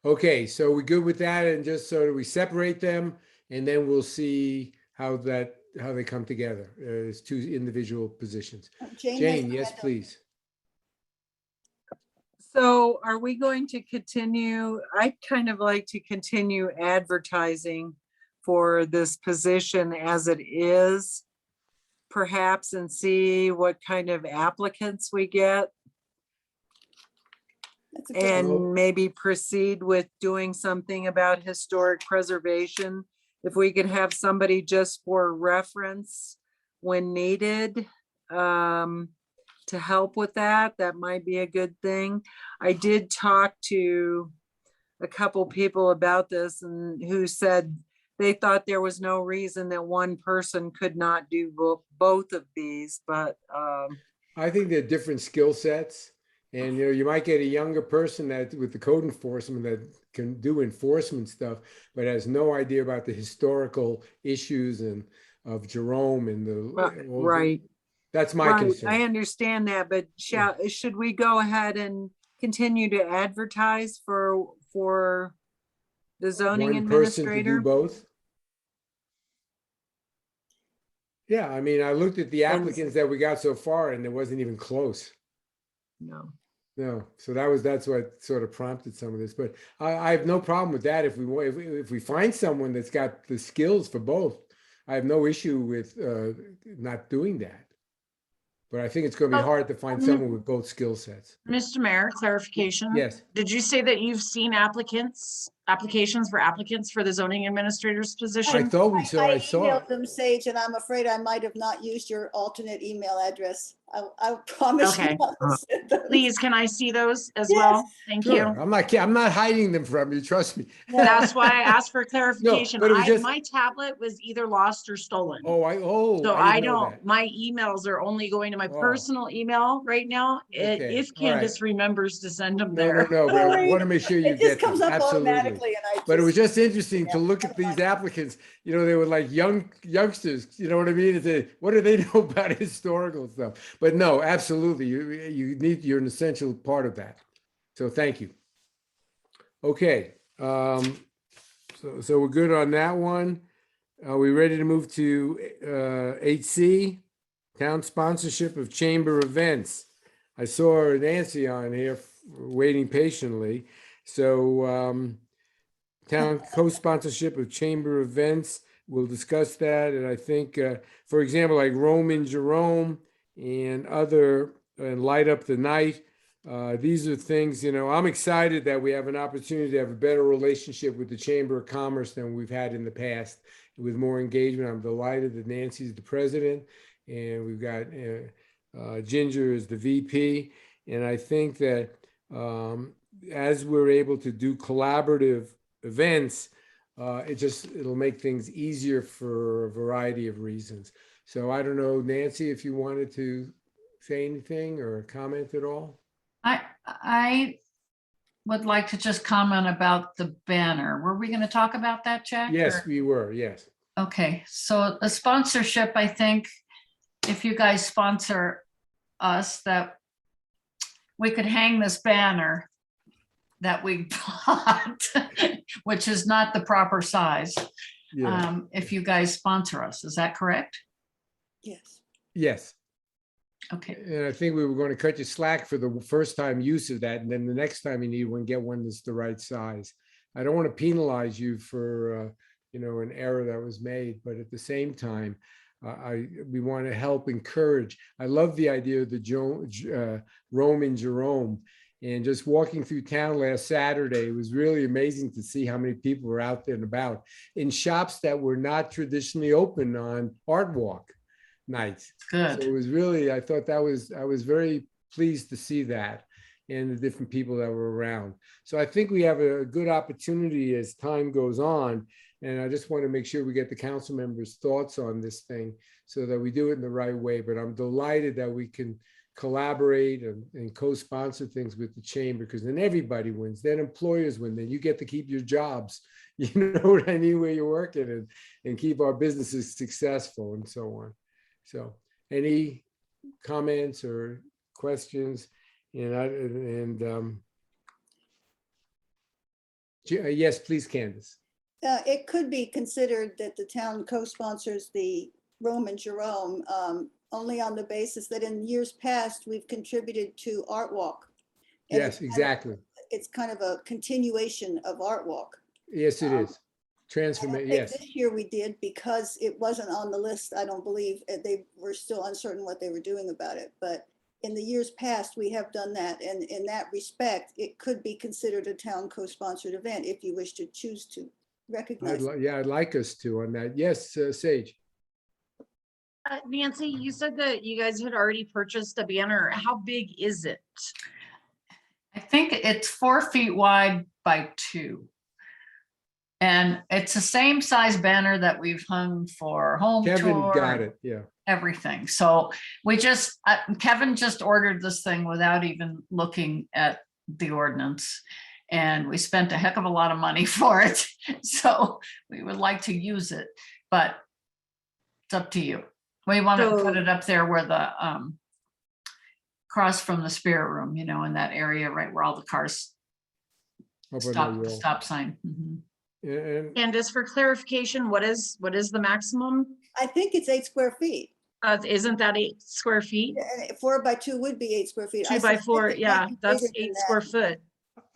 Okay, so we good with that, and just so that we separate them, and then we'll see how they come together as two individual positions. Jane has Jane, her yes, hand up. please. So are we going to continue? I'd kind of like to continue advertising for this position as it is, perhaps, and see what kind of applicants we get. That's a good idea. And maybe proceed with doing something about historic preservation. If we could have somebody just for reference when needed, to help with that, that might be a good thing. I did talk to a couple people about this and who said they thought there was no reason that one person could not do both of these, but I think they're different skill sets. And, you might get a younger person that with the code enforcement that can do enforcement stuff, but has no idea about the historical issues and of Jerome and all the- right. That's my Right, concern. I understand that, but should we go ahead and continue to advertise for the zoning One person to do administrator? both? Yeah, I mean, I looked at the applicants that we got so far and it wasn't even close. No. No, so that's what sort of prompted some of this, but I have no problem with that. If we find someone that's got the skills for both, I have no issue with not doing that. But I think it's going to be hard to find someone with both skill sets. Mr. Mayor, clarification. Yes. Did you say that you've seen applications for applicants for the zoning administrator's I position? thought we saw, I saw. emailed them, Sage, and I'm afraid I might have not used your alternate email address. I promise you. Okay. I will send those. Please, can I see those as Yes. well? Thank you. Sure, I'm not hiding them from you, trust me. That's why I asked for clarification. but it was just- My tablet was either lost or stolen. So I didn't know don't, that. my emails are only going to my personal email right now. Okay, If all right. Candace remembers to send them No, there. but I want to make sure you It get just comes them. up Absolutely. automatically and I. But it was just interesting to look at these applicants, they were like youngsters, you know what I mean? It's what do they know about historical stuff? But no, absolutely, you're an essential part of that. So thank you. Okay, so we're good on that one. Are we ready to move to 8C? Town sponsorship of chamber events. I saw Nancy on here waiting patiently. So town co-sponsorship of chamber events, we'll discuss that. And I think, for example, like Rome in Jerome and Light Up the Night. These are things, I'm excited that we have an opportunity to have a better relationship with the Chamber of Commerce than we've had in the past with more engagement. I'm delighted that Nancy's the president and we've got Ginger as the VP. And I think that as we're able to do collaborative events, it'll make things easier for a variety of reasons. So I don't know, Nancy, if you wanted to say anything or comment at all? I would like to just comment about the banner. Were we going to talk about that, Jack? Yes, or- we were, yes. Okay, so the sponsorship, I think, if you guys sponsor us, that we could hang this banner that we bought, which is not the proper size, Yeah. if you guys sponsor us. Is that correct? Yes. Yes. Okay. And I think we were going to cut you slack for the first time use of that. And then the next time you need one, get one that's the right size. I don't want to penalize you for, an error that was made, but at the same time, we want to help encourage. I love the idea of the Rome in Jerome. And just walking through town last Saturday, it was really amazing to see how many people were out there and about in shops that were not traditionally open on Art Walk nights. Good. So it was really, I thought I was very pleased to see that and the different people that were around. So I think we have a good opportunity as time goes on. And I just want to make sure we get the council members' thoughts on this thing so that we do it in the right way. But I'm delighted that we can collaborate and co-sponsor things with the chamber, because then everybody wins. Then employers win. Then you get to keep your jobs, you know what I mean, where you're working, and keep our businesses successful and so on. So any comments or questions? Yes, please, Candace. It could be considered that the town co-sponsors the Rome and Jerome, only on the basis that in years past, we've contributed to Art Walk. And Yes, exactly. It's kind of a continuation of Art Walk. Yes, it is. And I Transformation, think yes. This year we did because it wasn't on the list, I don't believe. They were still uncertain what they were doing about it. But in the years past, we have done that. And in that respect, it could be considered a town co-sponsored event if you wish to choose to recognize. Yeah, I'd like us to on that. Yes, Sage. Nancy, you said that you guys had already purchased a banner. How big is it? I think it's 4 feet wide by 2. And it's the same size banner that we've hung for home Kevin tour. got it, yeah. Everything. So we just, Kevin just ordered this thing without even looking at the ordinance. And we spent a heck of a lot of money for it. So we would like to use it, but it's up to you. We want to put it up there where the, across from the spirit room, you know, in that area, right where all the cars stop sign. Mhm. And just for clarification, what is the maximum? I think it's 8 square feet. Isn't that 8 square feet? And 4 by 2 would be 8 square feet. 2 by 4, yeah, that's 8 square foot.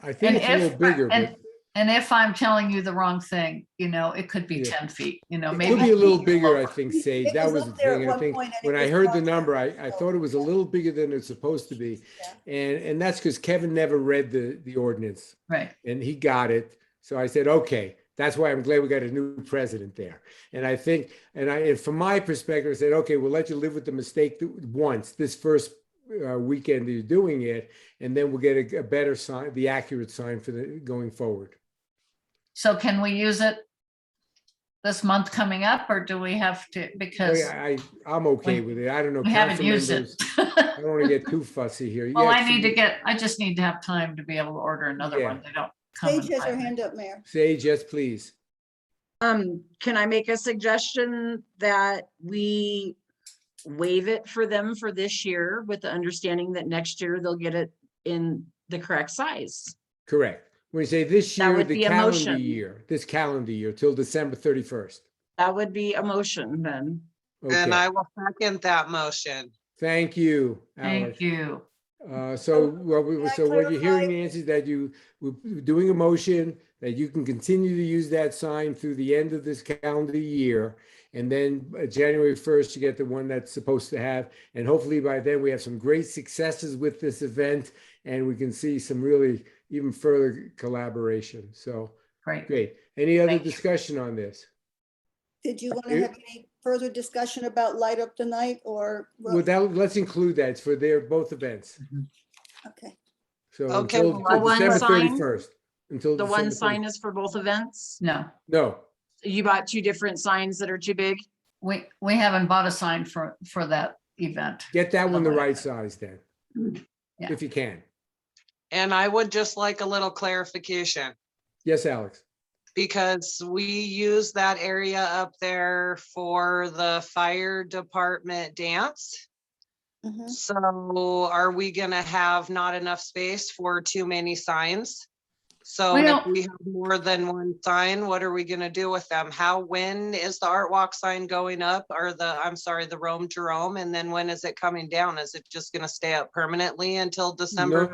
I think it's a little bigger, but And if I'm telling you the wrong thing, you know, it could be 10 feet, you know, it maybe. could be a little bigger, I think, Sage. It That was was up the there at thing. I one think point and when it I was heard the down there. number, I thought it was a little bigger than it's supposed to be. And that's because Kevin never read the ordinance. Right. And he got it. So I said, okay, that's why I'm glad we got a new president there. And I think, and from my perspective, I said, okay, we'll let you live with the mistake once, this first weekend that you're doing it, and then we'll get a better sign, the accurate sign for the going forward. So can we use it this month coming up, or do we have to, because I'm okay with it. I don't know. we haven't council used members, it. I don't want to get too fussy here. Well, Yeah, I just need to have time to be able to order another one. They don't come. Sage in has her 5 hand up, Mayor. Sage, yes, please. Can I make a suggestion that we waive it for them for this year with the understanding that next year they'll get it in the correct size? Correct. When you say this That year, would the be a calendar motion. year, this calendar year till December 31st. That would be a motion then. And Okay. I will second that motion. Thank you, Thank Alice. you. So what you're hearing, Nancy, is that we're doing a motion that you can continue to use that sign through the end of this calendar year. And then January 1st, you get the one that's supposed to have, and hopefully by then we have some great successes with this event and we can see some really even further collaboration. So great. Any other discussion on this? Did you want to have any further discussion about Light Up the Night or? Let's include that. It's for both events. Okay. So Okay, until the one December sign- 31st. Until The one December sign is for both events? No. No. You bought 2 different signs that are too big? We haven't bought a sign for that event. Get that one the right size then, Yeah. if you can. And I would just like a little clarification, Yes, Alex. because we use that area up there for the fire department dance. So are we gonna have not enough space for too many signs? So We if don't- we have more than one sign, what are we gonna do with them? When is the Art Walk sign going up, or the Rome Jerome? And then when is it coming down? Is it just gonna stay up permanently until December?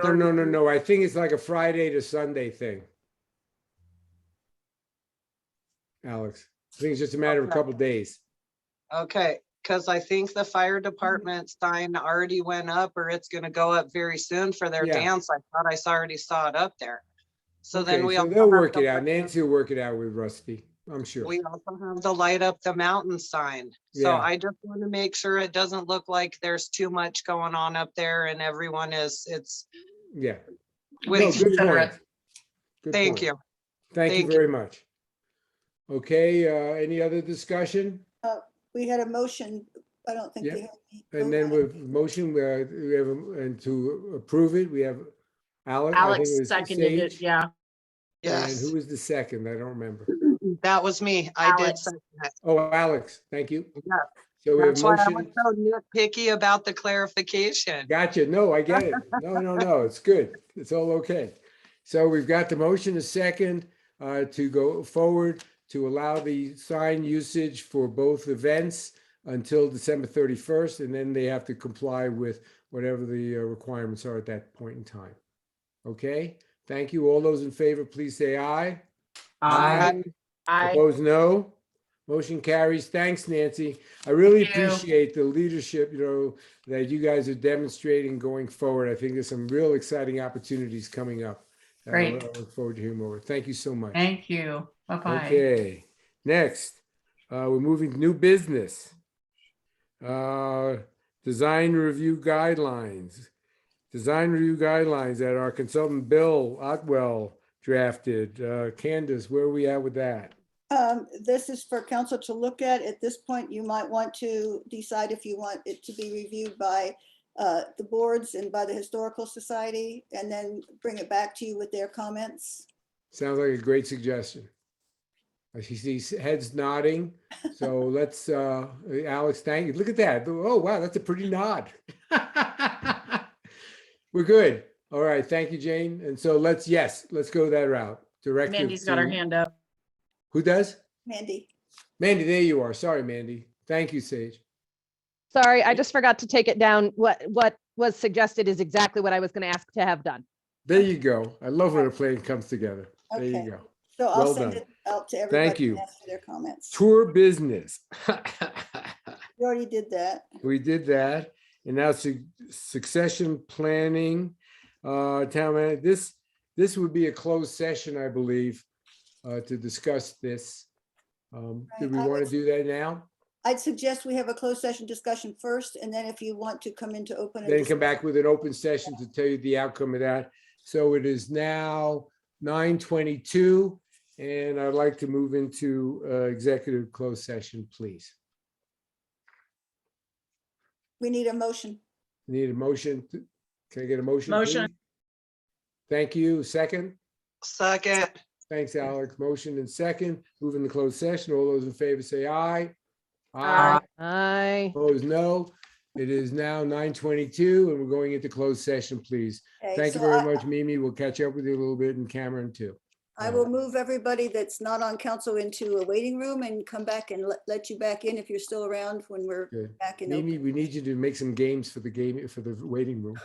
No. I think it's like a Friday to Sunday thing. Alex, I think it's just a matter of a couple days. Okay, because I think the fire department sign already went up, or it's gonna go up very soon for their Yeah. dance. I thought I already saw it up there. So then Okay, we so all. they'll work it out. Nancy will work it out with Rusty. I'm sure. We also have the light up the mountain sign. So Yeah. I just want to make sure it doesn't look like there's too much going on up there and everyone it's. Yeah. With- No, good Considerate. point. Good Thank point. you. Thank you Thank you. very much. Okay, any other discussion? We had a motion. I don't think Yeah. we had any And vote then on it. with motion, we have, and to approve it, we have Alex. I think Alex it was seconded it, Sage. yeah. And Yes, who was the second? I don't remember. that was me. I did. Alex. second it. Oh, Alex, thank you. Yeah, So we have that's why I was motion. so nitpicky about the clarification. Gotcha. No, I get it. No, it's good. It's all okay. So we've got the motion a second to go forward to allow the sign usage for both events until December 31st, and then they have to comply with whatever the requirements are at that point in time. Okay, thank you. All those in favor, please say aye. I, Opposed, no. Motion carries. Thanks, Nancy. I really Thank you. appreciate the leadership, that you guys are demonstrating going forward. I think there's some real exciting opportunities coming up. I Great. look forward to hearing more. Thank you so much. Thank you. Bye-bye. Okay, next, we're moving to new business. Design review guidelines. Design review guidelines that our consultant Bill Otwell drafted. Candace, where are we at with that? This is for council to look at. At this point, you might want to decide if you want it to be reviewed by the boards and by the Historical Society, and then bring it back to you with their comments. Sounds like a great suggestion. I see heads nodding. So let's, Alex, thank you. Look at that. Oh, wow, that's a pretty nod. We're good. All right. Thank you, Jane. And so let's go that route. Directive Mandy's got her to- hand up. Who does? Mandy. Mandy, there you are. Sorry, Mandy. Thank you, Sage. Sorry, I just forgot to take it down. What was suggested is exactly what I was going to ask to have done. There you go. I love when a plan comes together. There Okay. you go. So I'll Well send done. it out to everybody. Thank you. and ask for their comments. Tour business. You already did that. We did that. And now succession planning, town manager, this would be a closed session, I believe, to discuss this. Do we I want to would- do that now? I'd suggest we have a closed session discussion first, and then if you want to come into open. and Then dis- come back with an open session to tell you the outcome of that. So it is now 9:22, and I'd like to move into executive closed session, please. We need a motion. Need a motion? Can I get a motion? Motion. please? Thank you. Second? Second. Thanks, Alex. Motion and second. Moving to closed session. All those in favor say aye. Aye. Aye. Opposed, no. It is now 9:22 and we're going into closed session, please. Okay, Thank you so very much, Mimi. We'll catch up with you a little bit, and Cameron too. I will move everybody that's not on council into a waiting room and come back and let you back in if you're still around when we're Good. back in. Mimi, open. we need you to make some games for the waiting room.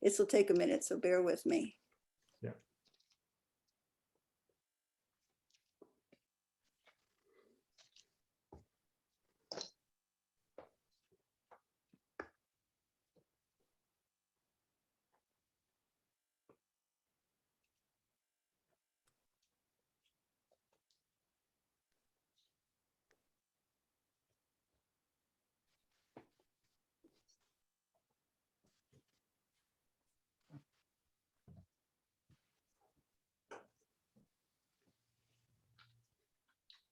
This will take a minute, so bear with me. Yeah.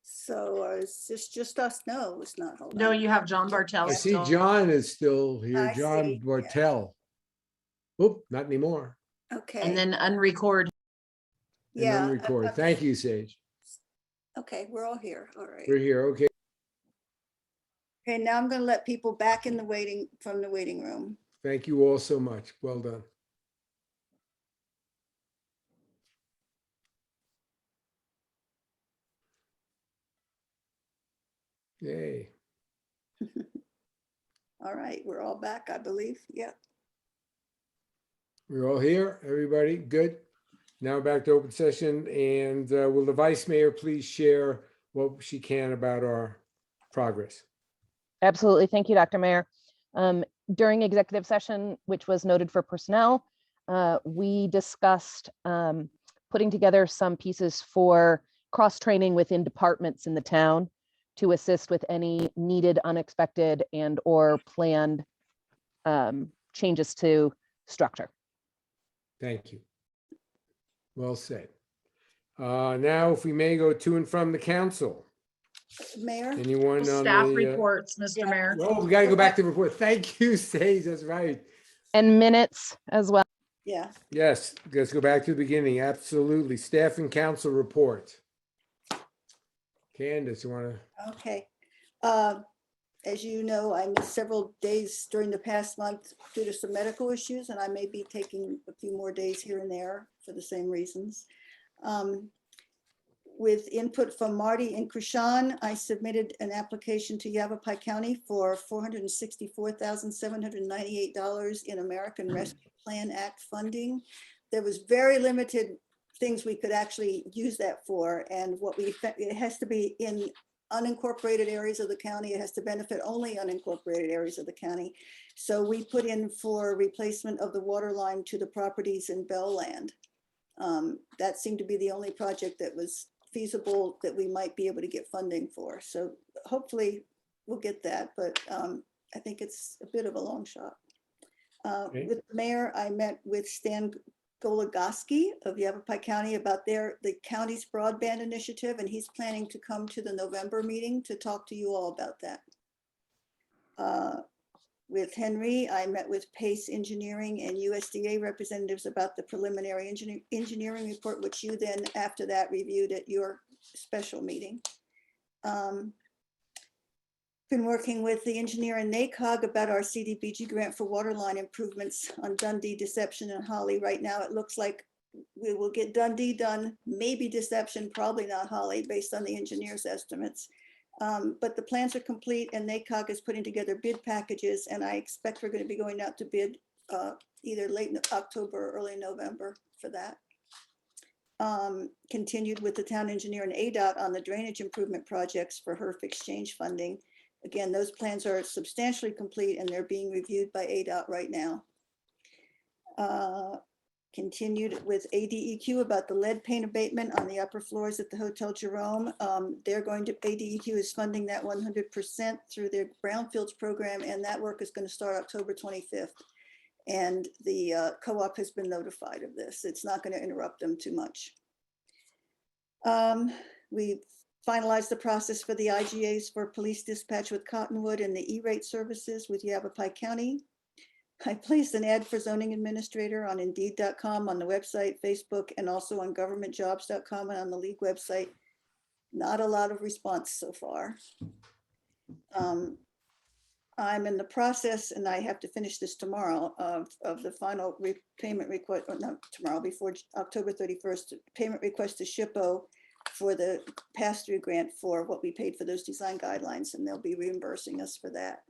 So is this just us? No, it's not. Hold No, on. you have John Bartel. I see still. John is still here. I John see, yeah. Bartel. Oop, not anymore. Okay. And then unrecord. And Yeah. then record. Thank you, Sage. Okay, we're all here. All right. We're here. Okay. Okay, now I'm going to let people back in the from the waiting room. Thank you all so much. Well done. Yay. All right, we're all back, I believe. Yeah. We're all here, everybody, good? Now back to open session, and will the vice mayor please share what she can about our progress? Absolutely. Thank you, Dr. Mayor. During executive session, which was noted for personnel, we discussed putting together some pieces for cross-training within departments in the town to assist with any needed, unexpected, and or planned changes to structure. Thank you. Well said. Now, if we may go to and from the council. Mayor? Anyone on the? Staff reports, Mr. Yeah. Mayor. Oh, we got to go back to the report. Thank you, Sage. That's right. And minutes as well. Yeah. Yes, let's go back to the beginning. Absolutely. Staff and council report. Candace, you want to? Okay. As you know, I missed several days during the past month due to some medical issues, and I may be taking a few more days here and there for the same reasons. With input from Marty and Krishan, I submitted an application to Yavapai County for $464,798 in American Rescue Plan Act funding. There was very limited things we could actually use that for, and it has to be in unincorporated areas of the county. It has to benefit only unincorporated areas of the county. So we put in for replacement of the water line to the properties in Bell Land. That seemed to be the only project that was feasible that we might be able to get funding for. So hopefully we'll get that, but I think it's a bit of a long shot. With the mayor, I met with Stan Goligoski of Yavapai County about the county's broadband initiative, and he's planning to come to the November meeting to talk to you all about that. With Henry, I met with Pace Engineering and USDA representatives about the preliminary engineering report, which you then after that reviewed at your special meeting. Been working with the engineer in NACOG about our CDBG grant for waterline improvements on Dundee, Deception, and Holly. Right now, it looks like we will get Dundee done, maybe Deception, probably not Holly, based on the engineer's estimates. But the plans are complete and NACOG is putting together bid packages, and I expect we're going to be going out to bid either late October or early November for that. Continued with the town engineer and ADOT on the drainage improvement projects for HERF exchange funding. Again, those plans are substantially complete and they're being reviewed by ADOT right now. Continued with ADEQ about the lead paint abatement on the upper floors at the Hotel Jerome. ADEQ is funding that 100% through their brownfields program, and that work is going to start October 25th. And the co-op has been notified of this. It's not going to interrupt them too much. We finalized the process for the IGAs for police dispatch with Cottonwood and the E-rate services with Yavapai County. I placed an ad for zoning administrator on Indeed.com, on the website, Facebook, and also on governmentjobs.com and on the league website. Not a lot of response so far. I'm in the process, and I have to finish this tomorrow, of the final payment request, or not tomorrow, before October 31st, payment request to SHPO for the pass-through grant for what we paid for those design guidelines, and they'll be reimbursing us for that.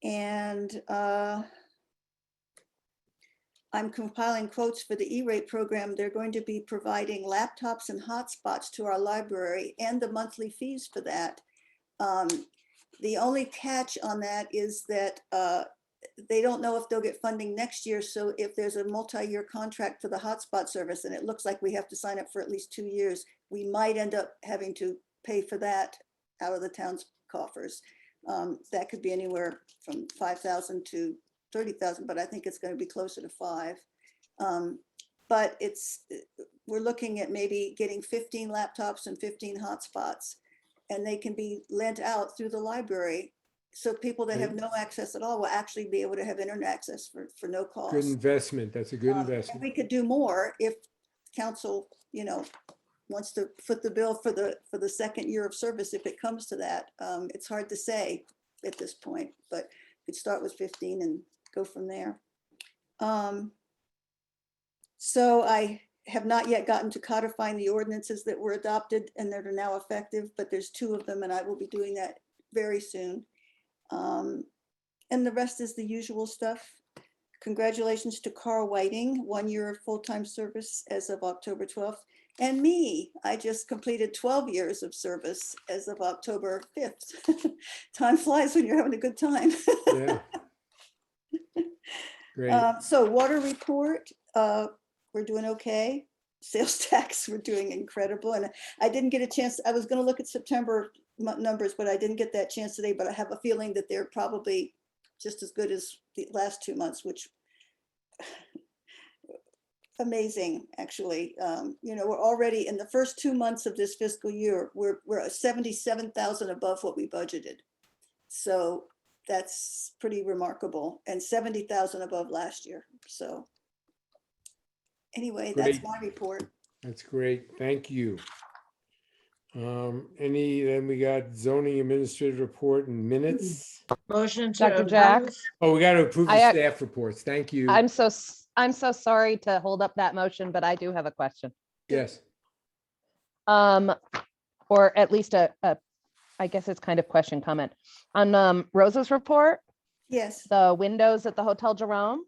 And I'm compiling quotes for the E-rate program. They're going to be providing laptops and hotspots to our library and the monthly fees for that. The only catch on that is that they don't know if they'll get funding next year. So if there's a multi-year contract for the hotspot service, and it looks like we have to sign up for at least 2 years, we might end up having to pay for that out of the town's coffers. That could be anywhere from 5,000 to 30,000, but I think it's going to be closer to 5. But we're looking at maybe getting 15 laptops and 15 hotspots, and they can be lent out through the library. So people that have no access at all will actually be able to have internet access for no cost. Good investment. That's a good investment. We could do more if council, wants to foot the bill for the second year of service, if it comes to that. It's hard to say at this point, but we could start with 15 and go from there. So I have not yet gotten to codifying the ordinances that were adopted and that are now effective, but there's 2 of them, and I will be doing that very soon. And the rest is the usual stuff. Congratulations to Carl Whiting, 1 year of full-time service as of October 12th. And me, I just completed 12 years of service as of October 5th. Time flies when you're having a good time. Yeah. Great. So water report, we're doing okay. sales tax were doing incredible. And I didn't get a chance, I was gonna look at September numbers, but I didn't get that chance today, but I have a feeling that they're probably just as good as the last 2 months, which amazing, actually. You know, we're already in the first 2 months of this fiscal year, we're at 77,000 above what we budgeted. So that's pretty remarkable, and 70,000 above last year. So anyway, that's Great. my report. That's great. Thank you. Then we got zoning administrative report and minutes. Motion to Dr. Jack? approve. Oh, we got to approve the I- staff reports. Thank you. I'm so sorry to hold up that motion, but I do have a question. Yes. Or at least I guess it's kind of question comment. On Rosa's report, Yes. the windows at the Hotel Jerome.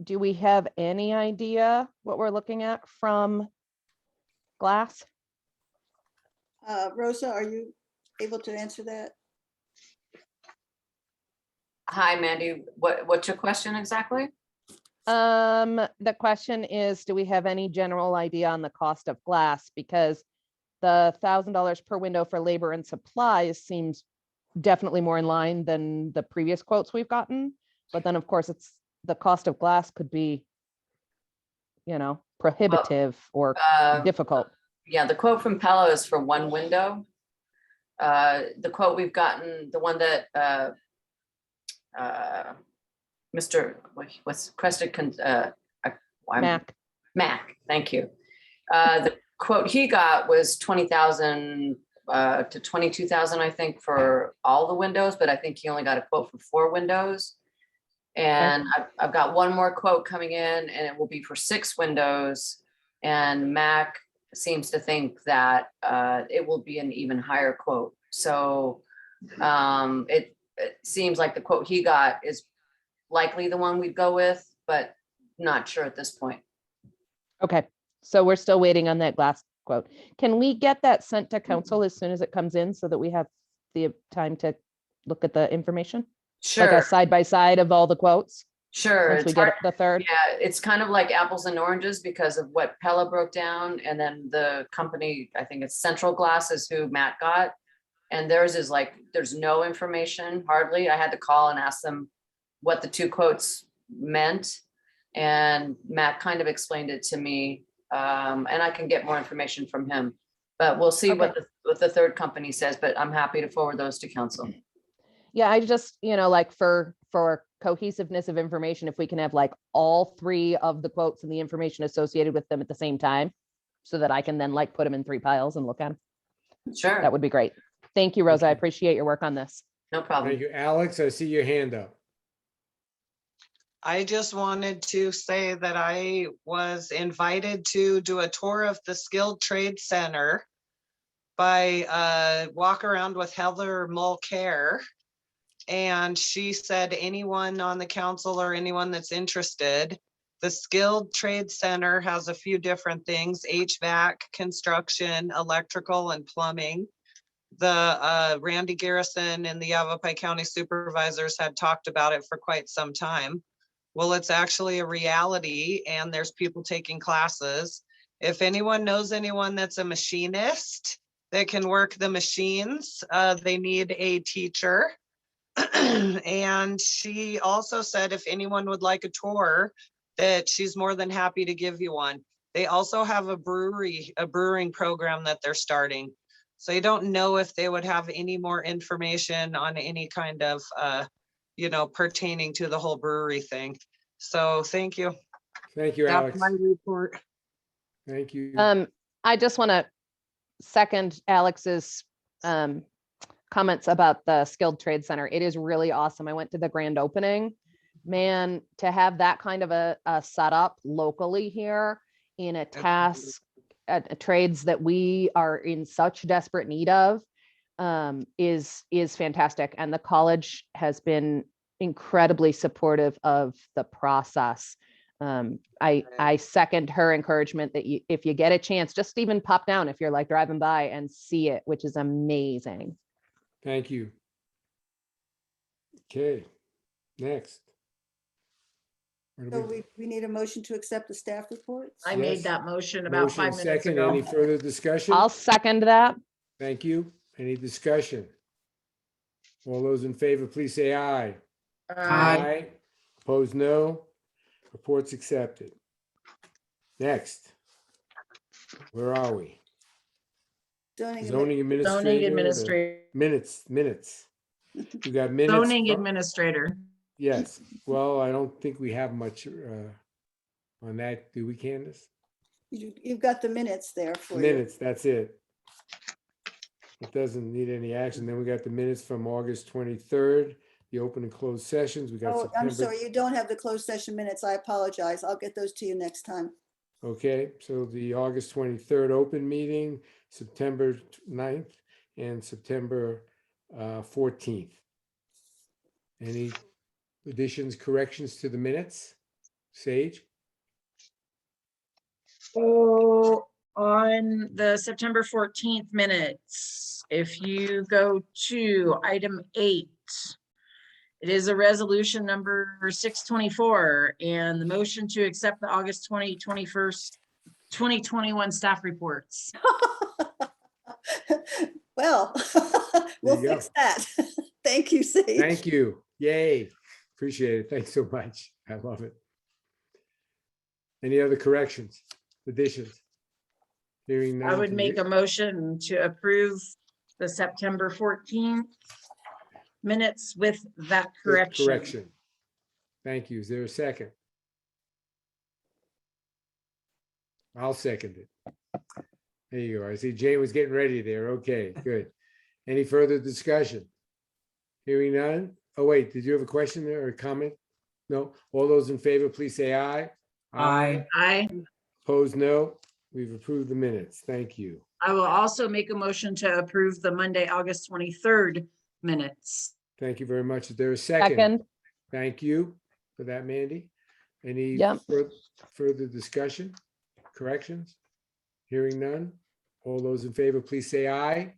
Do we have any idea what we're looking at from glass? Rosa, are you able to answer that? Hi, Mandy. What's your question exactly? The question is, do we have any general idea on the cost of glass? Because the $1,000 per window for labor and supplies seems definitely more in line than the previous quotes we've gotten. But then, of course, it's the cost of glass could be, you know, prohibitive or difficult. Yeah, the quote from Palo is for one window. The quote we've gotten, the one that Mr. what's Crested, Mac, thank you. The quote he got was 20,000 to 22,000, I think, for all the windows, but I think he only got a quote for 4 windows. And I've got one more quote coming in, and it will be for 6 windows. And Mac seems to think that it will be an even higher quote. So it seems like the quote he got is likely the one we'd go with, but not sure at this point. Okay, so we're still waiting on that glass quote. Can we get that sent to council as soon as it comes in so that we have the time to look at the information? Like Sure. a side by side of all the quotes? Sure. Once we it's get hard- the third? Yeah, it's kind of like apples and oranges because of what Pella broke down, and then the company, I think it's Central Glass is who Matt got. And theirs is like, there's no information hardly. I had to call and ask them what the 2 quotes meant. And Matt kind of explained it to me. And I can get more information from him. But we'll see what the third company says, but I'm happy to forward those to council. Yeah, I just, you know, like for cohesiveness of information, if we can have like all 3 of the quotes and the information associated with them at the same time, so that I can then like put them in 3 piles and look at them. Sure. That would be great. Thank you, Rosa. I appreciate your work on this. No problem. Thank you. Alex, I see your hand up. I just wanted to say that I was invited to do a tour of the Skilled Trade Center by walk around with Heather Mulcair. And she said anyone on the council or anyone that's interested, the Skilled Trade Center has a few different things: HVAC, construction, electrical, and plumbing. The Randy Garrison and the Yavapai County supervisors had talked about it for quite some time. Well, it's actually a reality, and there's people taking classes. If anyone knows anyone that's a machinist that can work the machines, they need a teacher. And she also said if anyone would like a tour, that she's more than happy to give you one. They also have a brewing program that they're starting. So I don't know if they would have any more information on any kind of, you know, pertaining to the whole brewery thing. So thank you. Thank you, That's Alex. my report. Thank you. I just want to second Alex's comments about the Skilled Trade Center. It is really awesome. I went to the grand opening. Man, to have that kind of a setup locally here in a task, trades that we are in such desperate need of, is fantastic. And the college has been incredibly supportive of the process. I second her encouragement that if you get a chance, just even pop down if you're like driving by and see it, which is amazing. Thank you. Okay, next. What do So we- we need a motion to accept the staff reports. I made Yes. that motion about Motion 5 minutes second. ago. Any further discussion? I'll second that. Thank you. Any discussion? All those in favor, please say aye. Opposed, no. Reports accepted. Next. Where are we? Zoning Zoning administrator. Zoning the administrator. Minutes. You got minutes. Zoning from- administrator. Yes. Well, I don't think we have much on that. Do we, Candace? You've got the minutes there for you. Minutes, that's it. It doesn't need any action. Then we got the minutes from August 23rd, the open and closed sessions. We got Oh, I'm September. sorry, you don't have the closed session minutes. I apologize. I'll get those to you next time. Okay, so the August 23rd open meeting, September 9th, and September 14th. Any additions, corrections to the minutes? Sage? So on the September 14th minutes, if you go to item 8, it is a resolution number 624 and the motion to accept the August 2021 staff reports. Well, we'll you go. fix that. Thank you, Sage. Thank you. Yay. Appreciate it. Thanks so much. I love it. Any other corrections, additions? Hearing none. I would make a motion to approve the September 14th minutes with that correction. Correction. Thank you. Is there a second? I'll second it. There you go. I see Jane was getting ready there. Okay, good. Any further discussion? Hearing none? Oh, wait, did you have a question there or a comment? No? All those in favor, please say aye. Aye. Opposed, no. We've approved the minutes. Thank you. I will also make a motion to approve the Monday, August 23rd minutes. Thank you very much. Is there a second? Second. Thank you for that, Mandy. Any Yep. further discussion, corrections? Hearing none. All those in favor, please say aye.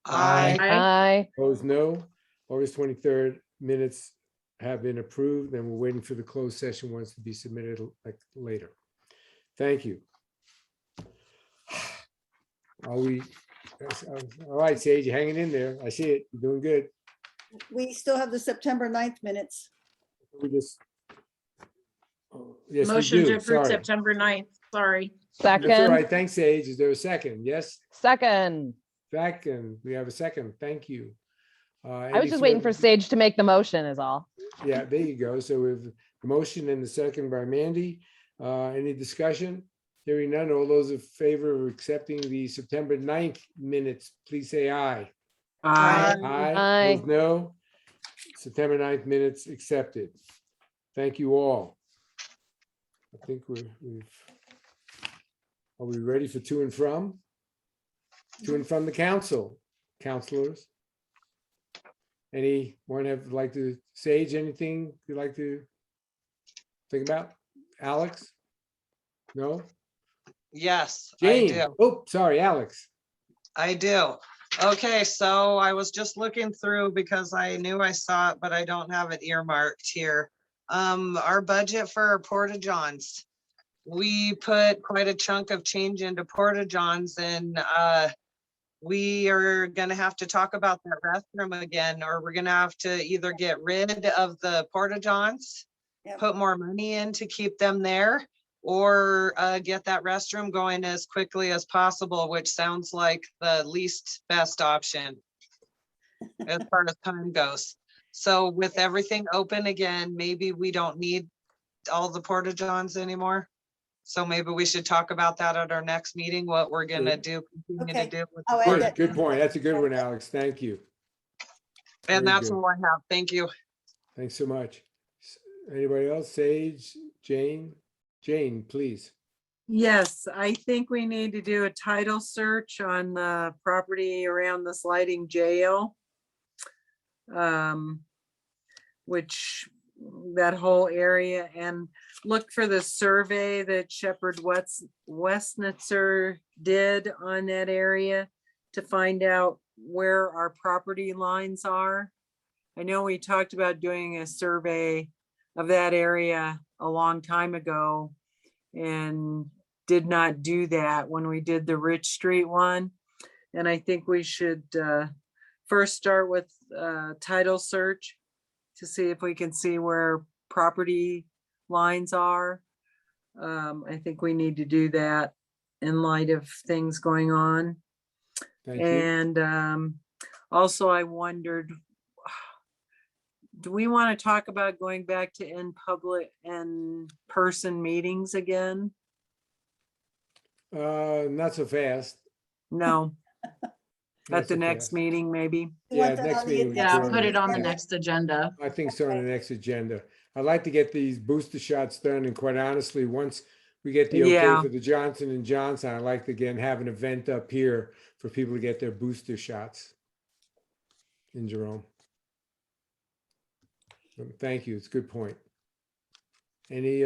Aye. Opposed, no. August 23rd minutes have been approved, and we're waiting for the closed session ones to be submitted like later. Thank you. Are we, all right, Sage, you're hanging in there. I see it. You're doing good. We still have the September 9th minutes. We just. Oh, yes, we Motion to do. approve Sorry. September 9th, sorry. That's all Second. right. Thanks, Sage. Is there a second? Yes, Second. second. We have a second. Thank you. I was just waiting for Sage to make the motion is all. Yeah, there you go. So we have the motion and the second by Mandy. Any discussion? Hearing none. All those in favor of accepting the September 9th minutes, please say aye. Aye. Aye. Opposed, no. September 9th minutes accepted. Thank you all. I think are we ready for to and from? To and from the council, counselors? Anyone like to, Sage, anything you'd like to think about? Alex? No? Yes, I Jane? do. Oh, sorry, Alex. I do. Okay, so I was just looking through because I knew I saw it, but I don't have it earmarked here. Our budget for our porta johns. We put quite a chunk of change into porta johns and we are gonna have to talk about that restroom again, or we're gonna have to either get rid of the porta johns, Yep. put more money in to keep them there, or get that restroom going as quickly as possible, which sounds like the least best option as far as time goes. So with everything open again, maybe we don't need all the porta johns anymore. So maybe we should talk about that at our next meeting, what we're gonna do, continue to Okay. do. with I'll the add porta- that. Good point. That's a good one, Alex. Thank you. And Very that's good. all I have. Thank you. Thanks so much. Anybody else? Sage, Jane? Jane, please. Yes, I think we need to do a title search on the property around the sliding jail. Which, that whole area, and look for the survey that Shepherd Westnitzer did on that area to find out where our property lines are. I know we talked about doing a survey of that area a long time ago and did not do that when we did the Rich Street one. And I think we should first start with title search to see if we can see where property lines are. I think we need to do that in light of things going on. Thank you. And also I wondered, do we want to talk about going back to in-person meetings again? Not so fast. No. Not At the so next fast. meeting, maybe? You Yeah, want that next on the meeting. we can agenda? Yeah, it put it on the next- next agenda. I think so on the next agenda. I'd like to get these booster shots done, and quite honestly, once we get the okay Yeah. for the Johnson and Johnson, I'd like to again have an event up here for people to get their booster shots in Jerome. Thank you. It's a good point. Any,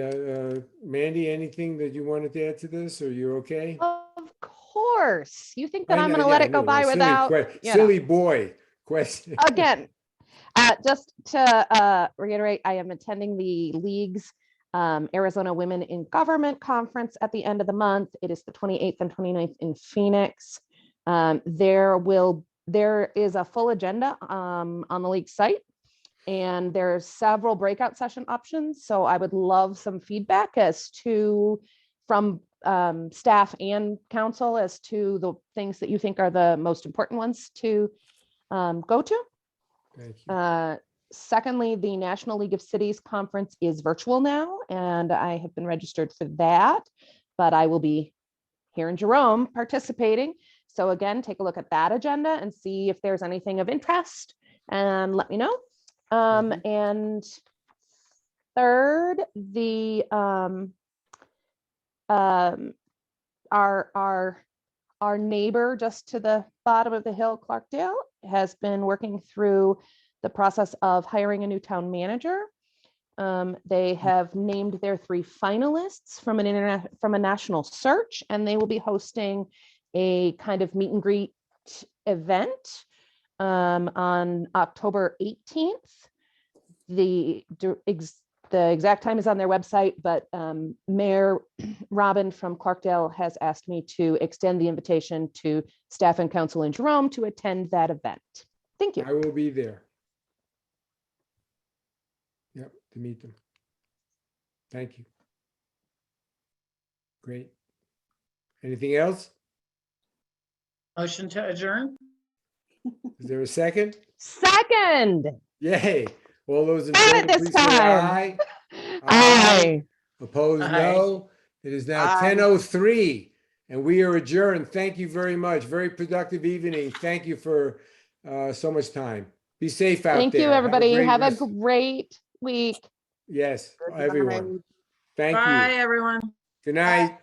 Mandy, anything that you wanted to add to this, or you're okay? Of course. You think that I I'm know, going to yeah, let I it go knew. by Silly without, you know. Silly boy question. Again, just to reiterate, I am attending the League's Arizona Women in Government Conference at the end of the month. It is the 28th and 29th in Phoenix. There is a full agenda on the League site, and there's several breakout session options. So I would love some feedback from staff and council as to the things that you think are the most important ones to go to. Thank you. Secondly, the National League of Cities Conference is virtual now, and I have been registered for that, but I will be here in Jerome participating. So again, take a look at that agenda and see if there's anything of interest and let me know. And third, our neighbor just to the bottom of the hill, Clarkdale, has been working through the process of hiring a new town manager. They have named their 3 finalists from a national search, and they will be hosting a kind of meet and greet event on October 18th. The exact time is on their website, but Mayor Robin from Clarkdale has asked me to extend the invitation to staff and council in Jerome to attend that event. Thank you. I will be there. Yep, to meet them. Thank you. Great. Anything else? Motion to adjourn? Is there a second? Second. Yay. All those in Got favor, it this please say time. aye. Aye. Opposed, Aye. no. It is now Aye. 10:03 and we are adjourned. Thank you very much. Very productive evening. Thank you for so much time. Be safe out there. Thank you, everybody. Have a rest- great week. Yes, Good everyone. night. Thank Bye, you. everyone. Good night.